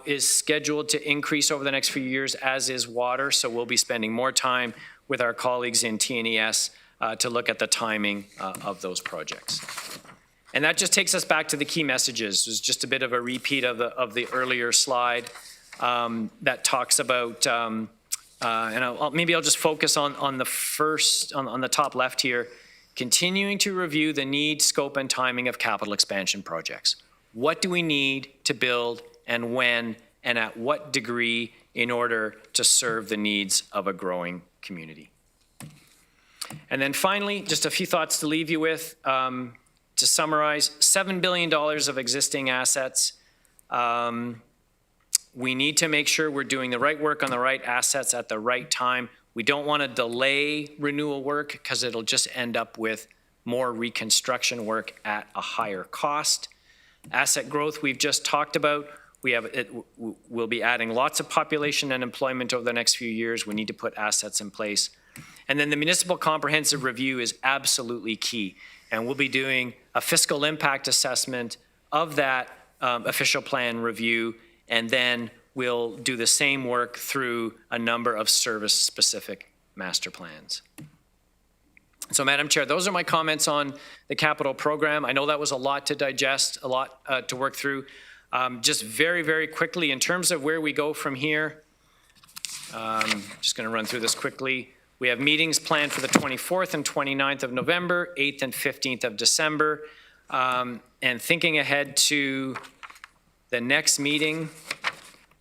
is scheduled to increase over the next few years, as is water, so we'll be spending more time with our colleagues in TNES to look at the timing of those projects. And that just takes us back to the key messages. It's just a bit of a repeat of the earlier slide that talks about, and maybe I'll just focus on the first, on the top left here, continuing to review the need, scope, and timing of capital expansion projects. What do we need to build and when and at what degree in order to serve the needs of a growing community? And then finally, just a few thoughts to leave you with. To summarize, $7 billion of existing assets. We need to make sure we're doing the right work on the right assets at the right time. We don't want to delay renewal work because it'll just end up with more reconstruction work at a higher cost. Asset growth we've just talked about. We'll be adding lots of population and employment over the next few years. We need to put assets in place. And then the municipal comprehensive review is absolutely key. And we'll be doing a fiscal impact assessment of that official plan review, and then we'll do the same work through a number of service-specific master plans. So, Madam Chair, those are my comments on the capital program. I know that was a lot to digest, a lot to work through. Just very, very quickly, in terms of where we go from here, just going to run through this quickly. We have meetings planned for the 24th and 29th of November, 8th and 15th of December. And thinking ahead to the next meeting,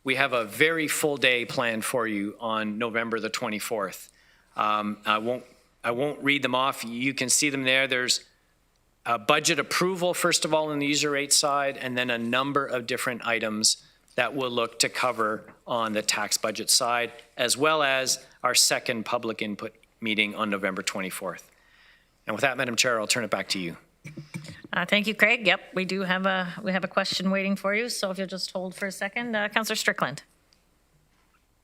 we have a very full day planned for you on November the 24th. I won't read them off. You can see them there. There's a budget approval, first of all, on the user rate side, and then a number of different items that we'll look to cover on the tax budget side, as well as our second public input meeting on November 24th. And with that, Madam Chair, I'll turn it back to you. Thank you, Craig. Yep, we have a question waiting for you. So if you'll just hold for a second, Councillor Strickland.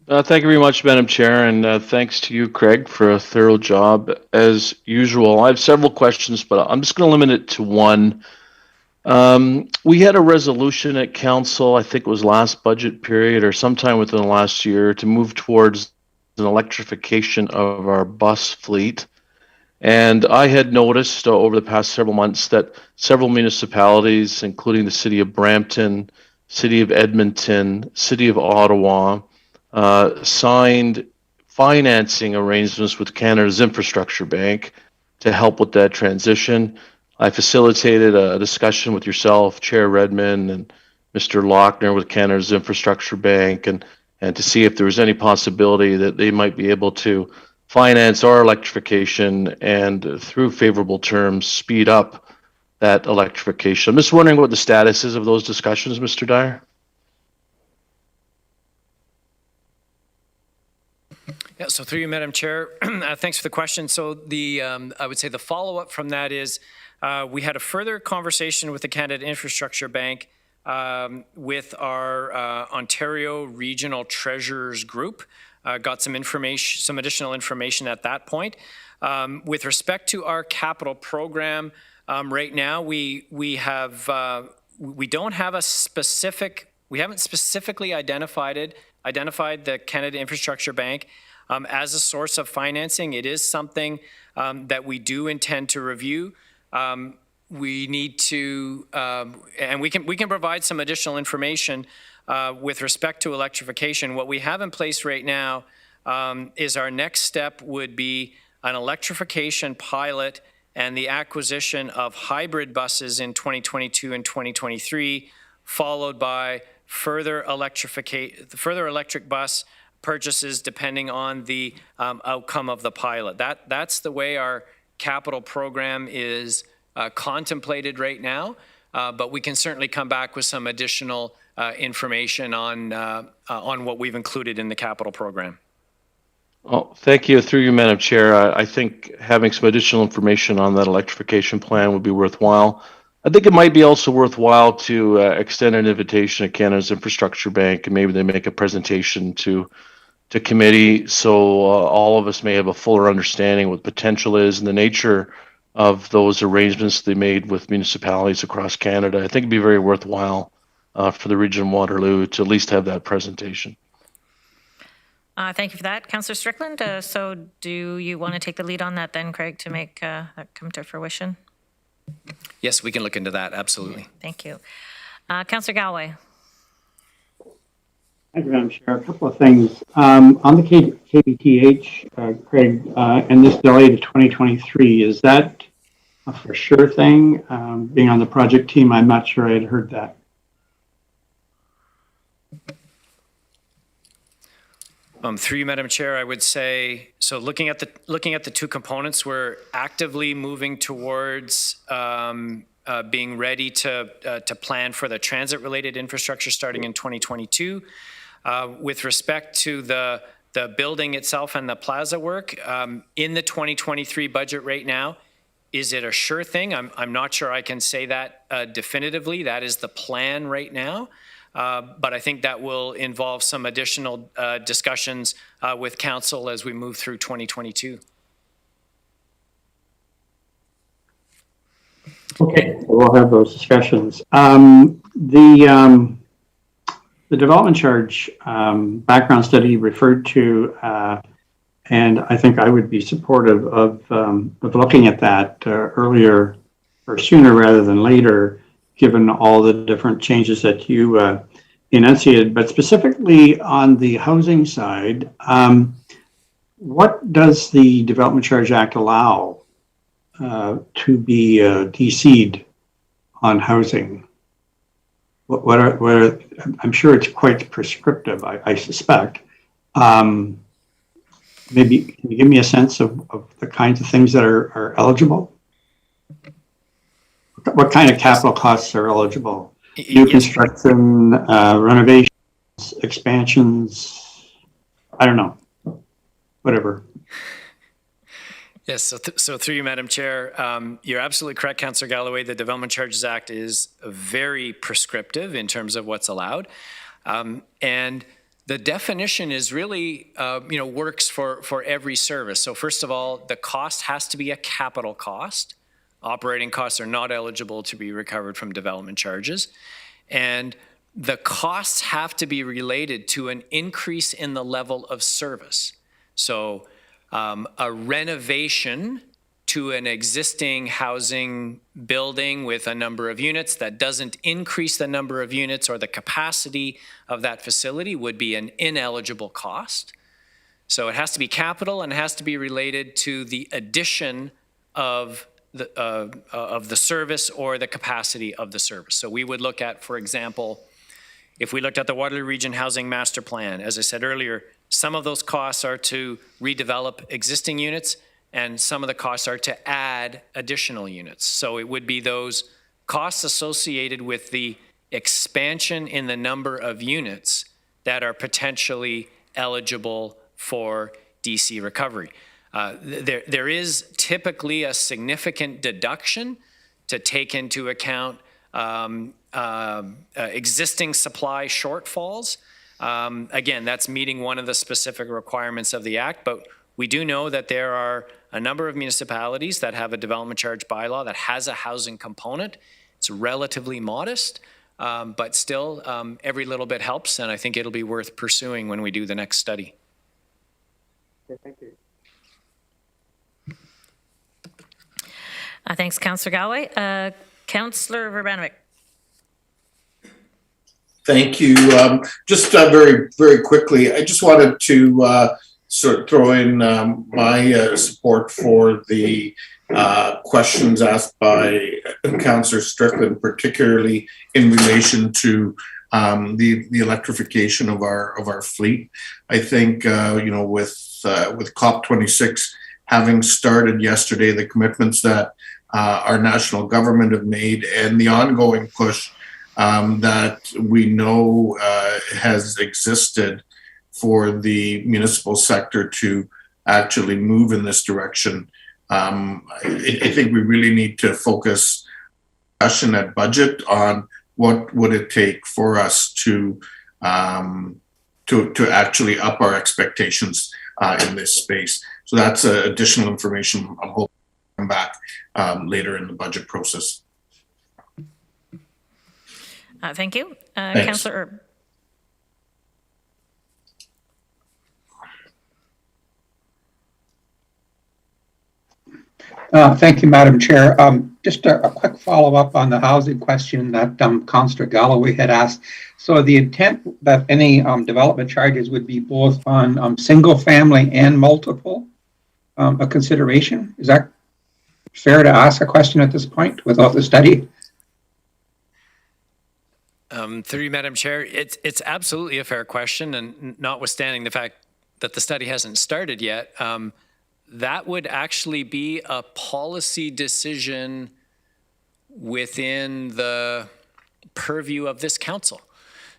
Thank you very much, Madam Chair, and thanks to you, Craig, for a thorough job as usual. I have several questions, but I'm just going to limit it to one. We had a resolution at council, I think it was last budget period or sometime within the last year, to move towards an electrification of our bus fleet. And I had noticed over the past several months that several municipalities, including the city of Brampton, city of Edmonton, city of Ottawa, signed financing arrangements with Canada's Infrastructure Bank to help with that transition. I facilitated a discussion with yourself, Chair Redmond, and Mr. Lauckner with Canada's Infrastructure Bank, and to see if there was any possibility that they might be able to finance our electrification and, through favorable terms, speed up that electrification. I'm just wondering what the status is of those discussions, Mr. Dyer. Yeah, so through you, Madam Chair, thanks for the question. So I would say the follow-up from that is we had a further conversation with the Canada Infrastructure Bank with our Ontario Regional Treasurers Group. Got some information, some additional information at that point. With respect to our capital program, right now we don't have a specific, we haven't specifically identified the Canada Infrastructure Bank as a source of financing. It is something that we do intend to review. We need to, and we can provide some additional information with respect to electrification. What we have in place right now is our next step would be an electrification pilot and the acquisition of hybrid buses in 2022 and 2023, followed by further electric bus purchases depending on the outcome of the pilot. That's the way our capital program is contemplated right now, but we can certainly come back with some additional information on what we've included in the capital program. Oh, thank you. Through you, Madam Chair, I think having some additional information on that electrification plan would be worthwhile. I think it might be also worthwhile to extend an invitation to Canada's Infrastructure Bank, and maybe they make a presentation to committee, so all of us may have a fuller understanding what potential is and the nature of those arrangements they made with municipalities across Canada. I think it'd be very worthwhile for the region of Waterloo to at least have that presentation. Thank you for that, Councillor Strickland. So do you want to take the lead on that then, Craig, to make that come to fruition? Yes, we can look into that, absolutely. Thank you. Councillor Galway. Thank you, Madam Chair. A couple of things. On the KBTH, Craig, and this delay to 2023, is that a for sure thing? Being on the project team, I'm not sure I had heard that. Through you, Madam Chair, I would say, so looking at the two components, we're actively moving towards being ready to plan for the transit-related infrastructure starting in 2022. With respect to the building itself and the plaza work, in the 2023 budget right now, Is it a sure thing? I'm not sure I can say that definitively. That is the plan right now. But I think that will involve some additional discussions with council as we move through 2022. Okay, we'll have those discussions. The development charge background study referred to, and I think I would be supportive of looking at that earlier or sooner rather than later, given all the different changes that you enunciated. But specifically on the housing side, what does the Development Charge Act allow to be DC'd on housing? What are, I'm sure it's quite prescriptive, I suspect. Maybe can you give me a sense of the kinds of things that are eligible? What kind of capital costs are eligible? New construction, renovations, expansions, I don't know, whatever. Yes, so through you, Madam Chair, you're absolutely correct, Councillor Galloway. The Development Charges Act is very prescriptive in terms of what's allowed. And the definition is really, works for every service. So first of all, the cost has to be a capital cost. Operating costs are not eligible to be recovered from development charges. And the costs have to be related to an increase in the level of service. So a renovation to an existing housing building with a number of units that doesn't increase the number of units or the capacity of that facility would be an ineligible cost. So it has to be capital and it has to be related to the addition of the service or the capacity of the service. So we would look at, for example, if we looked at the Waterloo Region Housing Master Plan, as I said earlier, some of those costs are to redevelop existing units and some of the costs are to add additional units. So it would be those costs associated with the expansion in the number of units that are potentially eligible for DC recovery. There is typically a significant deduction to take into account existing supply shortfalls. Again, that's meeting one of the specific requirements of the Act, but we do know that there are a number of municipalities that have a development charge bylaw that has a housing component. It's relatively modest, but still every little bit helps, and I think it'll be worth pursuing when we do the next study. Okay, thank you. Thanks, Councillor Galloway. Councillor Verbanovic. Thank you. Just very, very quickly, I just wanted to sort of throw in my support for the questions asked by Councillor Strickland, particularly in relation to the electrification of our fleet. I think with COP26 having started yesterday, the commitments that our national government have made and the ongoing push that we know has existed for the municipal sector to actually move in this direction. I think we really need to focus discussion at budget on what would it take for us to actually up our expectations in this space. So that's additional information I'm hoping to come back later in the budget process. Thank you. Councillor Erb. Thank you, Madam Chair. Just a quick follow-up on the housing question that Councillor Galloway had asked. So the intent that any development charges would be both on single family and multiple a consideration? Is that fair to ask a question at this point without the study? Through you, Madam Chair, it's absolutely a fair question, and notwithstanding the fact that the study hasn't started yet, that would actually be a policy decision within the purview of this council.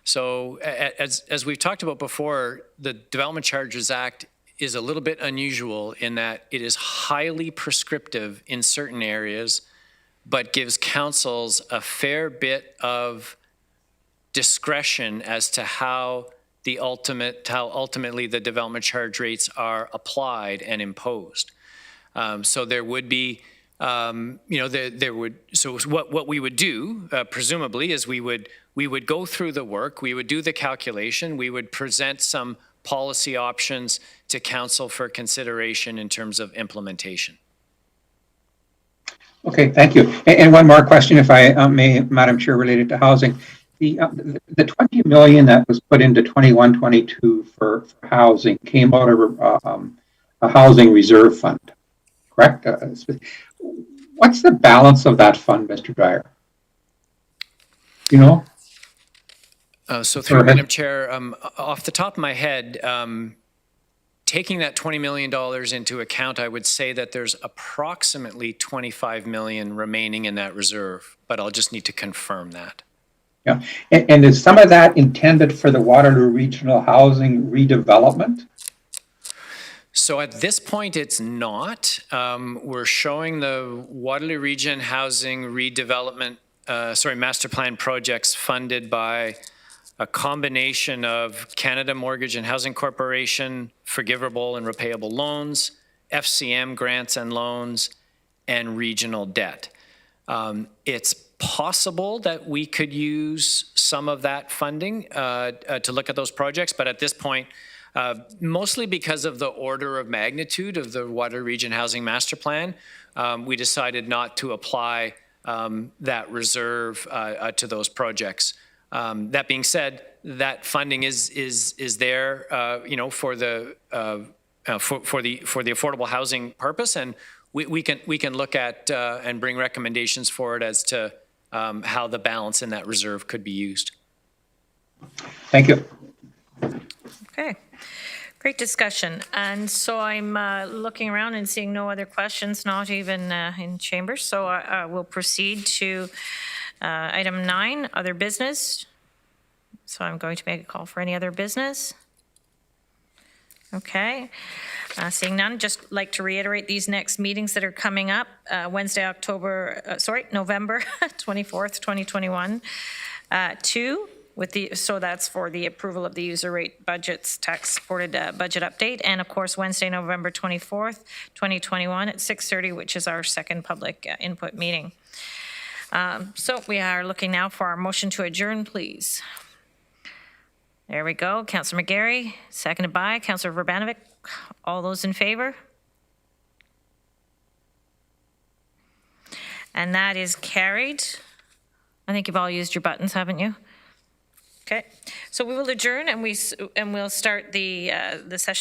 So as we've talked about before, the Development Charges Act is a little bit unusual in that it is highly prescriptive in certain areas, but gives councils a fair bit of discretion as to how ultimately the development charge rates are applied and imposed. So there would be, so what we would do, presumably, is we would go through the work, we would do the calculation, we would present some policy options to council for consideration in terms of implementation. Okay, thank you. And one more question, if I may, Madam Chair, related to housing. The 20 million that was put into 21-22 for housing came out of a housing reserve fund, correct? What's the balance of that fund, Mr. Dyer? You know? So through Madam Chair, off the top of my head, taking that $20 million into account, I would say that there's approximately 25 million remaining in that reserve, but I'll just need to confirm that. Yeah, and is some of that intended for the Waterloo Regional Housing redevelopment? So at this point, it's not. We're showing the Waterloo Region Housing Redevelopment, master plan projects funded by a combination of Canada Mortgage and Housing Corporation, forgivable and repayable loans, FCM grants and loans, and regional debt. It's possible that we could use some of that funding to look at those projects, but at this point, mostly because of the order of magnitude of the Waterloo Region Housing Master Plan, we decided not to apply that reserve to those projects. That being said, that funding is there, for the affordable housing purpose, and we can look at and bring recommendations for it as to how the balance in that reserve could be used. Thank you. Okay, great discussion. And so I'm looking around and seeing no other questions, not even in chambers. So I will proceed to item 9, other business. So I'm going to make a call for any other business. Okay. Seeing none, just like to reiterate these next meetings that are coming up. Wednesday, November 24th, 2021. 2, so that's for the approval of the user rate budgets, tax supported budget update. And of course, Wednesday, November 24th, 2021 at 6:30, which is our second public input meeting. So we are looking now for our motion to adjourn, please. There we go. Councillor McGarry, seconded by Councillor Verbanovic. All those in favor? And that is carried. I think you've all used your buttons, haven't you? Okay. So we will adjourn and we'll start the session at